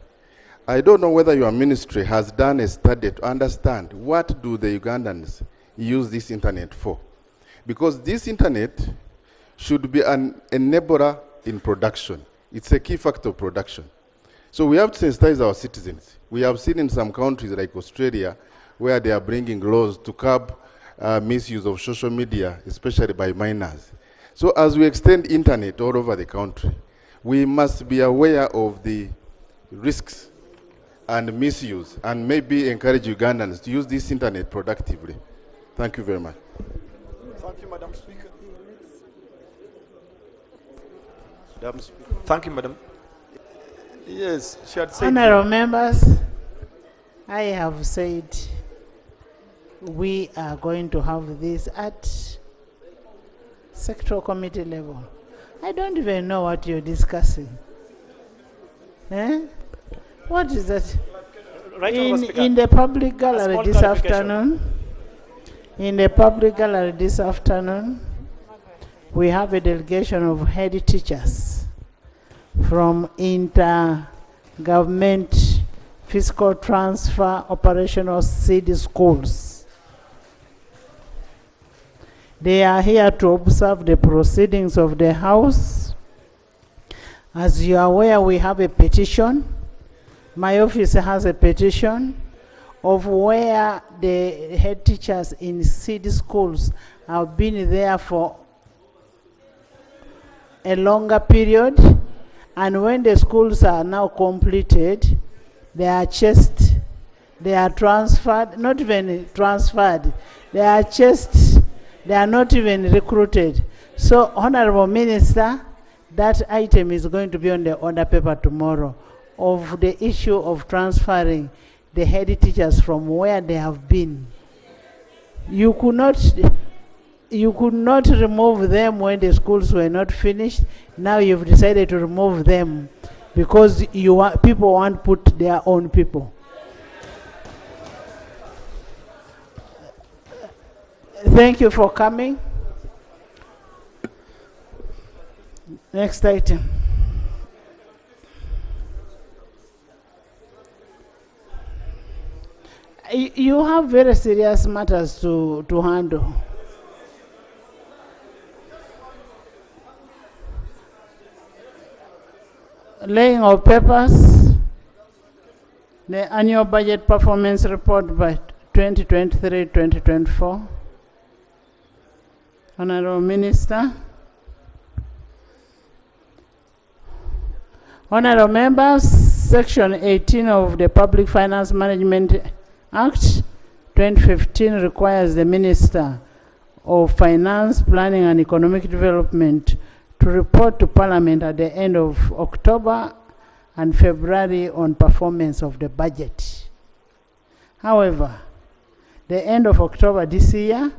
I don't know whether your ministry has done a study to understand what do the Ugandans use this internet for. Because this internet should be an enabler in production. It's a key factor of production. So we have to sensitize our citizens. We have seen in some countries like Australia where they are bringing laws to curb misuse of social media, especially by minors. So as we extend internet all over the country, we must be aware of the risks and misuse and maybe encourage Ugandans to use this internet productively. Thank you very much. Thank you, Madam Speaker. Thank you, Madam. Yes, she had said. Honorable members, I have said we are going to have this at sectoral committee level. I don't even know what you're discussing. Eh? What is that? Right, in the public gallery this afternoon, we have a delegation of head teachers from intergovernment fiscal transfer operational seed schools. They are here to observe the proceedings of the House. As you are aware, we have a petition. My office has a petition of where the head teachers in seed schools have been there for a longer period, and when the schools are now completed, they are chased, they are transferred, not even transferred, they are chased, they are not even recruited. So, Honorable Minister, that item is going to be on the order paper tomorrow of the issue of transferring the head teachers from where they have been. You could not remove them when the schools were not finished. Now you've decided to remove them because people want to put their own people. Thank you for coming. Next item. You have very serious matters to handle. Laying of papers, the annual budget performance report by 2023-2024. Honorable Minister. Honorable members, Section 18 of the Public Finance Management Act 2015 requires the Minister of Finance, Planning and Economic Development to report to Parliament at the end of October and February on performance of the budget. However, the end of October this year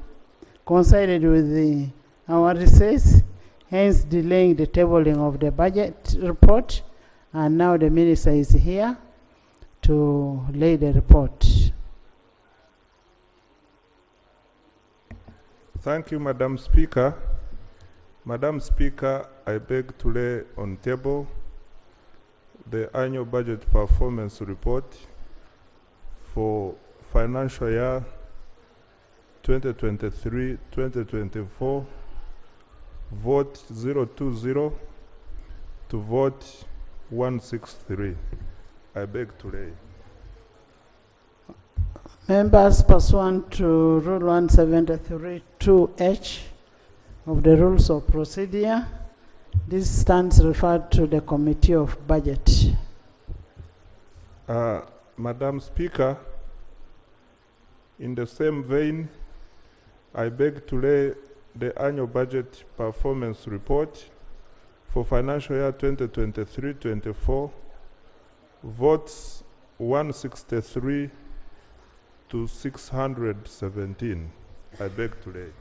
coincided with our recess, hence delaying the tabling of the budget report, and now the Minister is here to lay the report. Thank you, Madam Speaker. Madam Speaker, I beg to lay on table the annual budget performance report for financial year 2023-2024, vote 020 to vote 163. I beg to lay. Members, pursuant to Rule 173(2)(h) of the Rules of Procedure, this stands referred to the Committee of Budget. Madam Speaker, in the same vein, I beg to lay the annual budget performance report for financial year 2023-24, votes 163 to 617. I beg to lay.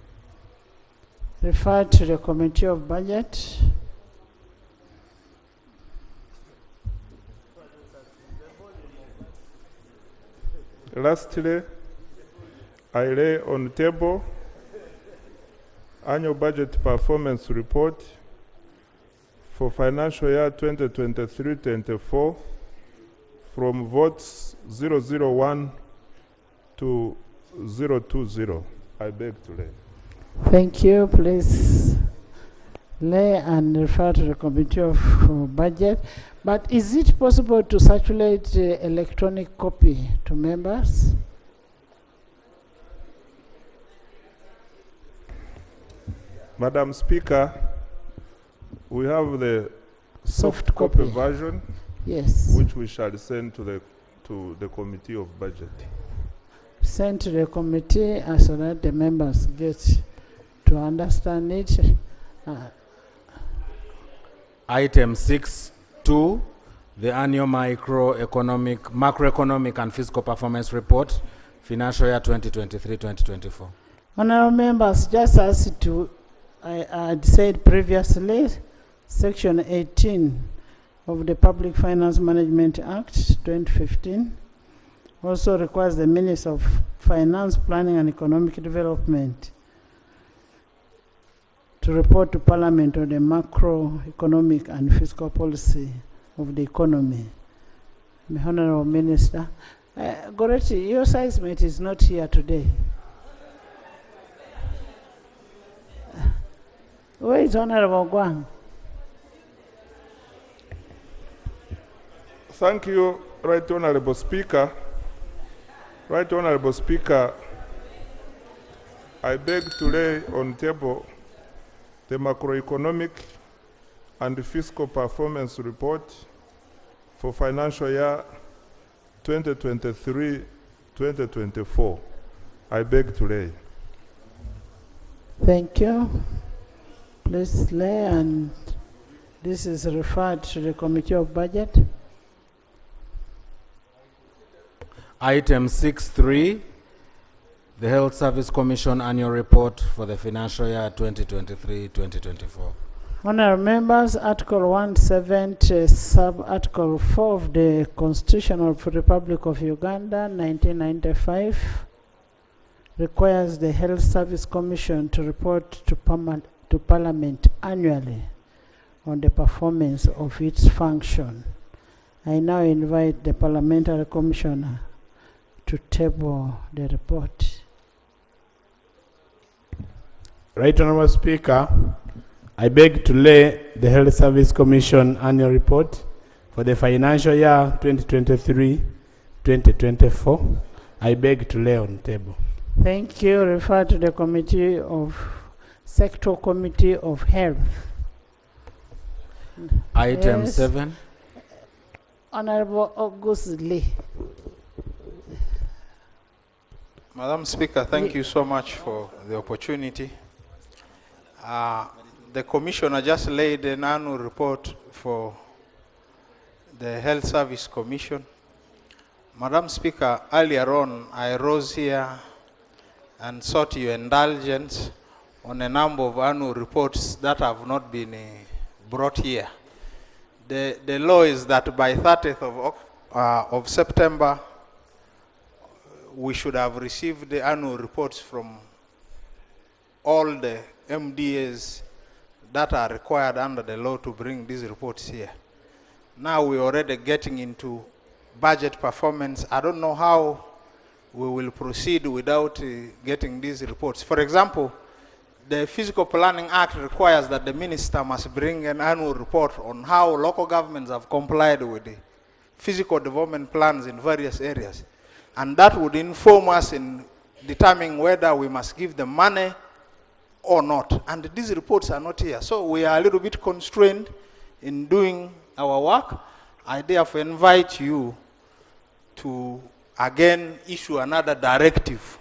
Referred to the Committee of Budget. Lastly, I lay on the table annual budget performance report for financial year 2023-24 from votes 001 to 020. I beg to lay. Thank you. Please lay and refer to the Committee of Budget. But is it possible to circulate the electronic copy to members? Madam Speaker, we have the soft copy version, yes, which we shall send to the Committee of Budget. Send to the committee so that the members get to understand it. Item 6.2, the annual macroeconomic and fiscal performance report, financial year 2023-2024. Honorable members, just as I had said previously, Section 18 of the Public Finance Management Act 2015 also requires the Minister of Finance, Planning and Economic Development to report to Parliament on the macroeconomic and fiscal policy of the economy. My Honorable Minister, Goretti, your size mate is not here today. Where is Honorable Guang? Thank you, Right Honorable Speaker. Right Honorable Speaker, I beg to lay on table the macroeconomic and fiscal performance report for financial year 2023-2024. I beg to lay. Thank you. Please lay, and this is referred to the Committee of Budget. Item 6.3, the Health Service Commission Annual Report for the financial year 2023-2024. Honourable members, Article 170, Sub-Article 4 of the Constitution of the Republic of Uganda, 1995, requires the Health Service Commission to report to Parliament annually on the performance of its function. I now invite the Parliamentary Commissioner to table the report. Right Honourable Speaker, I beg to lay the Health Service Commission Annual Report for the financial year 2023-2024. I beg to lay on the table. Thank you. Refer to the Sector Committee of Health. Item 7. Honorable August Lee. Madam Speaker, thank you so much for the opportunity. The Commissioner just laid an annual report for the Health Service Commission. Madam Speaker, earlier on, I rose here and sought your indulgence on a number of annual reports that have not been brought here. The law is that by 30th of September, we should have received the annual reports from all the MDAs that are required under the law to bring these reports here. Now we're already getting into budget performance. I don't know how we will proceed without getting these reports. For example, the Physical Planning Act requires that the minister must bring an annual report on how local governments have complied with the physical development plans in various areas. And that would inform us in determining whether we must give them money or not. And these reports are not here. So we are a little bit constrained in doing our work. I therefore invite you to again issue another directive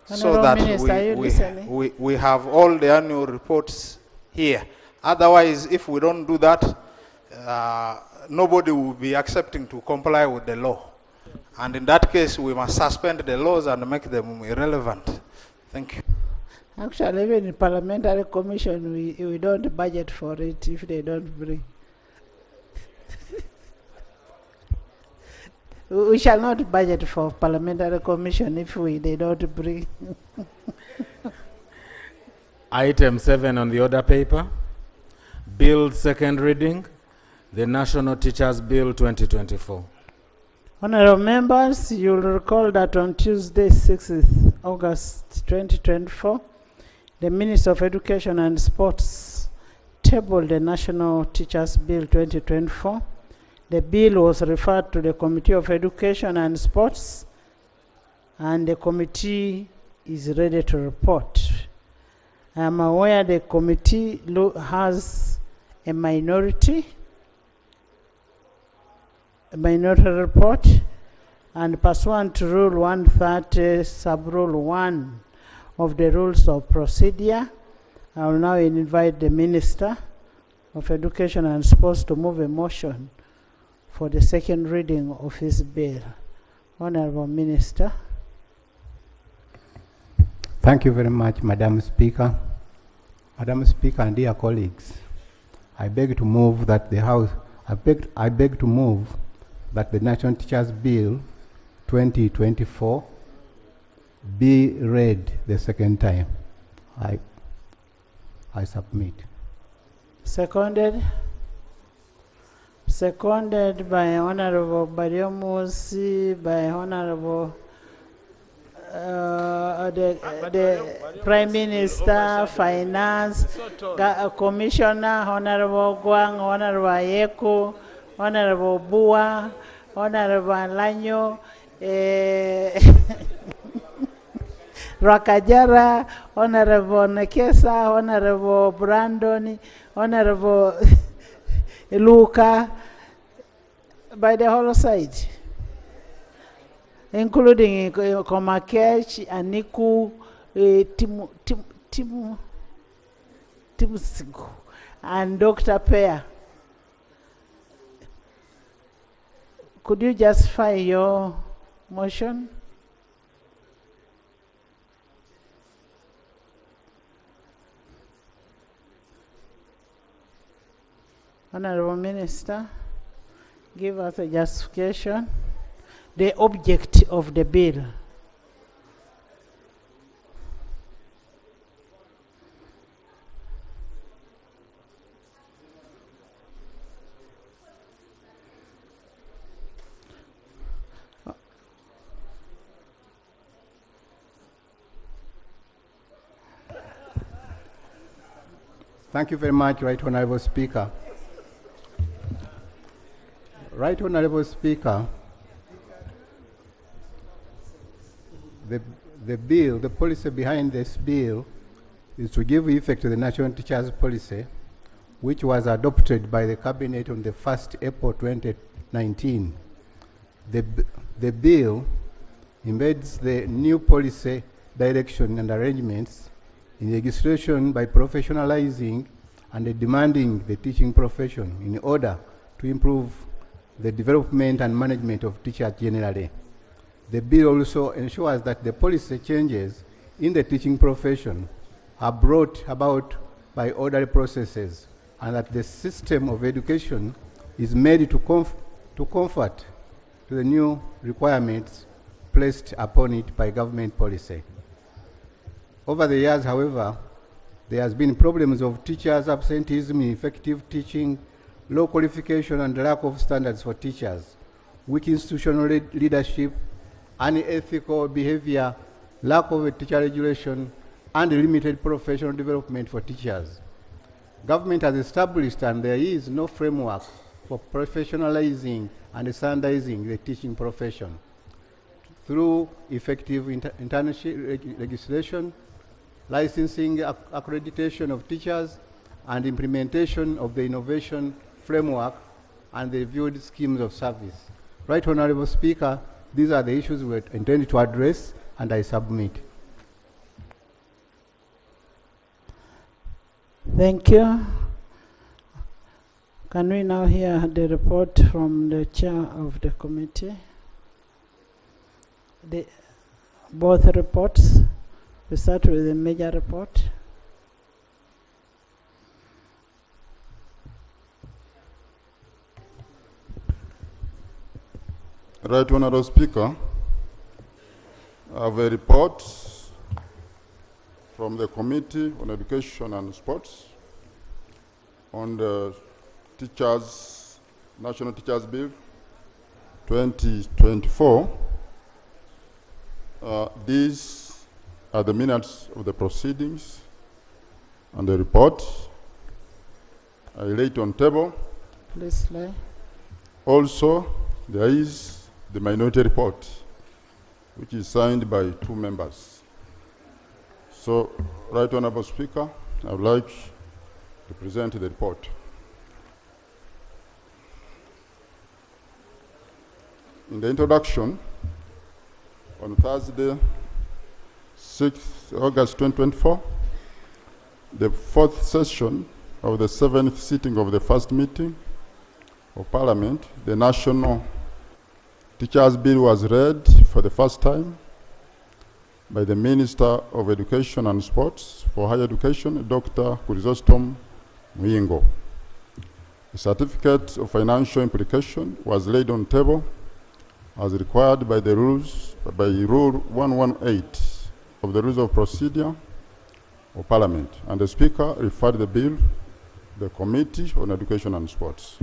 so that we have all the annual reports here. Otherwise, if we don't do that, nobody will be accepting to comply with the law. And in that case, we must suspend the laws and make them irrelevant. Thank you. Actually, even in parliamentary commission, we don't budget for it if they don't bring. We shall not budget for parliamentary commission if they don't bring. Item 7 on the order paper. Bill second reading. The National Teachers Bill 2024. Honorable members, you'll recall that on Tuesday, 6th August 2024, the Minister of Education and Sports tabled the National Teachers Bill 2024. The bill was referred to the Committee of Education and Sports, and the committee is ready to report. I am aware the committee has a minority report, and pursuant to Rule 130, Sub-Rule 1 of the Rules of Procedure, I will now invite the Minister of Education and Sports to move a motion for the second reading of his bill. Honorable Minister. Thank you very much, Madam Speaker. Madam Speaker and dear colleagues, I beg to move that the House, I beg to move that the National Teachers Bill 2024 be read the second time. I submit. Seconded. Seconded by Honorable Bariomusi, by Honorable the Prime Minister, Finance, Commissioner, Honorable Guang, Honorable Ayeko, Honorable Bua, Honorable Lanyo, Rakajara, Honorable Nekesa, Honorable Brandon, Honorable Luca, by the whole side, including Komakech, Aniku, Timsigu, and Dr. Pear. Could you justify your motion? Honorable Minister, give us a justification. The object of the bill. Thank you very much, Right Honorable Speaker. Right Honorable Speaker, the bill, the policy behind this bill is to give effect to the National Teachers Policy which was adopted by the Cabinet on the 1st April 2019. The bill embeds the new policy direction and arrangements in legislation by professionalizing and demanding the teaching profession in order to improve the development and management of teachers generally. The bill also ensures that the policy changes in the teaching profession are brought about by orderly processes, and that the system of education is made to comfort to the new requirements placed upon it by government policy. Over the years, however, there has been problems of teachers' absenteeism, ineffective teaching, low qualification and lack of standards for teachers, weak institutional leadership, unethical behavior, lack of a teacher regulation, and limited professional development for teachers. Government has established and there is no framework for professionalizing and standardizing the teaching profession through effective internship legislation, licensing, accreditation of teachers, and implementation of the innovation framework and the reviewed schemes of service. Right Honorable Speaker, these are the issues we intend to address, and I submit. Thank you. Can we now hear the report from the chair of the committee? Both reports. We start with the major report. Right Honourable Speaker, I have a report from the Committee on Education and Sports on the National Teachers Bill 2024. These are the minutes of the proceedings and the report. I lay it on table. Please lay. Also, there is the minority report, which is signed by 2 members. So, Right Honourable Speaker, I would like to present the report. In the introduction, on Thursday, 6th August 2024, the 4th session of the 7th sitting of the first meeting of Parliament, the National Teachers Bill was read for the first time by the Minister of Education and Sports for Higher Education, Dr. Chrysostom Muyingo. A certificate of financial implication was laid on table as required by the rules, by Rule 118 of the Rules of Procedure of Parliament, and the Speaker referred the bill to the Committee on Education and Sports.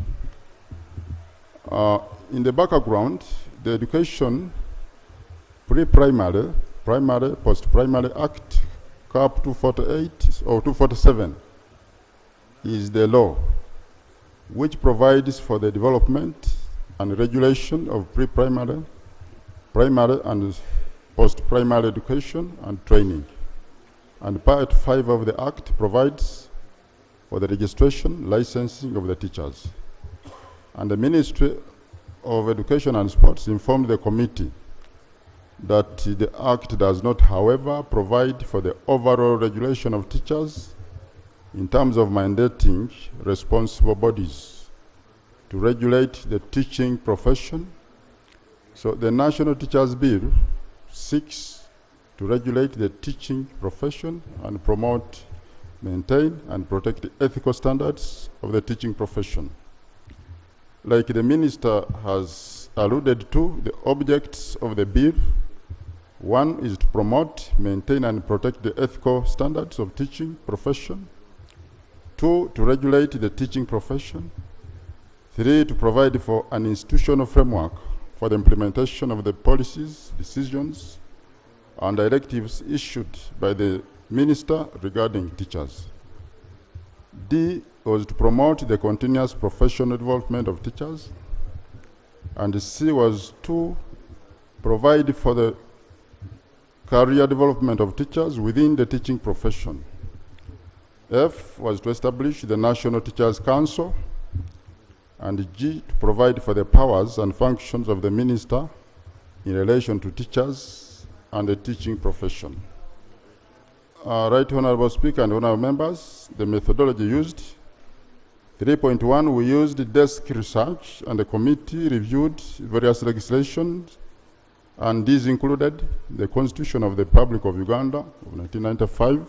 In the background, the Education Pre-Primary, Primary, Post-Primary Act, CAP 248 or 247, is the law which provides for the development and regulation of pre-primary, primary and post-primary education and training. And Part 5 of the Act provides for the registration, licensing of the teachers. And the Ministry of Education and Sports informed the committee that the Act does not, however, provide for the overall regulation of teachers in terms of mandating responsible bodies to regulate the teaching profession. So the National Teachers Bill seeks to regulate the teaching profession and promote, maintain, and protect the ethical standards of the teaching profession. Like the Minister has alluded to, the objects of the bill: 1 is to promote, maintain, and protect the ethical standards of teaching profession. 2, to regulate the teaching profession. 3, to provide for an institutional framework for the implementation of the policies, decisions, and directives issued by the Minister regarding teachers. D was to promote the continuous professional development of teachers. And C was to provide for the career development of teachers within the teaching profession. F was to establish the National Teachers Council, and G, to provide for the powers and functions of the minister in relation to teachers and the teaching profession. Right Honorable Speaker and Honorable Members, the methodology used. 3.1, we used desk research, and the committee reviewed various legislations, and these included the Constitution of the Republic of Uganda of 1995,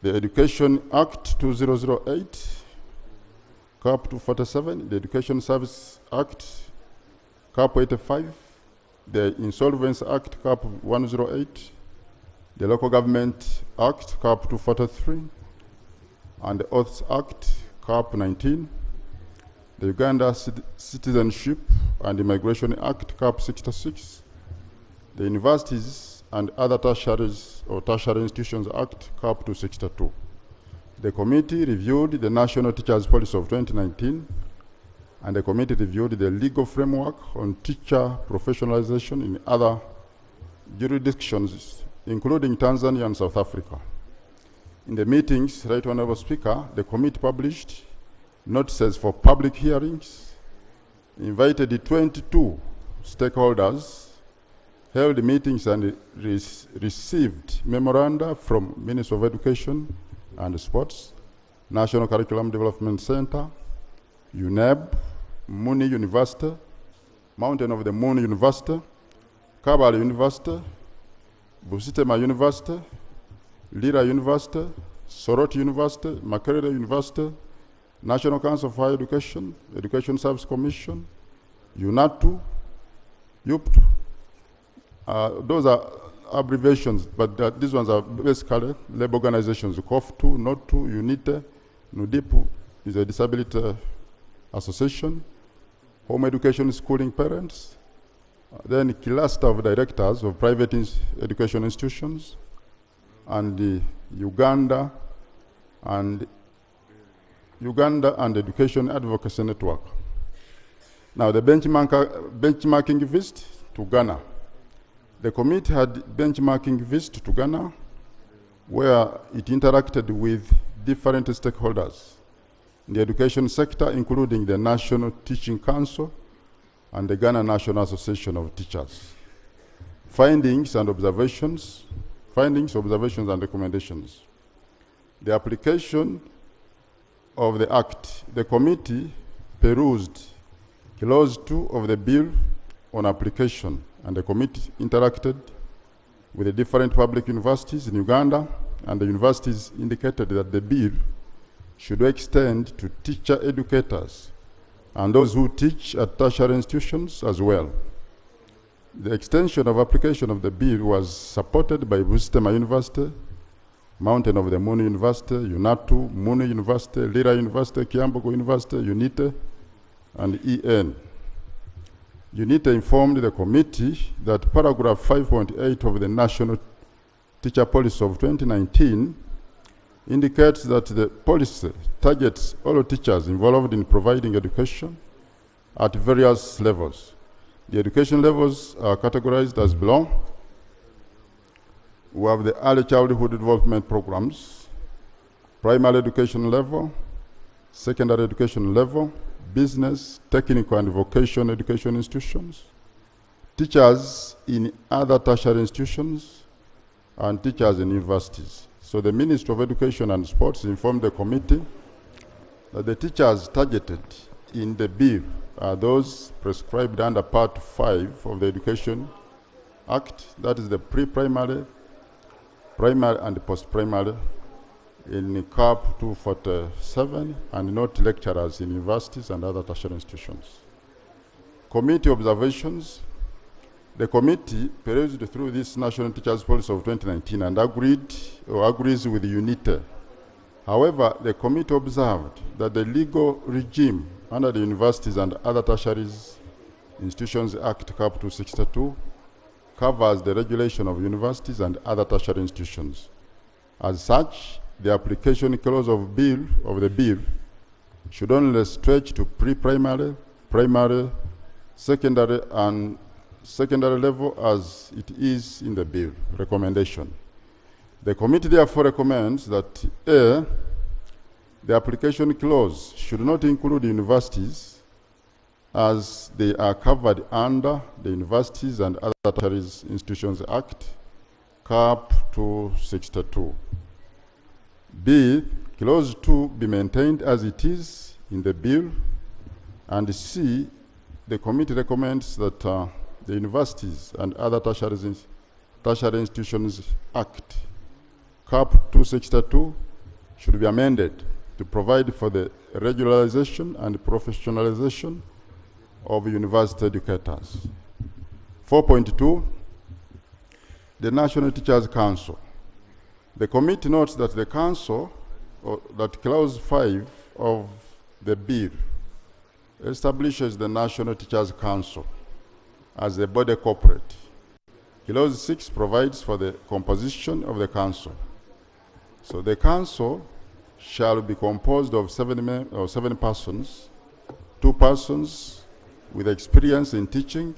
the Education Act 2008, CAP 247, the Education Service Act, CAP 85, the Insolvency Act, CAP 108, the Local Government Act, CAP 243, and the Oaths Act, CAP 19, the Uganda Citizenship and Immigration Act, CAP 66, the Universities and Other Tertiaries or Tertiary Institutions Act, CAP 262. The committee reviewed the National Teachers Policy of 2019, and the committee reviewed the legal framework on teacher professionalization in other jurisdictions, including Tanzania and South Africa. In the meetings, Right Honorable Speaker, the committee published notices for public hearings, invited 22 stakeholders, held meetings, and received memoranda from Ministry of Education and Sports, National Curriculum Development Center, UNEB, Muni University, Mountain of the Moon University, Kabale University, Busitema University, Lira University, Soroti University, Makerere University, National Council for Higher Education, Education Service Commission, UNATU, UPT. Those are abbreviations, but these ones are basically labor organizations. COF2, NOTU, UNITE, NUDIPU is a disability association, Home Education Schooling Parents, then cluster of directors of private education institutions, and the Uganda and Education Advocacy Network. Now the benchmarking visit to Ghana. The committee had benchmarking visit to Ghana, where it interacted with different stakeholders in the education sector, including the National Teaching Council and the Ghana National Association of Teachers. Findings, observations, and recommendations. The application of the Act. The committee perused Clause 2 of the bill on application, and the committee interacted with the different public universities in Uganda, and the universities indicated that the bill should extend to teacher educators and those who teach at tertiary institutions as well. The extension of application of the bill was supported by Busitema University, Mountain of the Moon University, UNATU, Muni University, Lira University, Kiambogo University, UNITE, and EN. UNITE informed the committee that paragraph 5.8 of the National Teacher Policy of 2019 indicates that the policy targets all teachers involved in providing education at various levels. The education levels are categorized as below. We have the early childhood development programs, primary education level, secondary education level, business, technical and vocational education institutions, teachers in other tertiary institutions, and teachers in universities. So the Ministry of Education and Sports informed the committee that the teachers targeted in the bill are those prescribed under Part 5 of the Education Act, that is the pre-primary, primary and post-primary in CAP 247, and not lecturers in universities and other tertiary institutions. Committee observations. The committee perused through this National Teachers Policy of 2019 and agrees with UNITE. However, the committee observed that the legal regime under the Universities and Other Tertiary Institutions Act, CAP 262, covers the regulation of universities and other tertiary institutions. As such, the application clause of the bill should only stretch to pre-primary, primary, secondary, and secondary level as it is in the bill. Recommendation. The committee therefore recommends that A, the application clause should not include universities as they are covered under the Universities and Other Tertiary Institutions Act, CAP 262. B, clause 2 be maintained as it is in the bill. And C, the committee recommends that the Universities and Other Tertiary Institutions Act, CAP 262, should be amended to provide for the regularization and professionalization of university educators. 4.2, the National Teachers Council. The committee notes that the council, that clause 5 of the bill establishes the National Teachers Council as a body corporate. Clause 6 provides for the composition of the council. So the council shall be composed of 7 persons, 2 persons with experience in teaching,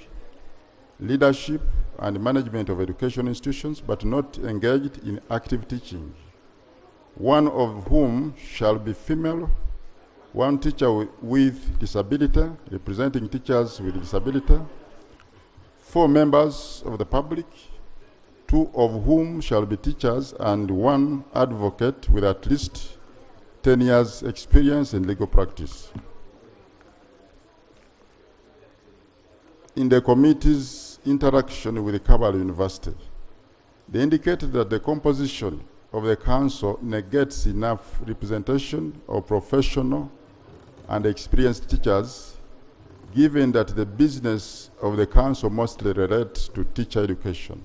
leadership, and management of education institutions, but not engaged in active teaching, 1 of whom shall be female, 1 teacher with disability, representing teachers with disability, 4 members of the public, 2 of whom shall be teachers, and 1 advocate with at least 10 years experience in legal practice. In the committee's interaction with Kabbalah University, they indicated that the composition of the council negates enough representation of professional and experienced teachers, given that the business of the council mostly relates to teacher education.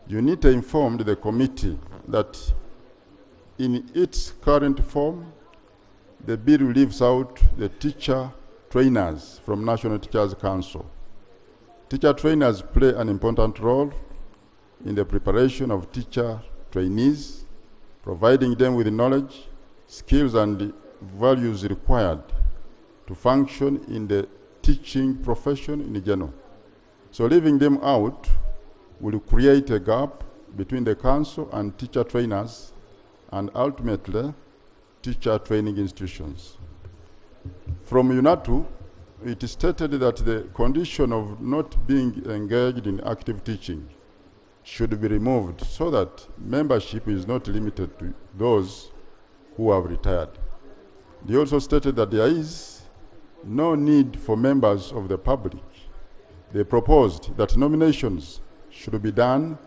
UNITA informed the committee that in its current form, the bill leaves out the teacher trainers from National Teachers Council. Teacher trainers play an important role in the preparation of teacher trainees, providing them with knowledge, skills, and values required to function in the teaching profession in general. So leaving them out will create a gap between the council and teacher trainers, and ultimately teacher training institutions. From UNATU, it is stated that the condition of not being engaged in active teaching should be removed so that membership is not limited to those who have retired. They also stated that there is no need for members of the public. They proposed that nominations should be done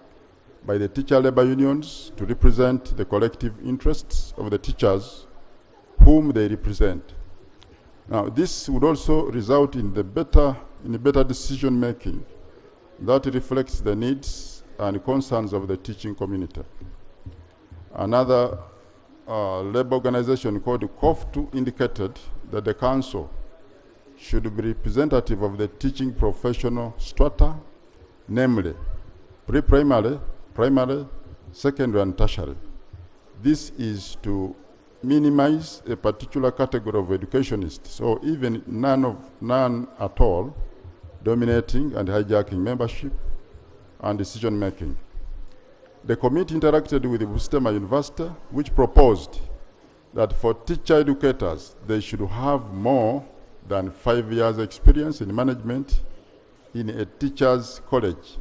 by the teacher labor unions to represent the collective interests of the teachers whom they represent. Now, this would also result in better decision making that reflects the needs and concerns of the teaching community. Another labor organization called COF2 indicated that the council should be representative of the teaching professional strata, namely pre-primary, primary, secondary, and tertiary. This is to minimize a particular category of educationists, or even none at all, dominating and hijacking membership and decision making. The committee interacted with Bustema University, which proposed that for teacher educators, they should have more than 5 years experience in management in a teacher's college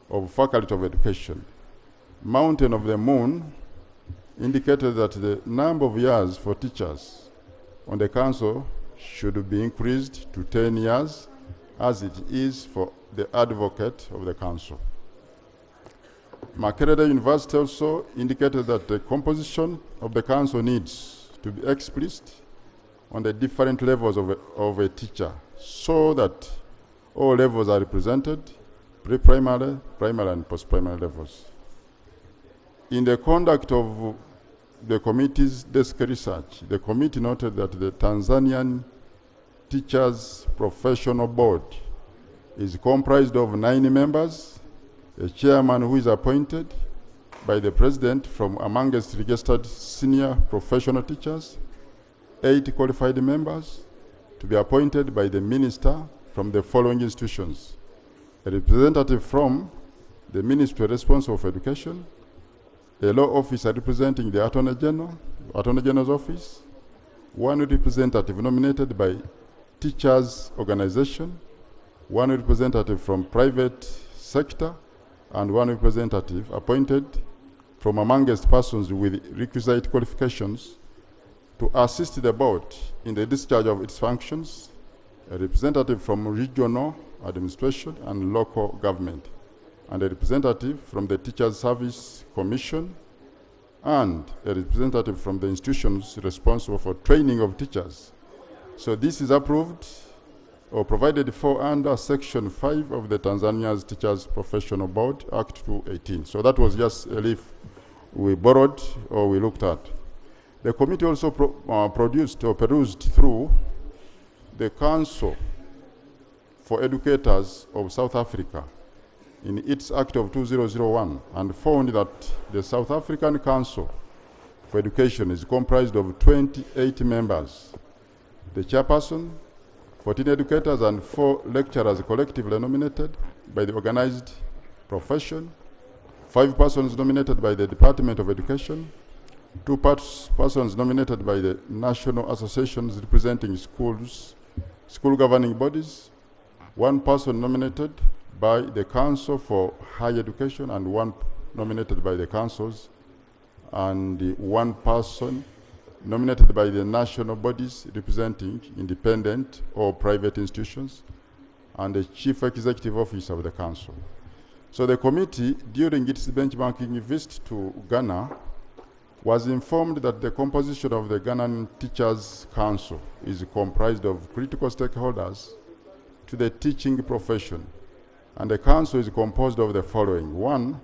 of Faculty of Education. Mountain of the Moon indicated that the number of years for teachers on the council should be increased to 10 years, as it is for the advocate of the council. Makerere University also indicated that the composition of the council needs to be explicit on the different levels of a teacher, so that all levels are represented, pre-primary, primary, and post-primary levels. In the conduct of the committee's desk research, the committee noted that the Tanzanian Teachers Professional Board is comprised of 9 members, a chairman who is appointed by the president from amongst registered senior professional teachers, 8 qualified members to be appointed by the minister from the following institutions: a representative from the Ministry responsible for education, a law officer representing the Attorney General's office, one representative nominated by teachers' organization, one representative from private sector, and one representative appointed from amongst persons with requisite qualifications to assist the board in the discharge of its functions, a representative from regional administration and local government, and a representative from the Teachers Service Commission, and a representative from the institutions responsible for training of teachers. So this is approved or provided for under Section 5 of the Tanzania's Teachers Professional Board, Act 218. So that was just a leaf we borrowed or we looked at. The committee also produced or perused through the Council for Educators of South Africa in its Act of 2001 and found that the South African Council for Education is comprised of 28 members, the chairperson, 14 educators, and 4 lecturers collectively nominated by the organized profession, 5 persons nominated by the Department of Education, 2 persons nominated by the national associations representing schools, school governing bodies, 1 person nominated by the Council for Higher Education, and 1 nominated by the councils, and 1 person nominated by the national bodies representing independent or private institutions, and the Chief Executive Officer of the Council. So the committee, during its benchmarking visit to Ghana, was informed that the composition of the Ghanaian Teachers Council is comprised of critical stakeholders to the teaching profession, and the council is composed of the following: 1,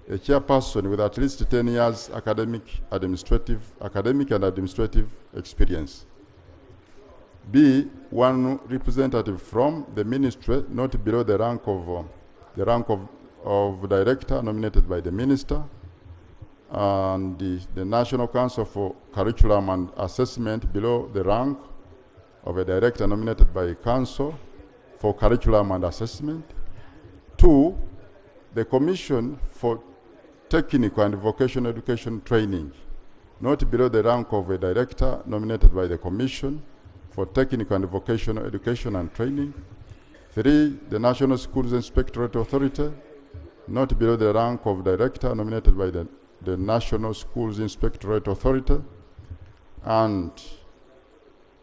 a chairperson with at least 10 years academic and administrative experience. B, 1 representative from the ministry, not below the rank of director nominated by the minister, and the National Council for Curriculum and Assessment below the rank of a director nominated by a council for curriculum and assessment. 2, the Commission for Technical and Vocational Education Training, not below the rank of a director nominated by the Commission for Technical and Vocational Education and Training. 3, the National Schools Inspectorate Authority, not below the rank of director nominated by the National Schools Inspectorate Authority, and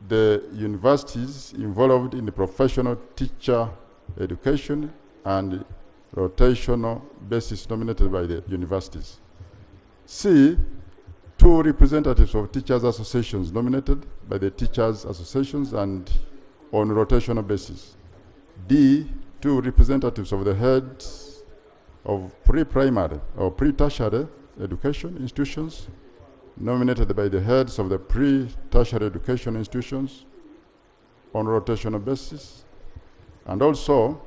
the universities involved in the professional teacher education and rotational basis nominated by the universities. C, 2 representatives of teachers associations nominated by the teachers associations and on rotational basis. D, 2 representatives of the heads of pre-primary or pre-tertiary education institutions nominated by the heads of the pre-tertiary education institutions on rotational basis, and also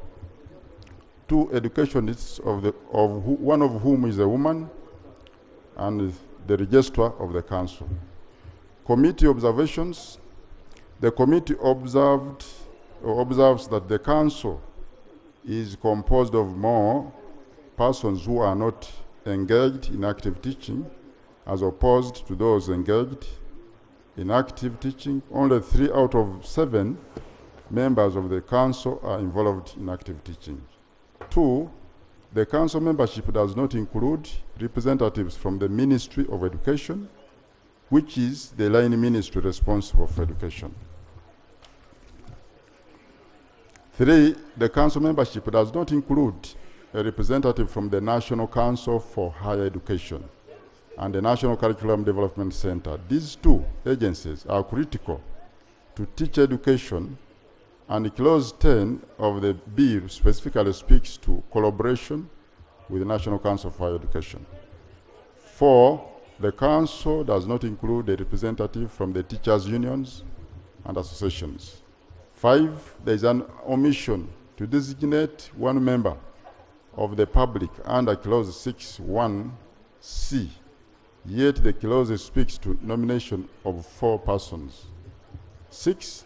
2 educationists one of whom is a woman, and the registrar of the council. Committee observations. The committee observes that the council is composed of more persons who are not engaged in active teaching as opposed to those engaged in active teaching. Only 3 out of 7 members of the council are involved in active teaching. 2, the council membership does not include representatives from the Ministry of Education, which is the line ministry responsible for education. 3, the council membership does not include a representative from the National Council for Higher Education and the National Curriculum Development Center. These 2 agencies are critical to teacher education, and Clause 10 of the bill specifically speaks to collaboration with the National Council for Higher Education. 4, the council does not include a representative from the teachers' unions and associations. 5, there is an omission to designate 1 member of the public under Clause 6(1)(c), yet the clause speaks to nomination of 4 persons. 6,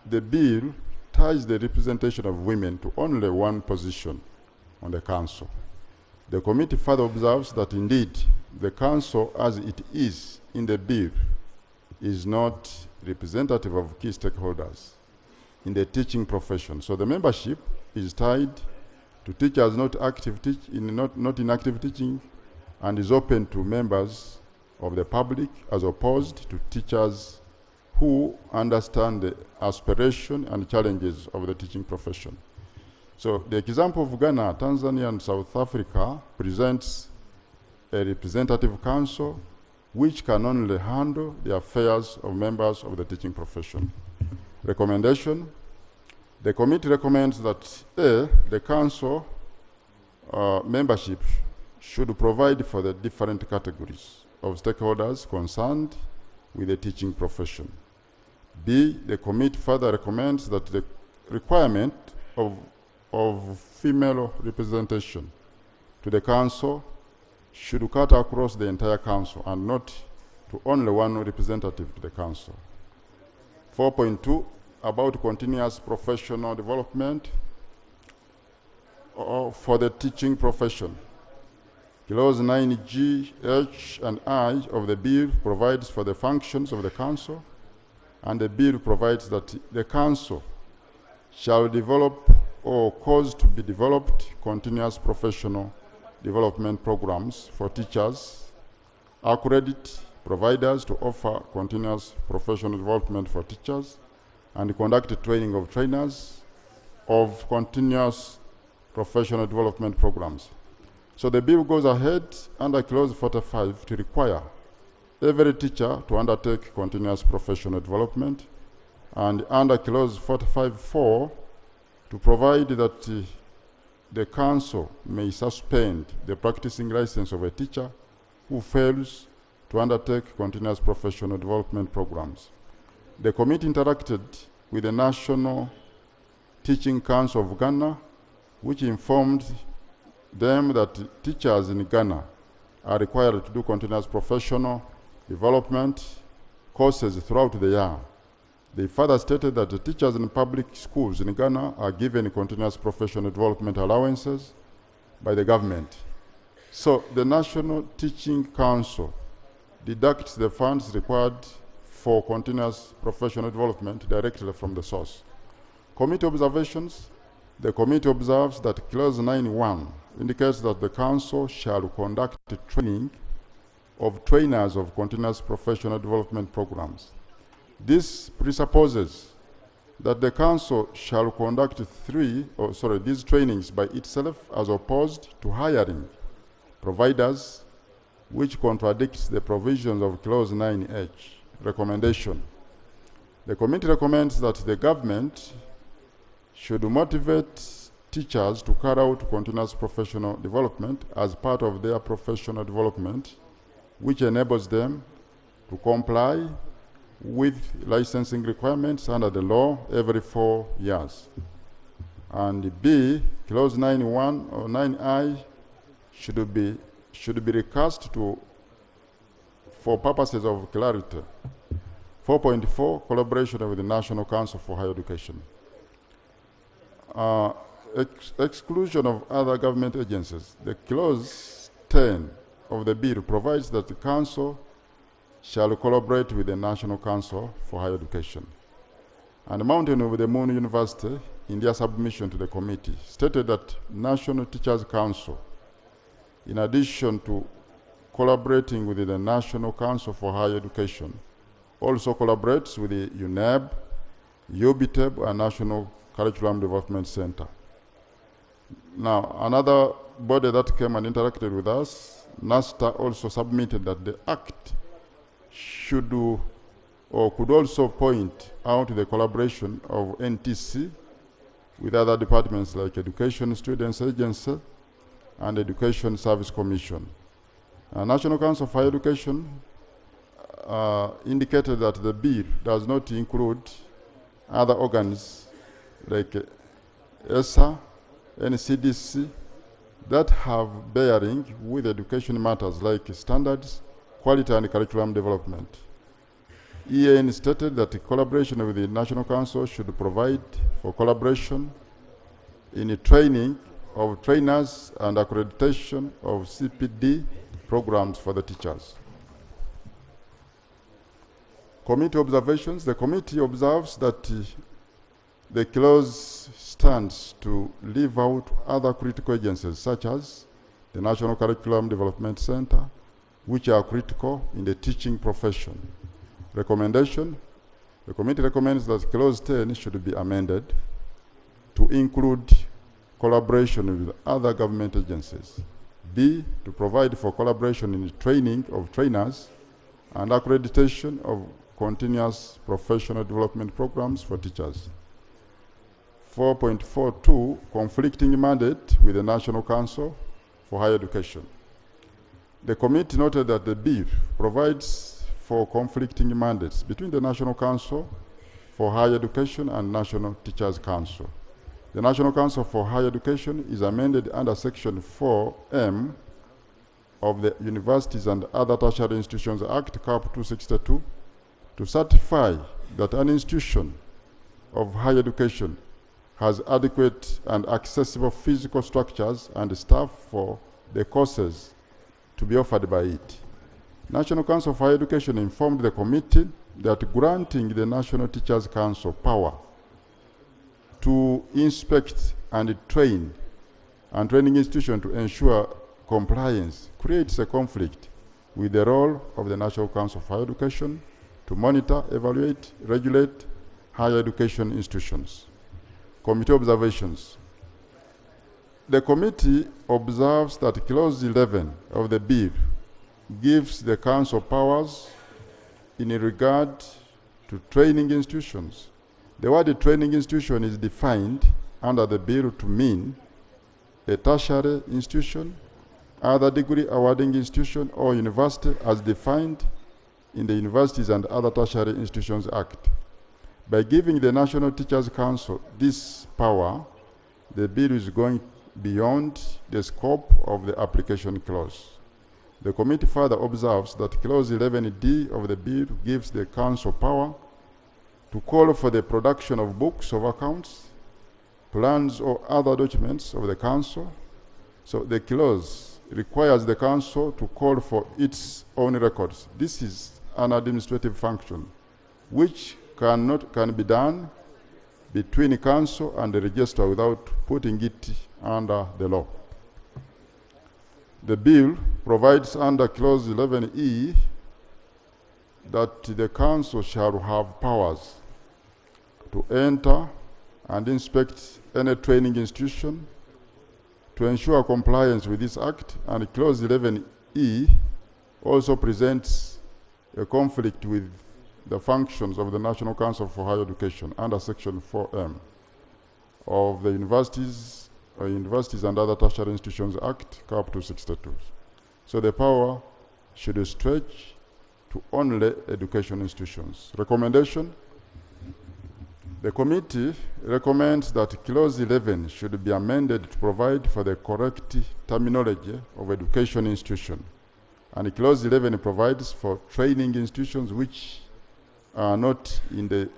the bill ties the representation of women to only 1 position on the council. The committee further observes that indeed the council as it is in the bill is not representative of key stakeholders in the teaching profession. So the membership is tied to teachers not in active teaching, and is open to members of the public as opposed to teachers who understand the aspiration and challenges of the teaching profession. So the example of Ghana, Tanzania, and South Africa presents a representative council which can only handle the affairs of members of the teaching profession. Recommendation: the committee recommends that the council membership should provide for the different categories of stakeholders concerned with the teaching profession. B, the committee further recommends that the requirement of female representation to the council should cut across the entire council and not to only one representative to the council. 4.2, about continuous professional development for the teaching profession. Clause 9G, H, and I of the bill provides for the functions of the council, and the bill provides that the council shall develop or cause to be developed continuous professional development programs for teachers, accredit providers to offer continuous professional development for teachers, and conduct training of trainers of continuous professional development programs. So the bill goes ahead under clause 45 to require every teacher to undertake continuous professional development, and under clause 45.4 to provide that the council may suspend the practicing license of a teacher who fails to undertake continuous professional development programs. The committee interacted with the National Teaching Council of Ghana, which informed them that teachers in Ghana are required to do continuous professional development courses throughout the year. They further stated that the teachers in public schools in Ghana are given continuous professional development allowances by the government. So the National Teaching Council deducts the funds required for continuous professional development directly from the source. Committee observations. The committee observes that clause 9.1 indicates that the council shall conduct training of trainers of continuous professional development programs. This presupposes that the council shall conduct these trainings by itself as opposed to hiring providers, which contradicts the provisions of clause 9H. Recommendation. The committee recommends that the government should motivate teachers to carry out continuous professional development as part of their professional development, which enables them to comply with licensing requirements under the law every 4 years. And B, clause 9.1 or 9I should be recast for purposes of clarity. 4.4, collaboration with the National Council for Higher Education. Exclusion of other government agencies. The clause 10 of the bill provides that the council shall collaborate with the National Council for Higher Education. And Mountain of the Moon University, in their submission to the committee, stated that National Teachers Council, in addition to collaborating with the National Council for Higher Education, also collaborates with the UNEB, UBTEB, and National Curriculum Development Center. Now, another body that came and interacted with us, NASTA, also submitted that the Act should do or could also point out the collaboration of NTC with other departments like Education Students Agency and Education Service Commission. National Council for Higher Education indicated that the bill does not include other organs like ESA, NCDC, that have bearing with education matters like standards, quality, and curriculum development. EAN stated that the collaboration with the National Council should provide for collaboration in the training of trainers and accreditation of CPD programs for the teachers. Committee observations. The committee observes that the clause stands to leave out other critical agencies such as the National Curriculum Development Center, which are critical in the teaching profession. Recommendation. The committee recommends that clause 10 should be amended to include collaboration with other government agencies. B, to provide for collaboration in the training of trainers and accreditation of continuous professional development programs for teachers. 4.42, conflicting mandate with the National Council for Higher Education. The committee noted that the bill provides for conflicting mandates between the National Council for Higher Education and National Teachers Council. The National Council for Higher Education is amended under Section 4M of the Universities and Other Tertiary Institutions Act, Cap 262, to certify that an institution of higher education has adequate and accessible physical structures and staff for the courses to be offered by it. National Council for Higher Education informed the committee that granting the National Teachers Council power to inspect and train and training institutions to ensure compliance creates a conflict with the role of the National Council for Higher Education to monitor, evaluate, regulate higher education institutions. Committee observations. The committee observes that Clause 11 of the bill gives the Council powers in regard to training institutions. The word training institution is defined under the bill to mean a tertiary institution, other degree awarding institution, or university as defined in the Universities and Other Tertiary Institutions Act. By giving the National Teachers Council this power, the bill is going beyond the scope of the application clause. The committee further observes that Clause 11D of the bill gives the Council power to call for the production of books of accounts, plans, or other documents of the Council. So the clause requires the Council to call for its own records. This is an administrative function which can be done between the Council and the Register without putting it under the law. The bill provides under Clause 11E that the Council shall have powers to enter and inspect any training institution to ensure compliance with this Act, and Clause 11E also presents a conflict with the functions of the National Council for Higher Education under Section 4M of the Universities and Other Tertiary Institutions Act, Cap 262. So the power should stretch to only education institutions. Recommendation. The committee recommends that Clause 11 should be amended to provide for the correct terminology of education institution. And Clause 11 provides for training institutions which are not in the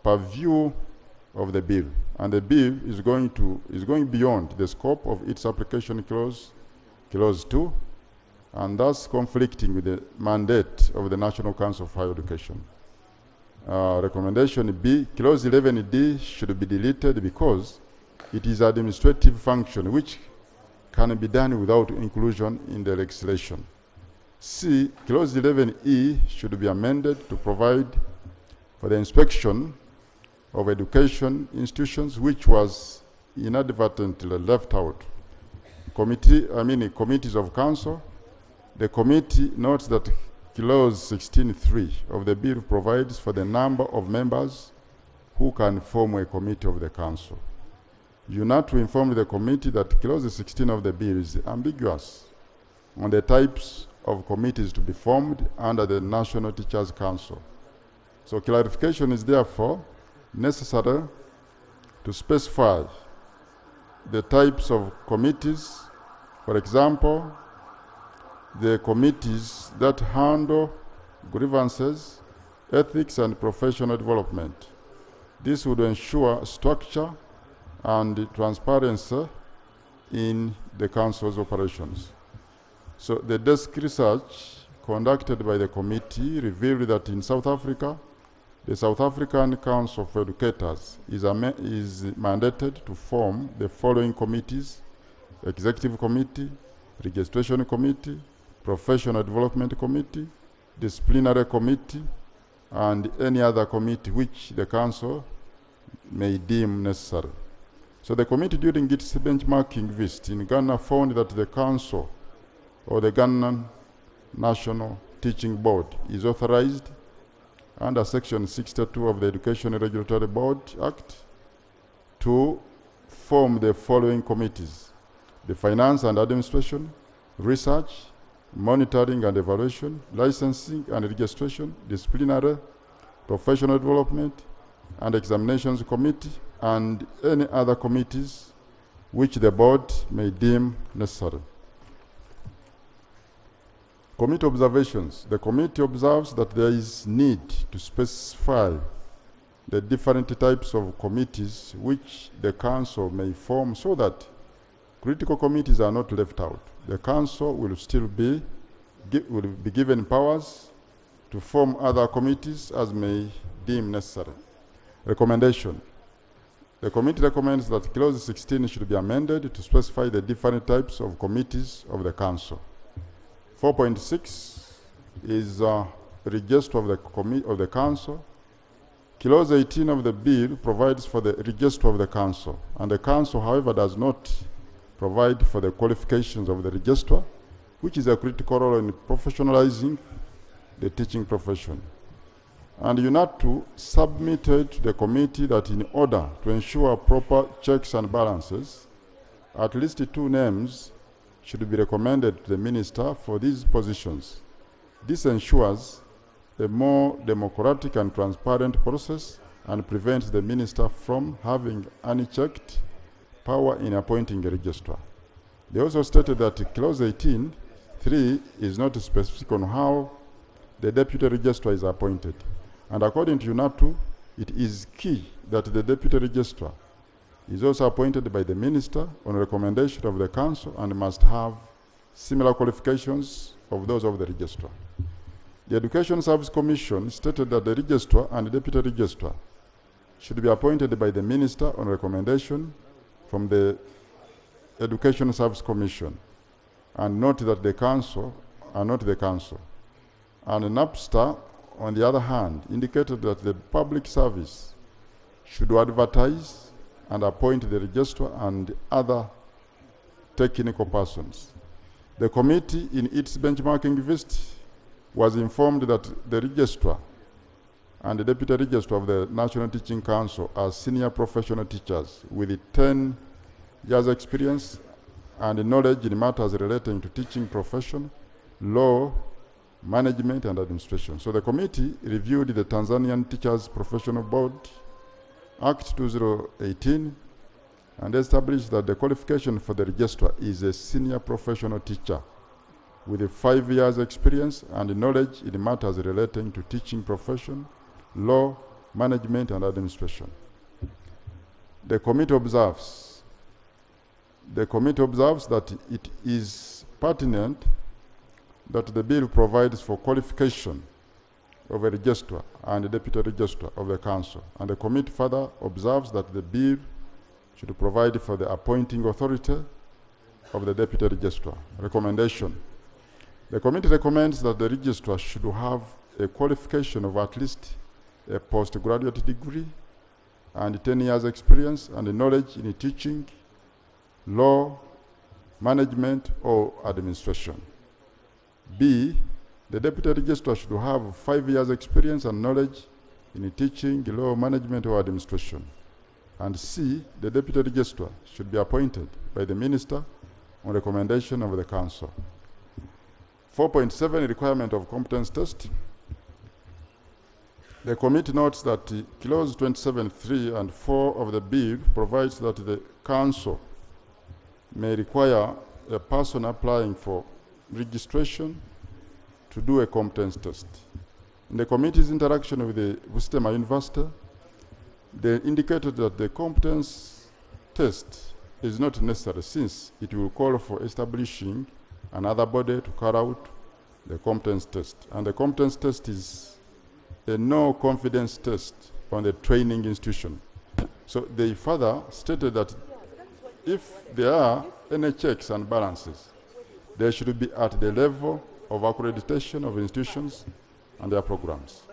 purview of the bill. And the bill is going beyond the scope of its application clause, Clause 2, and thus conflicting with the mandate of the National Council for Higher Education. Recommendation B, Clause 11D should be deleted because it is an administrative function which can be done without inclusion in the legislation. C, Clause 11E should be amended to provide for the inspection of education institutions which was inadvertently left out. Committees of Council. The committee notes that Clause 16.3 of the bill provides for the number of members who can form a committee of the Council. You need to inform the committee that Clause 16 of the bill is ambiguous on the types of committees to be formed under the National Teachers Council. So clarification is therefore necessary to specify the types of committees. For example, the committees that handle grievances, ethics, and professional development. This would ensure structure and transparency in the Council's operations. So the desk research conducted by the committee revealed that in South Africa, the South African Council for Educators is mandated to form the following committees: Executive Committee, Registration Committee, Professional Development Committee, Disciplinary Committee, and any other committee which the Council may deem necessary. So the committee, during its benchmarking visit in Ghana, found that the Council or the Ghana National Teaching Board is authorized under Section 62 of the Education Regulatory Board Act to form the following committees: the Finance and Administration, Research, Monitoring and Evaluation, Licensing and Registration, Disciplinary, Professional Development, and Examinations Committee, and any other committees which the board may deem necessary. Committee observations. The committee observes that there is need to specify the different types of committees which the Council may form so that critical committees are not left out. The Council will still be given powers to form other committees as may deem necessary. Recommendation. The committee recommends that Clause 16 should be amended to specify the different types of committees of the Council. 4.6 is a register of the Council. Clause 18 of the bill provides for the register of the Council, and the Council, however, does not provide for the qualifications of the registrar, which is a critical role in professionalizing the teaching profession. And UNATU submitted to the committee that in order to ensure proper checks and balances, at least 2 names should be recommended to the minister for these positions. This ensures a more democratic and transparent process and prevents the minister from having unchecked power in appointing a registrar. They also stated that Clause 18(3) is not specific on how the deputy registrar is appointed. And according to UNATU, it is key that the deputy registrar is also appointed by the minister on recommendation of the Council and must have similar qualifications of those of the registrar. The Education Service Commission stated that the registrar and the deputy registrar should be appointed by the minister on recommendation from the Education Service Commission, and note that the Council are not the Council. And NAPSTA, on the other hand, indicated that the public service should advertise and appoint the registrar and other technical persons. The committee, in its benchmarking visit, was informed that the registrar and the deputy registrar of the National Teaching Council are senior professional teachers with 10 years experience and knowledge in matters relating to teaching profession, law, management, and administration. So the committee reviewed the Tanzanian Teachers Professional Board Act 2018 and established that the qualification for the registrar is a senior professional teacher with 5 years experience and knowledge in matters relating to teaching profession, law, management, and administration. The committee observes that it is pertinent that the bill provides for qualification of a registrar and a deputy registrar of the Council, and the committee further observes that the bill should provide for the appointing authority of the deputy registrar. Recommendation. The committee recommends that the registrar should have a qualification of at least a postgraduate degree and 10 years experience and knowledge in teaching, law, management, or administration. B, the deputy registrar should have 5 years experience and knowledge in teaching, law, management, or administration. And C, the deputy registrar should be appointed by the minister on recommendation of the Council. 4.7, requirement of competence test. The committee notes that Clause 27(3) and 4 of the bill provides that the Council may require a person applying for registration to do a competence test. In the committee's interaction with the Worcester University, they indicated that the competence test is not necessary since it will call for establishing another body to carry out the competence test. And the competence test is a no confidence test on the training institution. So they further stated that if there are any checks and balances, they should be at the level of accreditation of institutions and their programs.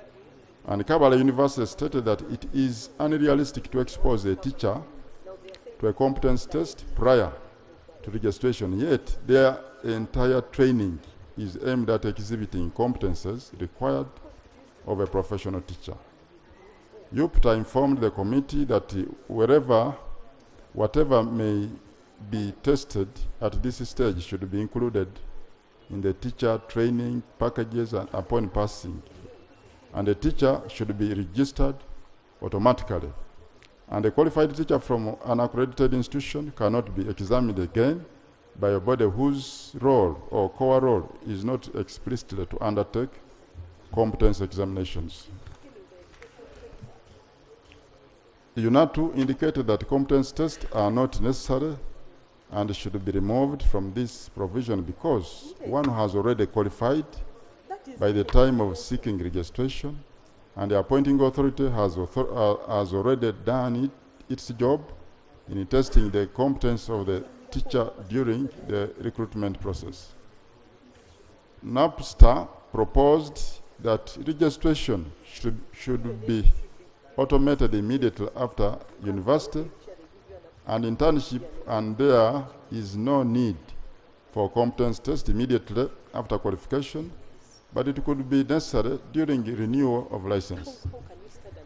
And Kabbalah University stated that it is unrealistic to expose a teacher to a competence test prior to registration, yet their entire training is aimed at exhibiting competences required of a professional teacher. UPTA informed the committee that whatever may be tested at this stage should be included in the teacher training packages and upon passing. And the teacher should be registered automatically. And a qualified teacher from an accredited institution cannot be examined again by a body whose role or core role is not explicitly to undertake competence examinations. UNATU indicated that competence tests are not necessary and should be removed from this provision because one has already qualified by the time of seeking registration, and the appointing authority has already done its job in testing the competence of the teacher during the recruitment process. NAPSTA proposed that registration should be automated immediately after university and internship, and there is no need for competence test immediately after qualification, but it could be necessary during renewal of license.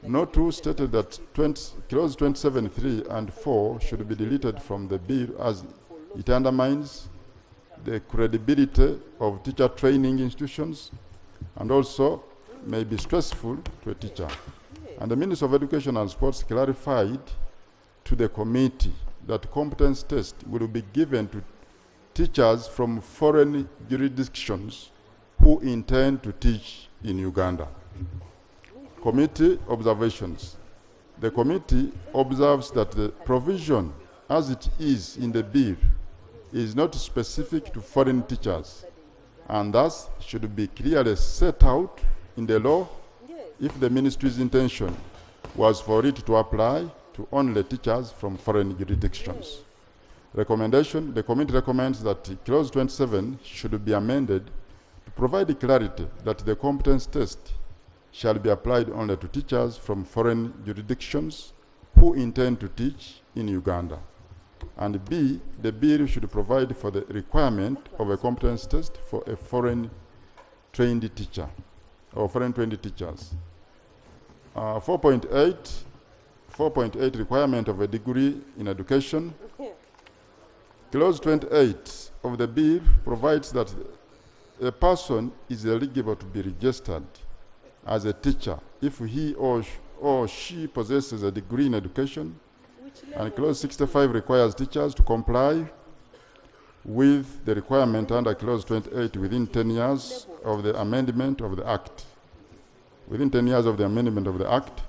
Note 2 stated that clause 27.3 and 4 should be deleted from the bill as it undermines the credibility of teacher training institutions and also may be stressful to a teacher. And the Minister of Education and Sports clarified to the committee that competence test will be given to teachers from foreign jurisdictions who intend to teach in Uganda. Committee observations. The committee observes that the provision as it is in the bill is not specific to foreign teachers and thus should be clearly set out in the law if the ministry's intention was for it to apply to only teachers from foreign jurisdictions. Recommendation, the committee recommends that clause 27 should be amended to provide clarity that the competence test shall be applied only to teachers from foreign jurisdictions who intend to teach in Uganda. And B, the bill should provide for the requirement of a competence test for a foreign trained teacher or foreign trained teachers. 4.8 requirement of a degree in education. Clause 28 of the bill provides that a person is eligible to be registered as a teacher if he or she possesses a degree in education, and clause 65 requires teachers to comply with the requirement under clause 28 within 10 years of the amendment of the Act. Within 10 years of the amendment of the Act.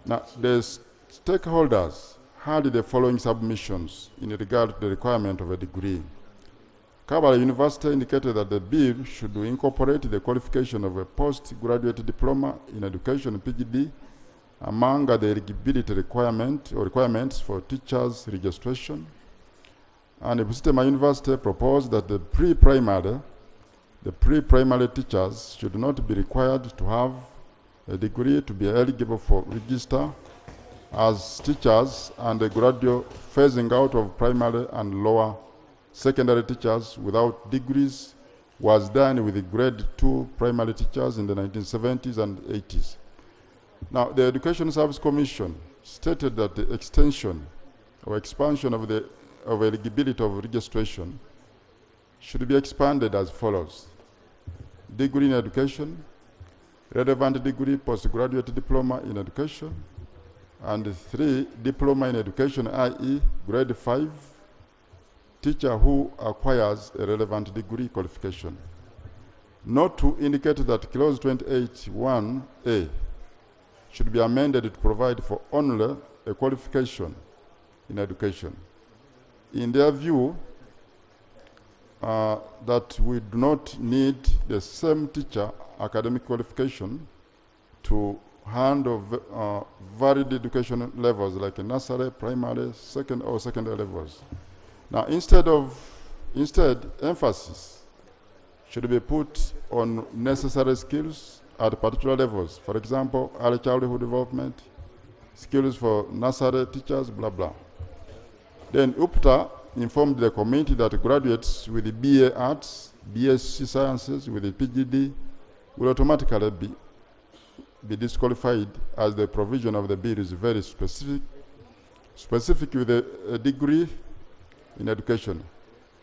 Now, the stakeholders had the following submissions in regard to the requirement of a degree. Kabbalah University indicated that the bill should incorporate the qualification of a postgraduate diploma in education, PGD, among the eligibility requirements for teachers' registration. And Busitema University proposed that the pre-primary teachers should not be required to have a degree to be eligible for register as teachers, and the gradual phasing out of primary and lower secondary teachers without degrees was done with the grade 2 primary teachers in the 1970s and 80s. Now, the Education Service Commission stated that the extension or expansion of eligibility of registration should be expanded as follows: degree in education, relevant degree, postgraduate diploma in education, and 3, diploma in education, i.e. grade 5, teacher who acquires a relevant degree qualification. Note to indicate that clause 28(1)(a) should be amended to provide for only a qualification in education. In their view, that we do not need the same teacher academic qualification to handle varied education levels like nursery, primary, secondary levels. Now, instead, emphasis should be put on necessary skills at particular levels. For example, early childhood development, skills for nursery teachers, blah, blah. Then UPTA informed the committee that graduates with the BA Arts, BSc Sciences with the PGD will automatically be disqualified, as the provision of the bill is very specific with a degree in education.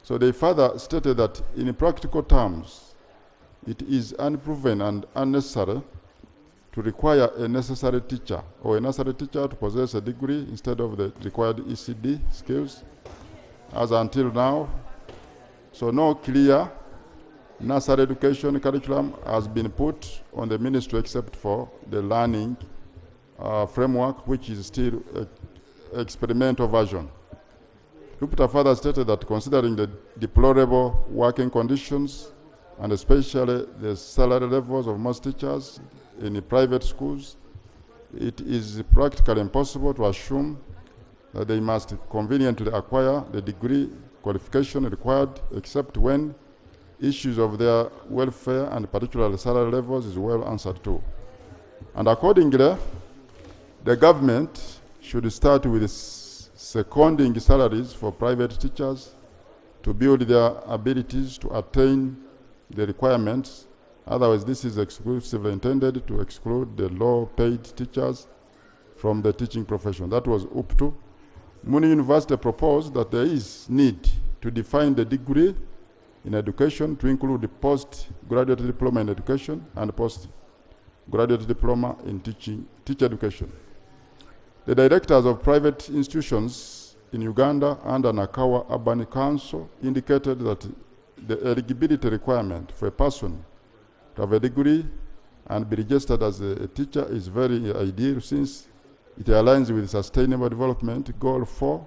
So they further stated that in practical terms, it is unproven and unnecessary to require a necessary teacher or a nursery teacher to possess a degree instead of the required ECD skills as until now. So no clear nursery education curriculum has been put on the ministry except for the learning framework, which is still an experimental version. UPTA further stated that considering the deplorable working conditions and especially the salary levels of most teachers in the private schools, it is practically impossible to assume that they must conveniently acquire the degree qualification required, except when issues of their welfare and particularly salary levels is well answered to. And accordingly, the government should start with seconding salaries for private teachers to build their abilities to attain the requirements. Otherwise, this is exclusively intended to exclude the low-paid teachers from the teaching profession. That was UPTU. Muni University proposed that there is need to define the degree in education to include the postgraduate diploma in education and postgraduate diploma in teacher education. The directors of private institutions in Uganda under Nakawa Urban Council indicated that the eligibility requirement for a person to have a degree and be registered as a teacher is very ideal, since it aligns with Sustainable Development Goal 4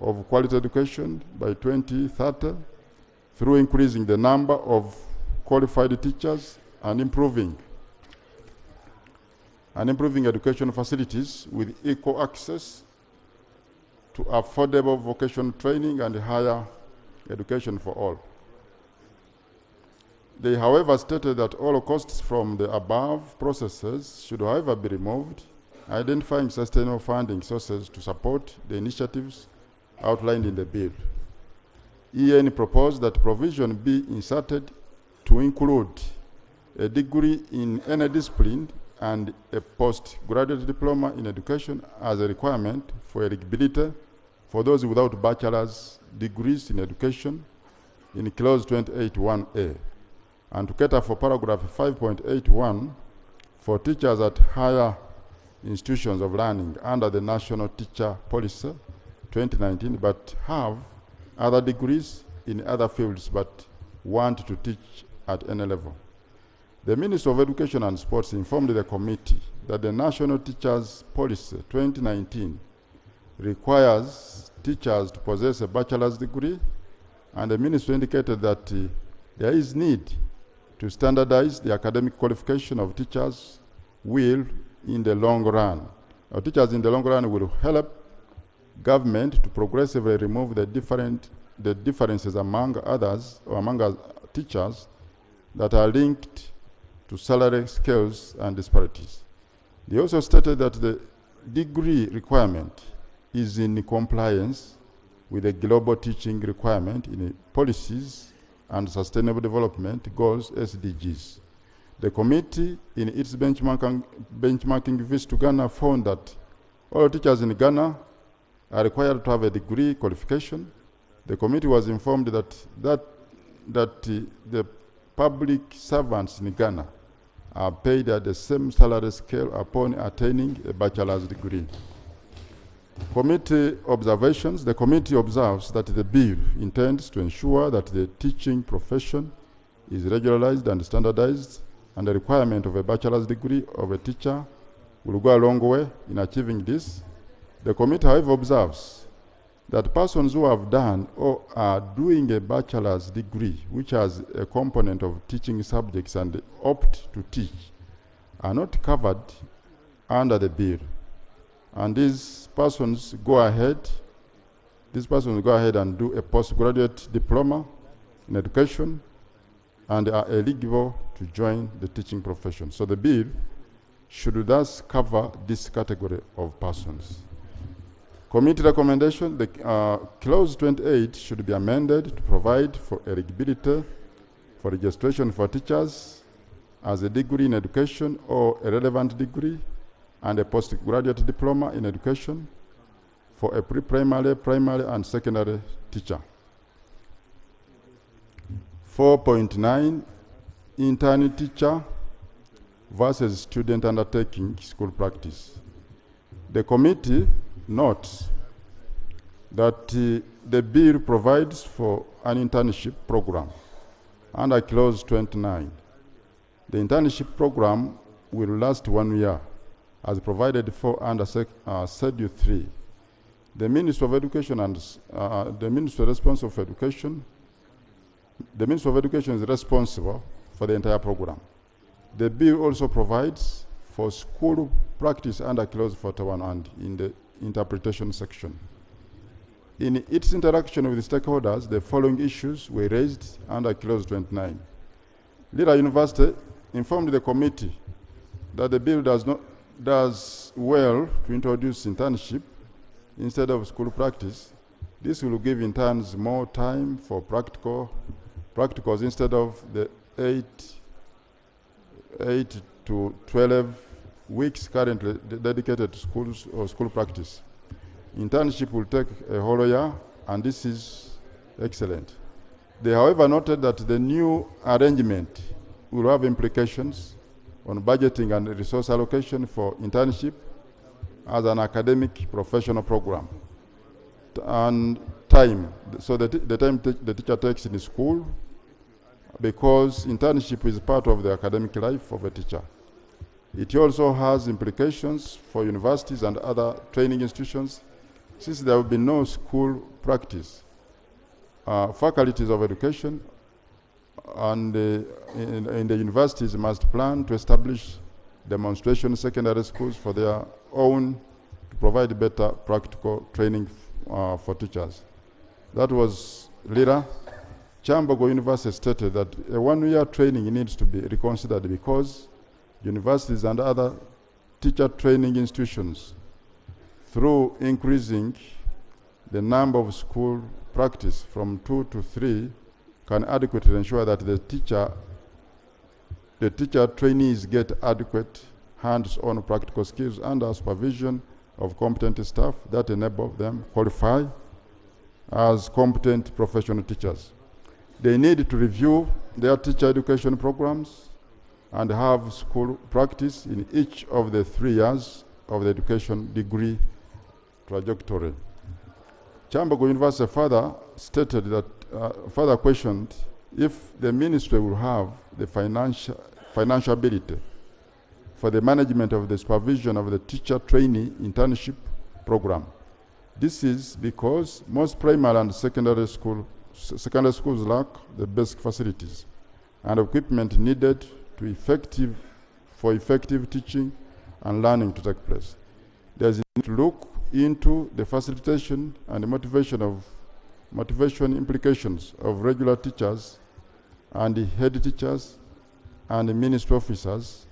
of quality education by 2030 through increasing the number of qualified teachers and improving education facilities with equal access to affordable vocational training and higher education for all. They, however, stated that all costs from the above processes should, however, be removed, identifying sustainable funding sources to support the initiatives outlined in the bill. EN proposed that provision be inserted to include a degree in any discipline and a postgraduate diploma in education as a requirement for eligibility for those without bachelor's degrees in education in clause 28(1)(a), and to cater for paragraph 5.81 for teachers at higher institutions of learning under the National Teacher Policy 2019, but have other degrees in other fields but want to teach at any level. The Minister of Education and Sports informed the committee that the National Teachers Policy 2019 requires teachers to possess a bachelor's degree, and the Minister indicated that there is need to standardize the academic qualification of teachers in the long run. Teachers in the long run will help government to progressively remove the differences among others or among teachers that are linked to salary scales and disparities. They also stated that the degree requirement is in compliance with the global teaching requirement in policies and sustainable development goals, SDGs. The committee, in its benchmarking visit to Ghana, found that all teachers in Ghana are required to have a degree qualification. The committee was informed that the public servants in Ghana are paid at the same salary scale upon attaining a bachelor's degree. Committee observations. The committee observes that the bill intends to ensure that the teaching profession is regularized and standardized, and the requirement of a bachelor's degree of a teacher will go a long way in achieving this. The committee, however, observes that persons who have done or are doing a bachelor's degree, which has a component of teaching subjects and opt to teach, are not covered under the bill. And these persons go ahead and do a postgraduate diploma in education and are eligible to join the teaching profession. So the bill should thus cover this category of persons. Committee recommendation, the clause 28 should be amended to provide for eligibility for registration for teachers as a degree in education or a relevant degree and a postgraduate diploma in education for a pre-primary, primary, and secondary teacher. 4.9, intern teacher versus student undertaking school practice. The committee notes that the bill provides for an internship program under clause 29. The internship program will last 1 year as provided for under Schedule 3. The Ministry of Education and the Ministry responsible for education, the Ministry of Education is responsible for the entire program. The bill also provides for school practice under clause 41 and in the interpretation section. In its interaction with the stakeholders, the following issues were raised under clause 29. Lira University informed the committee that the bill does well to introduce internship instead of school practice. This will give interns more time for practicals instead of the 8 to 12 weeks currently dedicated to schools or school practice. Internship will take a whole year, and this is excellent. They, however, noted that the new arrangement will have implications on budgeting and resource allocation for internship as an academic professional program and time. So the time the teacher takes in school, because internship is part of the academic life of a teacher. It also has implications for universities and other training institutions, since there will be no school practice. Faculties of education and in the universities must plan to establish demonstration secondary schools for their own to provide better practical training for teachers. That was Lira. Chambogo University stated that a 1-year training needs to be reconsidered because universities and other teacher training institutions, through increasing the number of school practice from 2 to 3, can adequately ensure that the teacher trainees get adequate hands-on practical skills under supervision of competent staff that enable them qualify as competent professional teachers. They need to review their teacher education programs and have school practice in each of the 3 years of the education degree trajectory. Chambogo University further stated that, further questioned if the ministry will have the financial ability for the management of the supervision of the teacher trainee internship program. This is because most primary and secondary schools lack the basic facilities and equipment needed for effective teaching and learning to take place. There is a need to look into the facilitation and the motivation implications of regular teachers and the head teachers and the ministry officers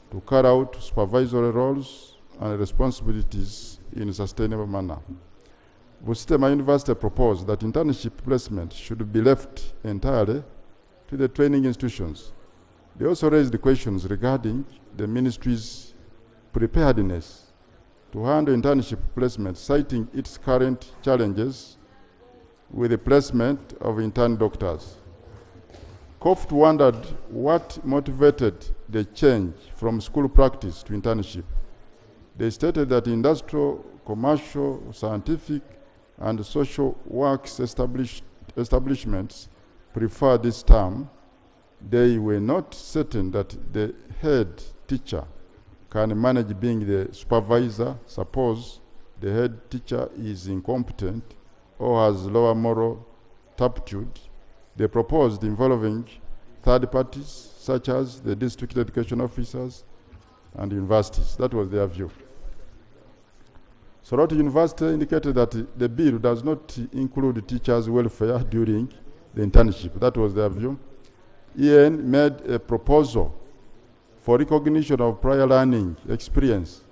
to carry out supervisory roles and responsibilities in a sustainable manner. Busitema University proposed that internship placement should be left entirely to the training institutions. They also raised the questions regarding the ministry's preparedness to handle internship placement, citing its current challenges with the placement of intern doctors. COFT wondered what motivated the change from school practice to internship. They stated that industrial, commercial, scientific, and social works establishments prefer this term. They were not certain that the head teacher can manage being the supervisor. Suppose the head teacher is incompetent or has lower moral turpitude, they proposed involving third parties such as the district education officers and universities. That was their view. Soroti University indicated that the bill does not include teachers' welfare during the internship. That was their view. EN made a proposal for recognition of prior learning experience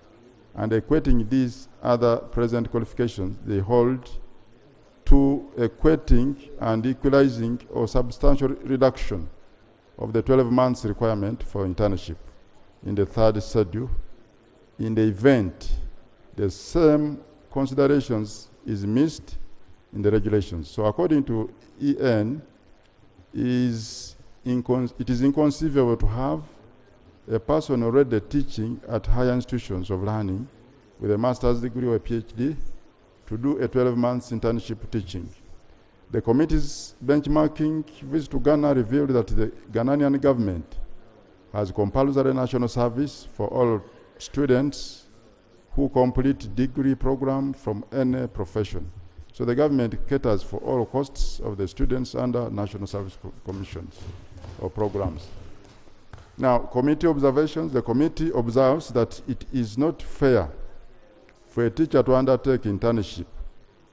and equating these other present qualifications they hold to equating and equalizing or substantial reduction of the 12 months requirement for internship in the third schedule in the event the same considerations is missed in the regulations. So according to EN, it is inconceivable to have a person already teaching at higher institutions of learning with a master's degree or a PhD to do a 12 months internship teaching. The committee's benchmarking visit to Ghana revealed that the Ghanaian government has compulsory national service for all students who complete degree program from any profession. So the government caters for all costs of the students under national service commissions or programs. Now, committee observations. The committee observes that it is not fair for a teacher to undertake internship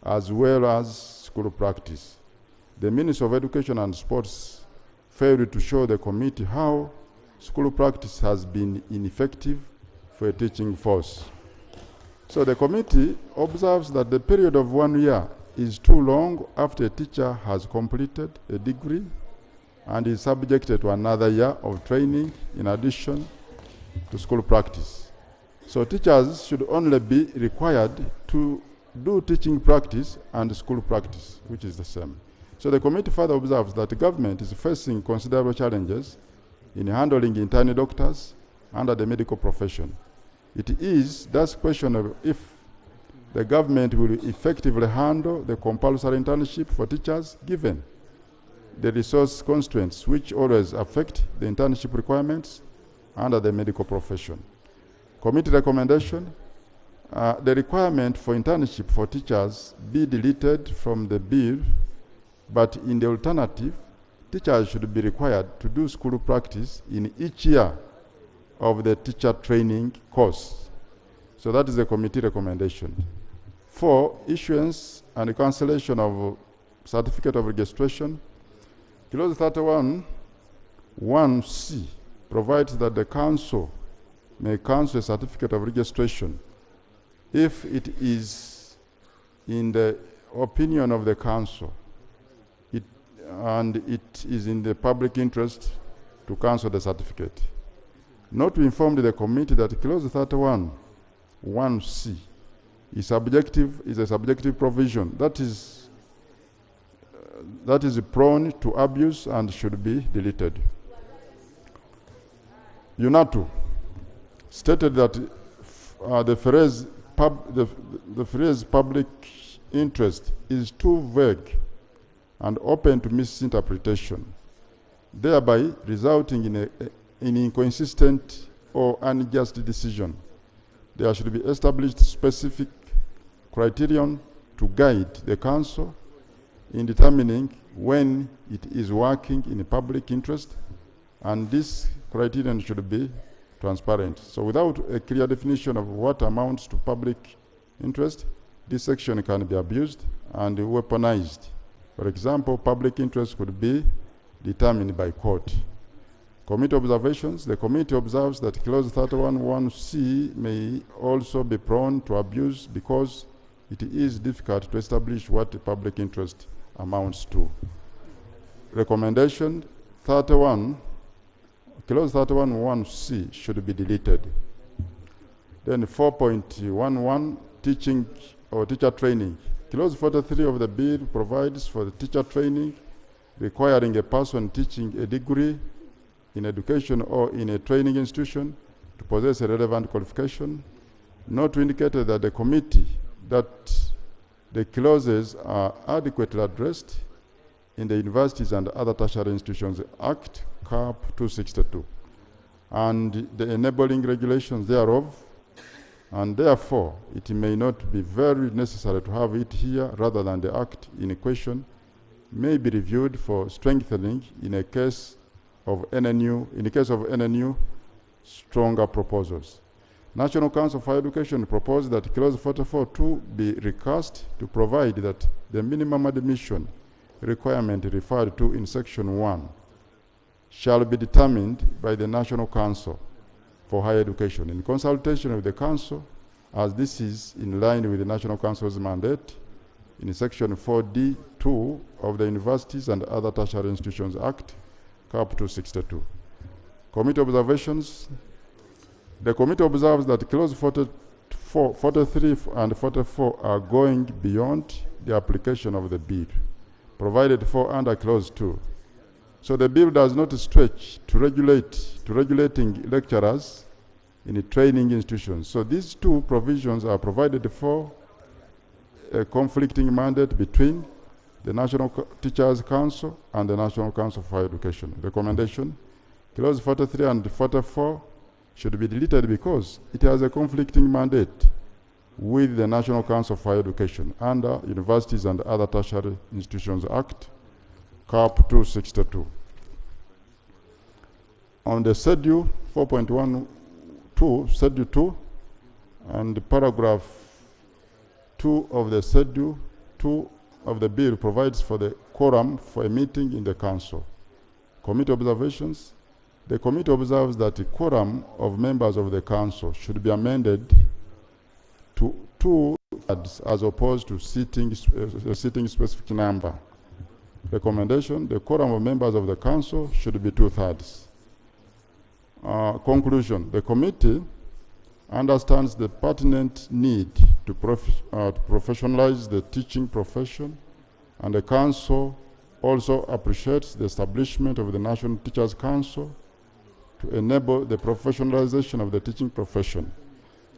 as well as school practice. The Ministry of Education and Sports failed to show the committee how school practice has been ineffective for a teaching force. So the committee observes that the period of 1 year is too long after a teacher has completed a degree and is subjected to another year of training in addition to school practice. So teachers should only be required to do teaching practice and school practice, which is the same. So the committee further observes that the government is facing considerable challenges in handling intern doctors under the medical profession. It is thus questionable if the government will effectively handle the compulsory internship for teachers given the resource constraints which always affect the internship requirements under the medical profession. Committee recommendation, the requirement for internship for teachers be deleted from the bill, but in the alternative, teachers should be required to do school practice in each year of the teacher training course. So that is the committee recommendation. 4, issuance and cancellation of certificate of registration. Clause 31, 1C provides that the council may cancel a certificate of registration if it is in the opinion of the council and it is in the public interest to cancel the certificate. Not to inform the committee that clause 31, 1C is a subjective provision that is prone to abuse and should be deleted. UNATU stated that the phrase public interest is too vague and open to misinterpretation, thereby resulting in an inconsistent or unjust decision. There should be established specific criterion to guide the council in determining when it is working in the public interest, and this criterion should be transparent. So without a clear definition of what amounts to public interest, this section can be abused and weaponized. For example, public interest could be determined by court. Committee observations. The committee observes that clause 31(1)(c) may also be prone to abuse because it is difficult to establish what the public interest amounts to. Recommendation 31, clause 31(1)(c) should be deleted. Then 4.11, teaching or teacher training. Clause 43 of the bill provides for the teacher training requiring a person teaching a degree in education or in a training institution to possess a relevant qualification, not to indicate that the committee that the clauses are adequately addressed in the Universities and Other Tertiary Institutions Act, CAP 262, and the enabling regulations thereof, and therefore it may not be very necessary to have it here rather than the act in question may be reviewed for strengthening in a case of any new stronger proposals. National Council for Education proposed that clause 44.2 be recast to provide that the minimum admission requirement referred to in section 1 shall be determined by the National Council for Higher Education in consultation with the Council, as this is in line with the National Council's mandate in section 4D2 of the Universities and Other Tertiary Institutions Act, Cap 262. Committee observations. The committee observes that clause 43 and 44 are going beyond the application of the bill, provided for under clause 2. So the bill does not stretch to regulating lecturers in training institutions. So these two provisions are provided for a conflicting mandate between the National Teachers Council and the National Council for Higher Education. Recommendation, clause 43 and 44 should be deleted because it has a conflicting mandate with the National Council for Higher Education under Universities and Other Tertiary Institutions Act, Cap 262. On the schedule 4.12, schedule 2, and paragraph 2 of the schedule 2 of the bill provides for the quorum for a meeting in the council. Committee observations. The committee observes that the quorum of members of the council should be amended to 2/3 as opposed to a sitting specific number. Recommendation, the quorum of members of the council should be 2/3. Conclusion, the committee understands the pertinent need to professionalize the teaching profession, and the council also appreciates the establishment of the National Teachers Council to enable the professionalization of the teaching profession.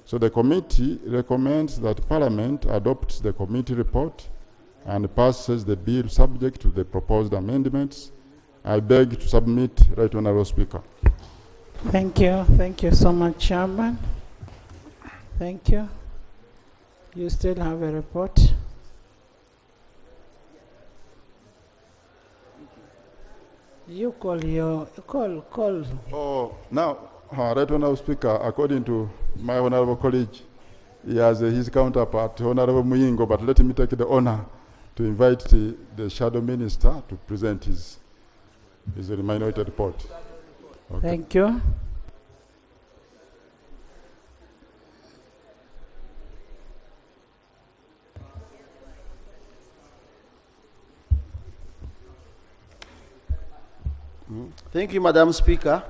So the committee recommends that Parliament adopts the committee report and passes the bill subject to the proposed amendments. I beg to submit, Right Honourable Speaker. Thank you. Thank you so much, Chairman. Thank you. You still have a report? You call. Oh, now, Right Honourable Speaker, according to my honourable colleague, he has his counterpart, Honourable Muyingo, but let me take the honour to invite the Shadow Minister to present his minority report. Okay. Thank you. Thank you, Madam Speaker.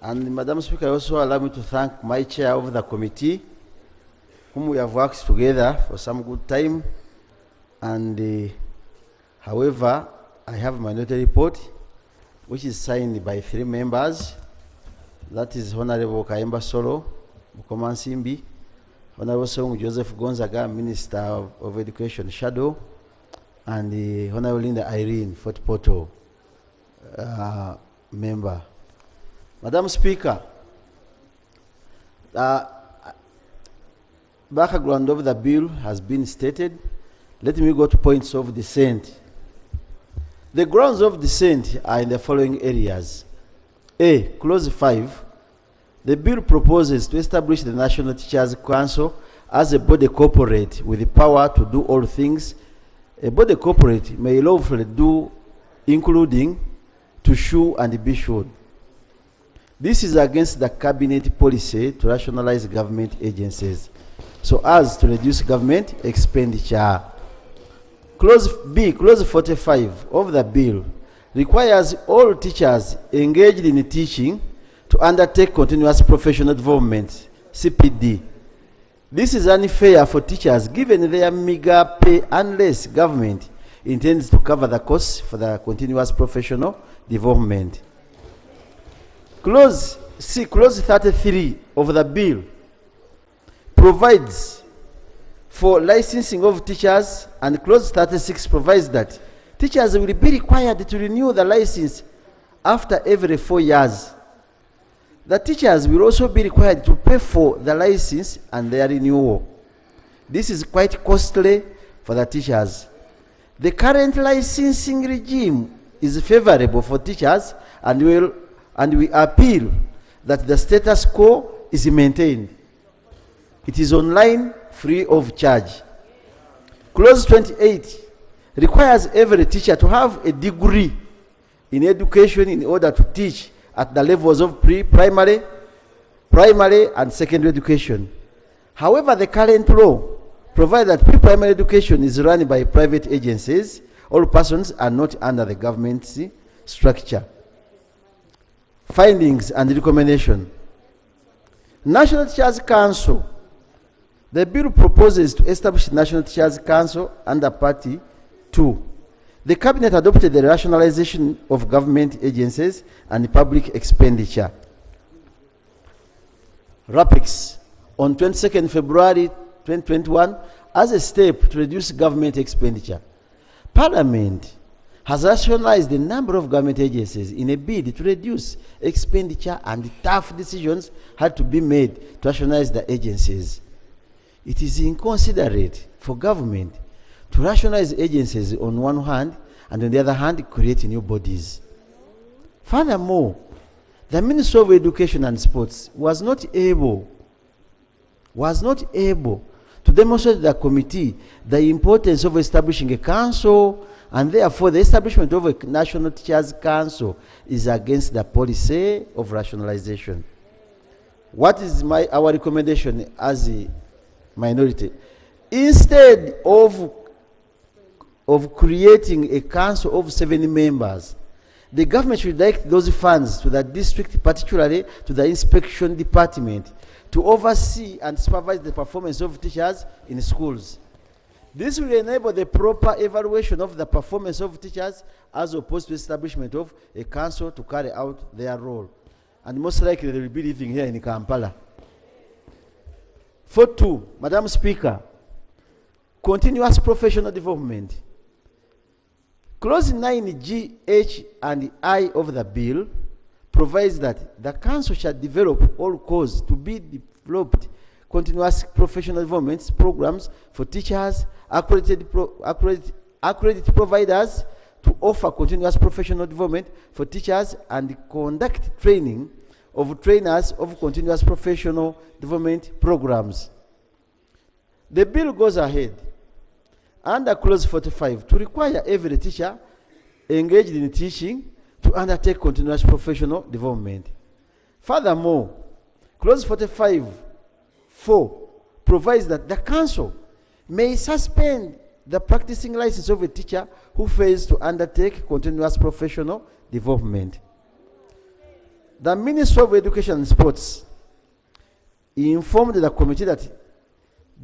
And Madam Speaker, also allow me to thank my chair of the committee, whom we have worked together for some good time. And however, I have a minority report, which is signed by 3 members. That is Honorable Kaimba Solo, Mukoma Nsimbi, Honorable Song Joseph Gonzaga, Minister of Education Shadow, and Honorable Linda Irene Fort Portal, member. Madam Speaker, background of the bill has been stated. Let me go to points of dissent. The grounds of dissent are in the following areas. A, clause 5, the bill proposes to establish the National Teachers Council as a body corporate with the power to do all things a body corporate may lawfully do, including to shoo and be shooed. This is against the cabinet policy to rationalize government agencies so as to reduce government expenditure. Clause B, clause 45 of the bill requires all teachers engaged in teaching to undertake continuous professional development, CPD. This is unfair for teachers given their meager pay unless government intends to cover the costs for the continuous professional development. Clause C, clause 33 of the bill provides for licensing of teachers, and clause 36 provides that teachers will be required to renew the license after every 4 years. The teachers will also be required to pay for the license and their renewal. This is quite costly for the teachers. The current licensing regime is favorable for teachers, and we appeal that the status quo is maintained. It is online, free of charge. Clause 28 requires every teacher to have a degree in education in order to teach at the levels of pre-primary, primary, and secondary education. However, the current law provides that pre-primary education is run by private agencies. All persons are not under the government's structure. Findings and recommendation. National Teachers Council. The bill proposes to establish National Teachers Council under Party 2. The Cabinet adopted the rationalization of government agencies and public expenditure. RAPEX on 22nd February 2021 as a step to reduce government expenditure. Parliament has rationalized the number of government agencies in a bid to reduce expenditure, and tough decisions had to be made to rationalize the agencies. It is inconsiderate for government to rationalize agencies on one hand and on the other hand create new bodies. Furthermore, the Ministry of Education and Sports was not able to demonstrate to the committee the importance of establishing a council, and therefore the establishment of a National Teachers Council is against the policy of rationalization. What is our recommendation as a minority? Instead of creating a council of 7 members, the government should direct those funds to the district, particularly to the inspection department, to oversee and supervise the performance of teachers in schools. This will enable the proper evaluation of the performance of teachers as opposed to establishment of a council to carry out their role. And most likely they will be living here in Kampala. 4.2, Madam Speaker, continuous professional development. Clause 9G, H, and I of the bill provides that the council shall develop all cause to be developed continuous professional development programs for teachers, accredited providers to offer continuous professional development for teachers, and conduct training of trainers of continuous professional development programs. The bill goes ahead under clause 45 to require every teacher engaged in teaching to undertake continuous professional development. Furthermore, clause 45(4) provides that the council may suspend the practicing license of a teacher who fails to undertake continuous professional development. The Ministry of Education and Sports informed the committee that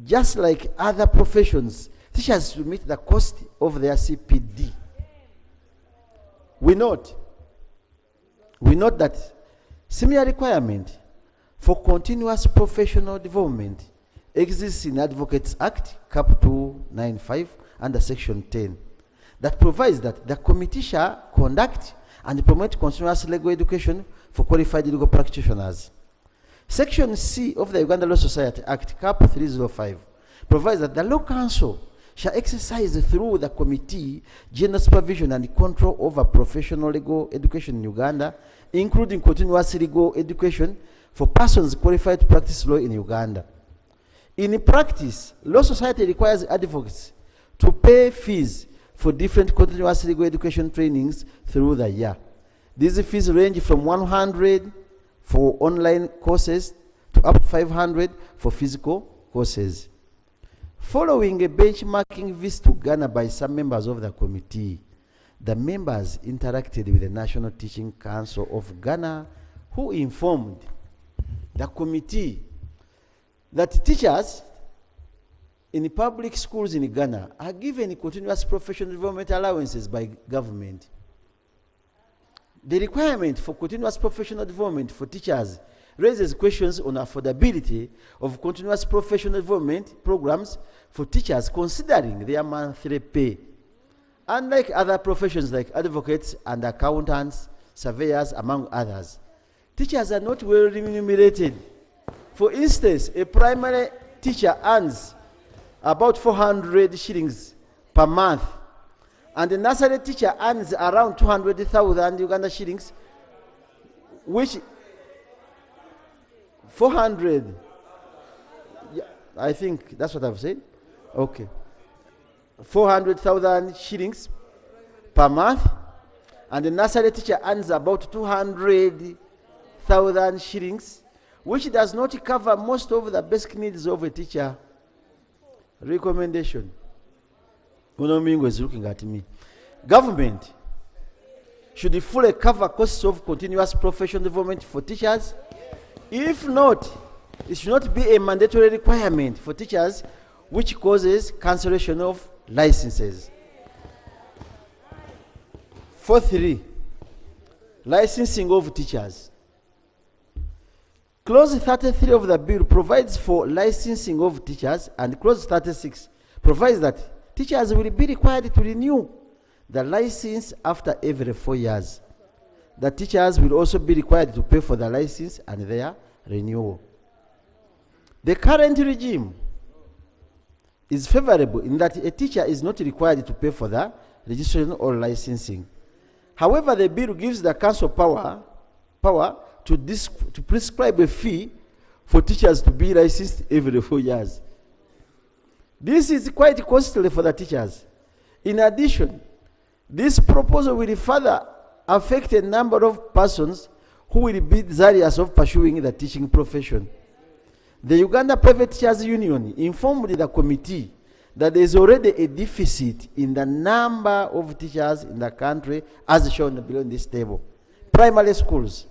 just like other professions, teachers will meet the cost of their CPD. We note that similar requirement for continuous professional development exists in Advocates Act, Cap 295, under Section 10, that provides that the committee shall conduct and promote continuous legal education for qualified legal practitioners. Section C of the Uganda Law Society Act, Cap 305, provides that the Law Council shall exercise through the committee general supervision and control over professional legal education in Uganda, including continuous legal education for persons qualified to practice law in Uganda. In practice, Law Society requires advocates to pay fees for different continuous legal education trainings through the year. These fees range from 100 for online courses to up to 500 for physical courses. Following a benchmarking visit to Ghana by some members of the committee, the members interacted with the National Teaching Council of Ghana, who informed the committee that teachers in public schools in Ghana are given continuous professional development allowances by government. The requirement for continuous professional development for teachers raises questions on affordability of continuous professional development programs for teachers considering their monthly pay. Unlike other professions like advocates and accountants, surveyors, among others, Teachers are not well remunerated. For instance, a primary teacher earns about 400 shillings per month, and the nursery teacher earns around 200,000 Uganda shillings, which 400, yeah, I think that's what I've said. Okay. 400,000 shillings per month, and the nursery teacher earns about 200,000 shillings, which does not cover most of the basic needs of a teacher. Recommendation. Unomingo is looking at me. Government should fully cover costs of continuous professional development for teachers. If not, it should not be a mandatory requirement for teachers, which causes cancellation of licenses. 4.3, licensing of teachers. Clause 33 of the bill provides for licensing of teachers, and clause 36 provides that teachers will be required to renew the license after every 4 years. The teachers will also be required to pay for the license and their renewal. The current regime is favorable in that a teacher is not required to pay for the registration or licensing. However, the bill gives the council power to prescribe a fee for teachers to be licensed every 4 years. This is quite costly for the teachers. In addition, this proposal will further affect a number of persons who will be desirous of pursuing the teaching profession. The Uganda Private Teachers Union informed the committee that there is already a deficit in the number of teachers in the country, as shown below in this table. Primary schools,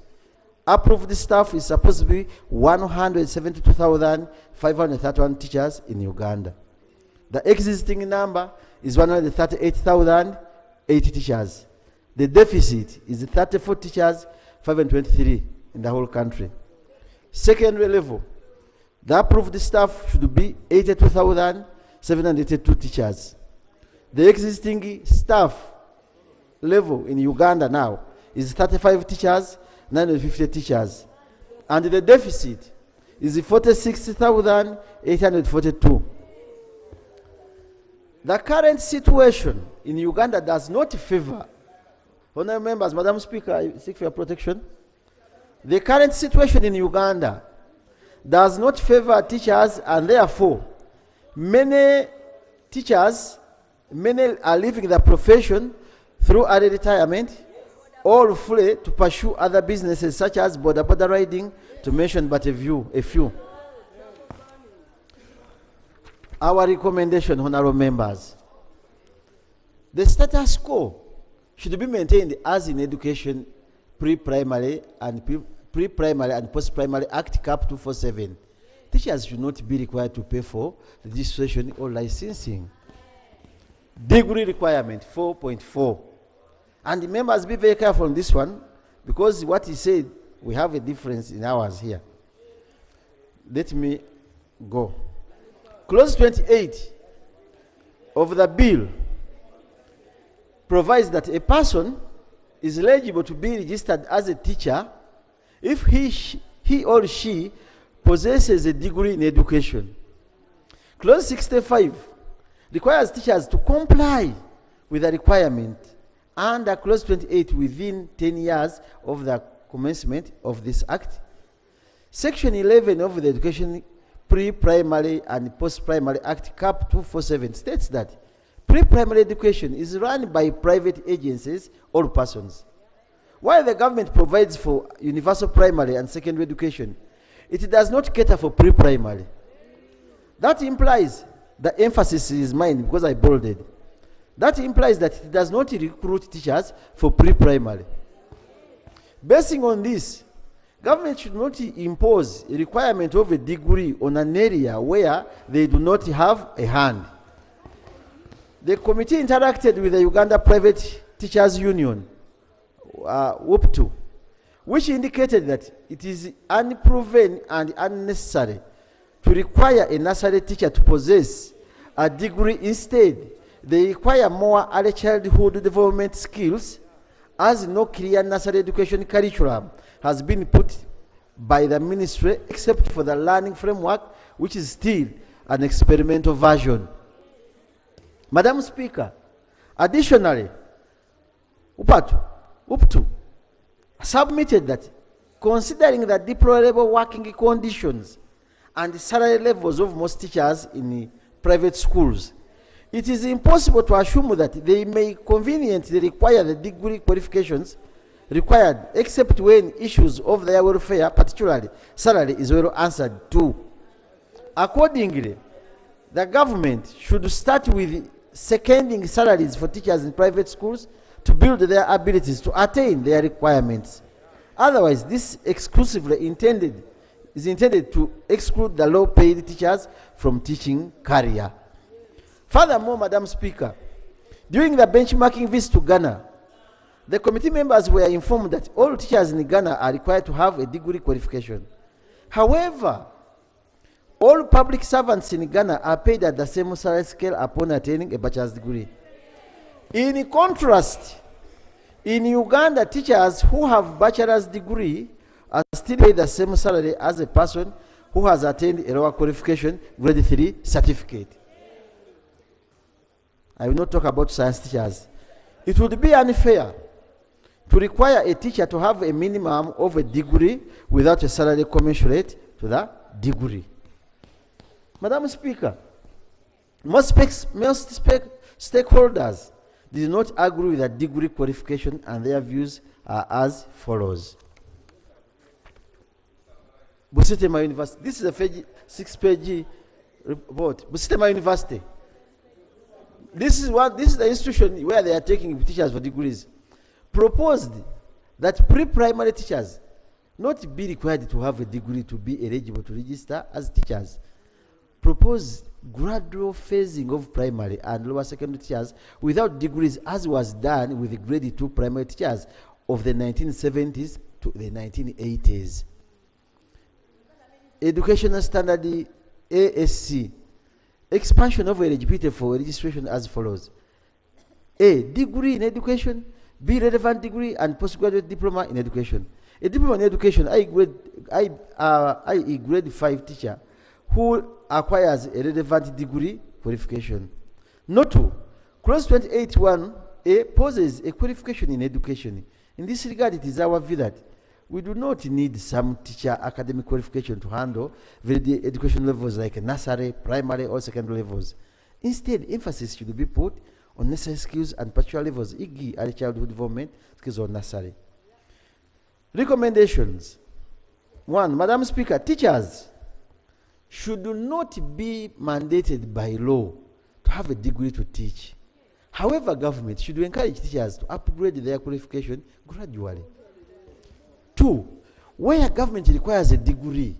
approved staff is supposed to be 172,531 teachers in Uganda. The existing number is 138,080 teachers. The deficit is 34 teachers, 523 in the whole country. Secondary level, the approved staff should be 82,782 teachers. The existing staff level in Uganda now is 35 teachers, 950 teachers. And the deficit is 46,842. The current situation in Uganda does not favor, honorable members, Madam Speaker, I seek for your protection. The current situation in Uganda does not favor teachers, and therefore many teachers, many are leaving the profession through early retirement, all free to pursue other businesses such as border riding, to mention but a few. Our recommendation, honorable members, the status quo should be maintained as in Education Pre-Primary and Post-Primary Act Cap 247. Teachers should not be required to pay for registration or licensing. Degree requirement 4.4. And the members be very careful on this one, because what he said, we have a difference in ours here. Let me go. Clause 28 of the bill provides that a person is eligible to be registered as a teacher if he or she possesses a degree in education. Clause 65 requires teachers to comply with the requirement under Clause 28 within 10 years of the commencement of this act. Section 11 of the Education Pre-Primary and Post-Primary Act Cap 247 states that pre-primary education is run by private agencies or persons. While the government provides for universal primary and secondary education, it does not cater for pre-primary. That implies, the emphasis is mine because I bolded, that implies that it does not recruit teachers for pre-primary. Basing on this, government should not impose a requirement of a degree on an area where they do not have a hand. The committee interacted with the Uganda Private Teachers Union, WUPTU, which indicated that it is unproven and unnecessary to require a nursery teacher to possess a degree. Instead, they require more early childhood development skills as no clear nursery education curriculum has been put by the ministry except for the learning framework, which is still an experimental version. Madam Speaker, additionally, UPTU submitted that considering the deplorable working conditions and salary levels of most teachers in private schools, it is impossible to assume that they may conveniently require the degree qualifications required, except when issues of their welfare, particularly salary, is well answered to. Accordingly, the government should start with seconding salaries for teachers in private schools to build their abilities to attain their requirements. Otherwise, this is intended to exclude the low-paid teachers from teaching career. Furthermore, Madam Speaker, during the benchmarking visit to Ghana, the committee members were informed that all teachers in Ghana are required to have a degree qualification. However, all public servants in Ghana are paid at the same salary scale upon attaining a bachelor's degree. In contrast, in Uganda, teachers who have bachelor's degree are still paid the same salary as a person who has attained a lower qualification, grade 3 certificate. I will not talk about science teachers. It would be unfair to require a teacher to have a minimum of a degree without a salary commensurate to the degree. Madam Speaker, most stakeholders did not agree with the degree qualification, and their views are as follows. Busitema University, this is a 6-page report. Busitema University. This is the institution where they are taking teachers for degrees. Proposed that pre-primary teachers not be required to have a degree to be eligible to register as teachers. Proposed gradual phasing of primary and lower secondary teachers without degrees, as was done with the grade 2 primary teachers of the 1970s to the 1980s. Educational standard ASC. Expansion of eligibility for registration as follows. A, degree in education. B, relevant degree and postgraduate diploma in education. A diploma in education, i.e. grade 5 teacher who acquires a relevant degree qualification. Note 2, clause 28(1)A poses a qualification in education. In this regard, it is our view that we do not need some teacher academic qualification to handle the education levels like nursery, primary, or secondary levels. Instead, emphasis should be put on necessary skills and particular levels, e.g. early childhood development skills or nursery. Recommendations. 1. Madam Speaker, teachers should not be mandated by law to have a degree to teach. However, government should encourage teachers to upgrade their qualification gradually. 2. Where government requires a degree,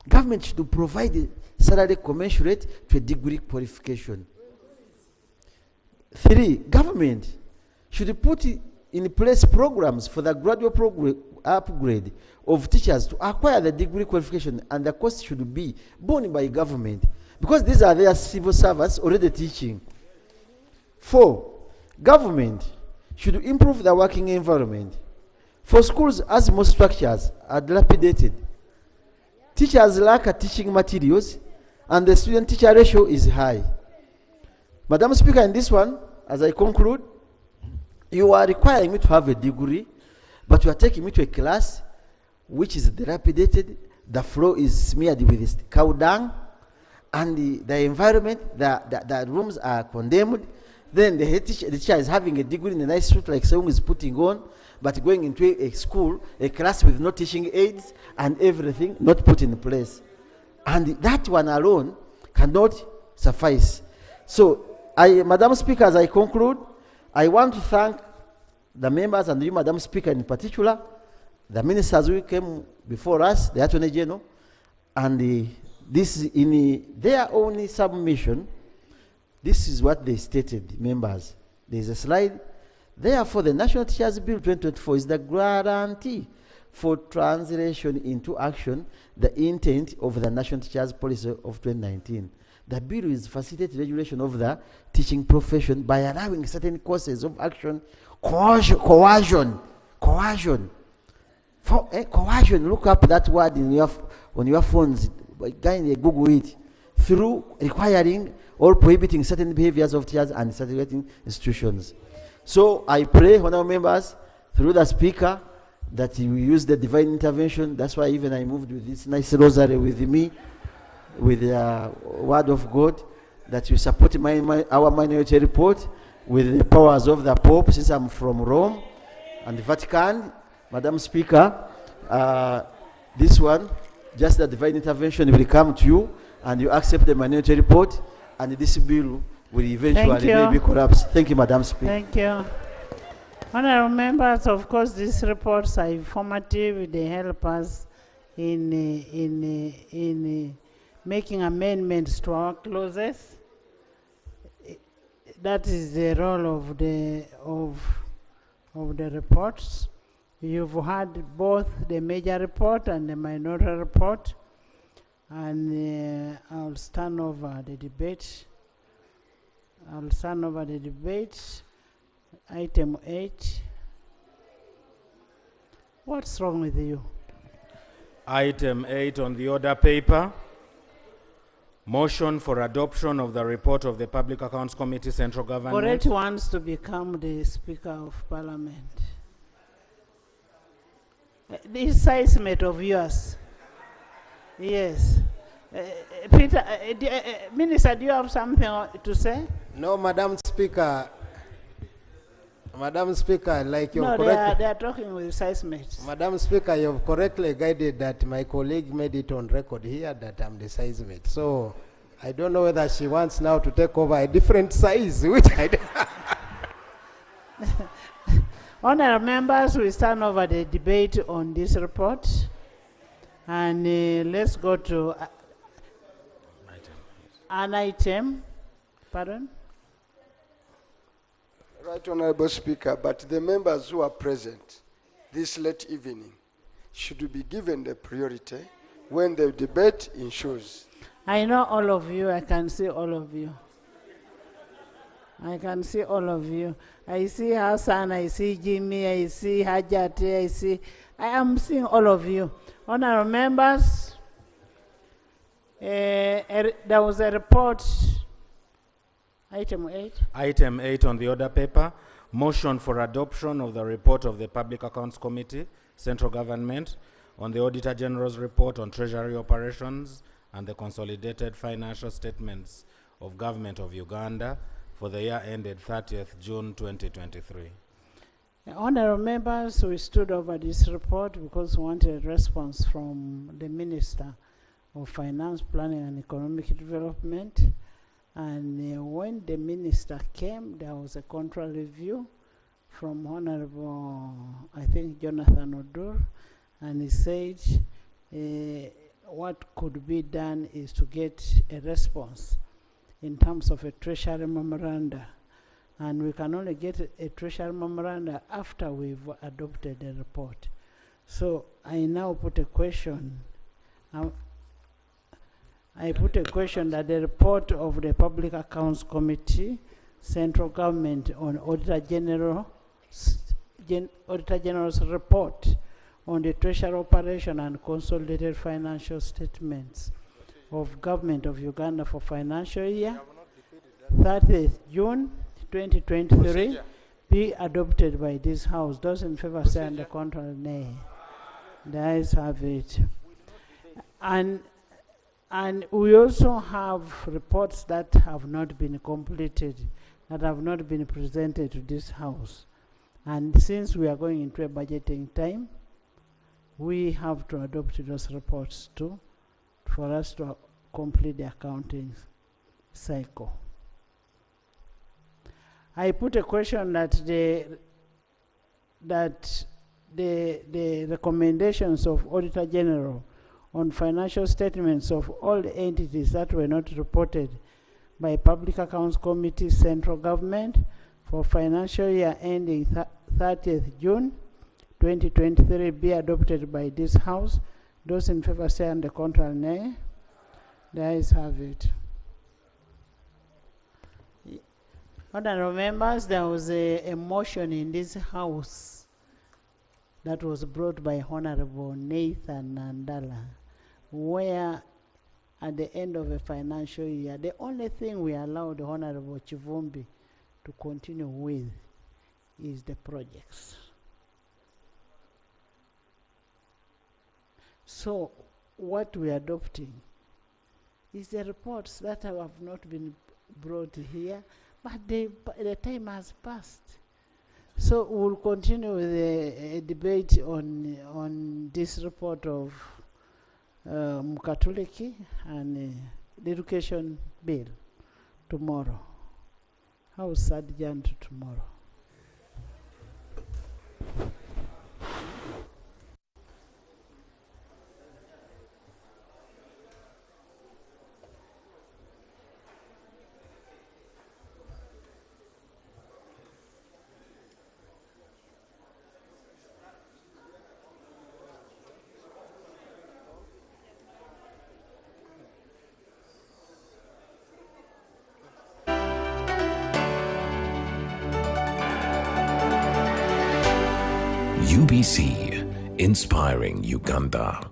government should provide a salary commensurate to a degree qualification. 3. Government should put in place programs for the gradual upgrade of teachers to acquire the degree qualification, and the cost should be borne by government because these are their civil servants already teaching. 4. Government should improve the working environment for schools as most structures are dilapidated. Teachers lack teaching materials and the student-teacher ratio is high. Madam Speaker, in this one, as I conclude, you are requiring me to have a degree, but you are taking me to a class which is dilapidated, the floor is smeared with cow dung, and the environment, the rooms are condemned. Then the teacher is having a degree in a nice suit like someone is putting on, but going into a school, a class with no teaching aids and everything not put in place. And that one alone cannot suffice. So, Madam Speaker, as I conclude, I want to thank the members and you, Madam Speaker, in particular, the ministers who came before us, the Attorney General, and this in their own submission. This is what they stated, members. There is a slide. Therefore, the National Teachers Bill 2024 is the guarantee for translation into action, the intent of the National Teachers Policy of 2019. The bill is facilitate regulation of the teaching profession by allowing certain courses of action, coercion. Coercion, look up that word on your phones, kindly Google it, through requiring or prohibiting certain behaviors of teachers and certificating institutions. So I pray, honorable members, through the speaker, that you use the divine intervention. That's why even I moved with this nice rosary with me, with the word of God, that you support our minority report with the powers of the Pope, since I'm from Rome and the Vatican. Madam Speaker, this one, just the divine intervention will come to you and you accept the minority report, and this bill will eventually maybe collapse. Thank you, Madam Speaker. Thank you. Honorable members, of course, these reports are informative. They help us in making amendments to our clauses. That is the role of the reports. You've had both the major report and the minority report, and I'll stand over the debate. Item 8. What's wrong with you? Item 8 on the order paper. Motion for adoption of the report of the Public Accounts Committee, Central Government. Correct wants to become the Speaker of Parliament. This size mate of yours. Yes. Peter, Minister, do you have something to say? No, Madam Speaker. Madam Speaker, like you've they are talking with size mates. Madam Speaker, you've correctly guided that my colleague made it on record here that I'm the size mate. So I don't know whether she wants now to take over a different size, which I Honourable members, we stand over the debate on this report, and let's go to an item. Pardon? Right, Honorable Speaker, but the members who are present this late evening should be given the priority when the debate ensues. I know all of you. I can see all of you. I can see all of you. I see Hassan, I see Jimmy, I see Hajati, I am seeing all of you. Honorable members, there was a report. Item 8. Item 8 on the order paper. Motion for adoption of the report of the Public Accounts Committee, Central Government, on the Auditor General's report on Treasury operations and the consolidated financial statements of Government of Uganda for the year ended 30th June 2023. Honorable members, we stood over this report because we wanted a response from the Minister of Finance, Planning and Economic Development. And when the minister came, there was a control review from Honorable, I think, Jonathan Odur, and he said what could be done is to get a response in terms of a treasury memoranda. And we can only get a treasury memoranda after we've adopted the report. So I now put a question. I put a question that the report of the Public Accounts Committee, Central Government, on Auditor General's report on the treasury operation and consolidated financial statements of Government of Uganda for financial year 30th June 2023 be adopted by this House. Those in favor say and the contrary nay. The ayes have it. And we also have reports that have not been completed, that have not been presented to this House. And since we are going into a budgeting time, we have to adopt those reports too, for us to complete the accounting cycle. I put a question that the recommendations of Auditor General on financial statements of all the entities that were not reported by Public Accounts Committee, Central Government, for financial year ending 30th June 2023 be adopted by this House. Those in favor say and the contrary nay. The ayes have it. Honorable members, there was a motion in this house that was brought by Honorable Nathan Nandala, where at the end of a financial year, the only thing we allowed Honorable Chivumbi to continue with is the projects. So what we are adopting is the reports that have not been brought here, but the time has passed. So we'll continue with a debate on this report of Mukatuliki and the education bill tomorrow. House adjourned to tomorrow. UBC, inspiring Uganda.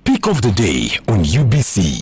Pick of the day on UBC.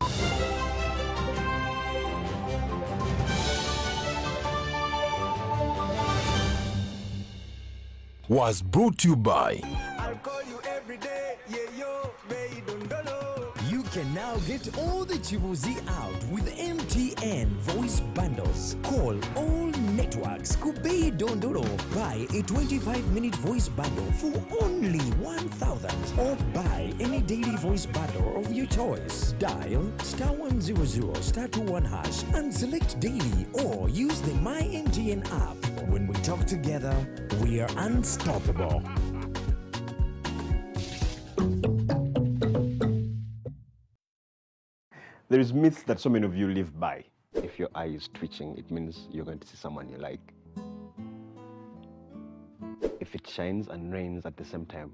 Was brought to you by I'll call you every day, yeah, yo, baby, don't know. You can now get all the Chibuzi out with MTN voice bundles. Call all networks. Kubei Dondoro. Buy a 25-minute voice bundle for only 1,000. Or buy any daily voice bundle of your choice. Dial *100 *21# and select daily or use the My MTN app. When we talk together, we are unstoppable. There is myths that so many of you live by. If your eye is twitching, it means you're going to see someone you like. If it shines and rains at the same time,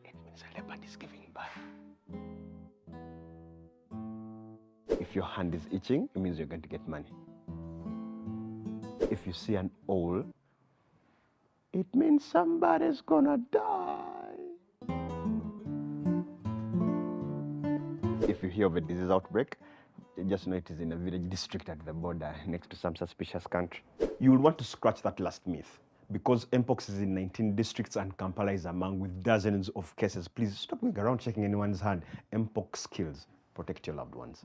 it means a leopard is giving birth. If your hand is itching, it means you're going to get money. If you see an owl, it means somebody's gonna die. If you hear of a disease outbreak, just know it is in a village district at the border next to some suspicious country. You will want to scratch that last myth because Mpox is in 19 districts and Kampala is among with dozens of cases. Please stop going around checking anyone's hand. Mpox kills. Protect your loved ones.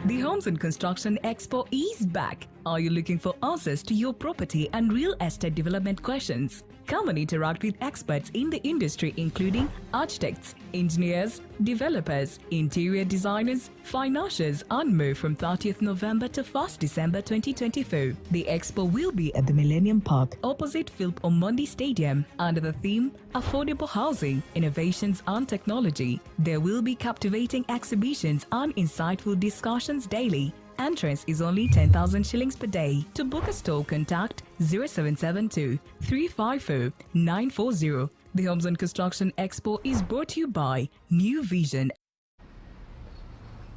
The Homes and Construction Expo is back. Are you looking for answers to your property and real estate development questions? Come and interact with experts in the industry including architects, engineers, developers, interior designers, financiers and more from 30th November to 1st December 2024. The expo will be at the Millennium Park opposite Philip Omondi Stadium under the theme Affordable Housing, Innovations and Technology. There will be captivating exhibitions and insightful discussions daily. Entrance is only 10,000 shillings per day. To book a stall, contact 0772 354 940. The Homes and Construction Expo is brought to you by New Vision.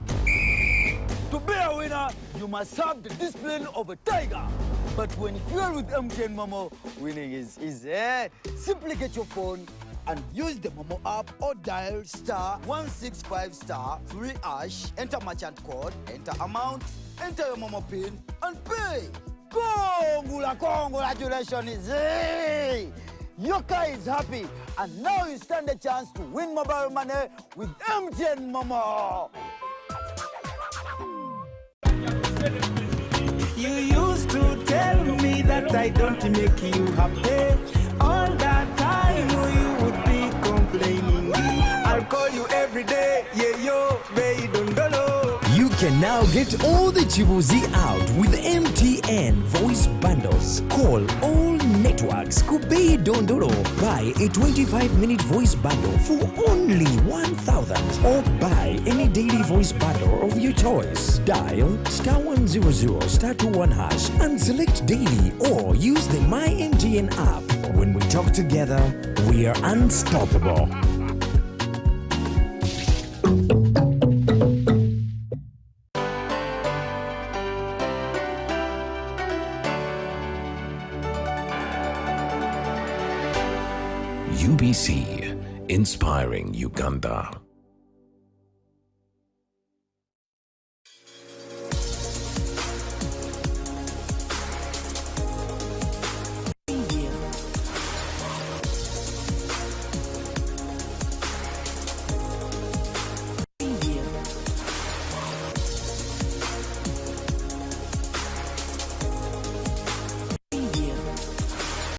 To be a winner, you must have the discipline of a tiger. But when fueled with MTN Momo, winning is easy. Simply get your phone and use the Momo app or dial *165*3#, enter merchant code, enter amount, enter your Momo PIN, and pay. Congratulations! Your car is happy, and now you stand a chance to win mobile money with MTN Momo. You used to tell me that I don't make you happy. All that time you would be complaining. I'll call you every day, yeah, yo, baby, don't know. You can now get all the Chibuzi out with MTN voice bundles. Call all networks. Kubei Dondoro. Buy a 25-minute voice bundle for only 1,000. Or buy any daily voice bundle of your choice. Dial *100 *21# and select daily or use the My MTN app. When we talk together, we are unstoppable. BBC, inspiring Uganda.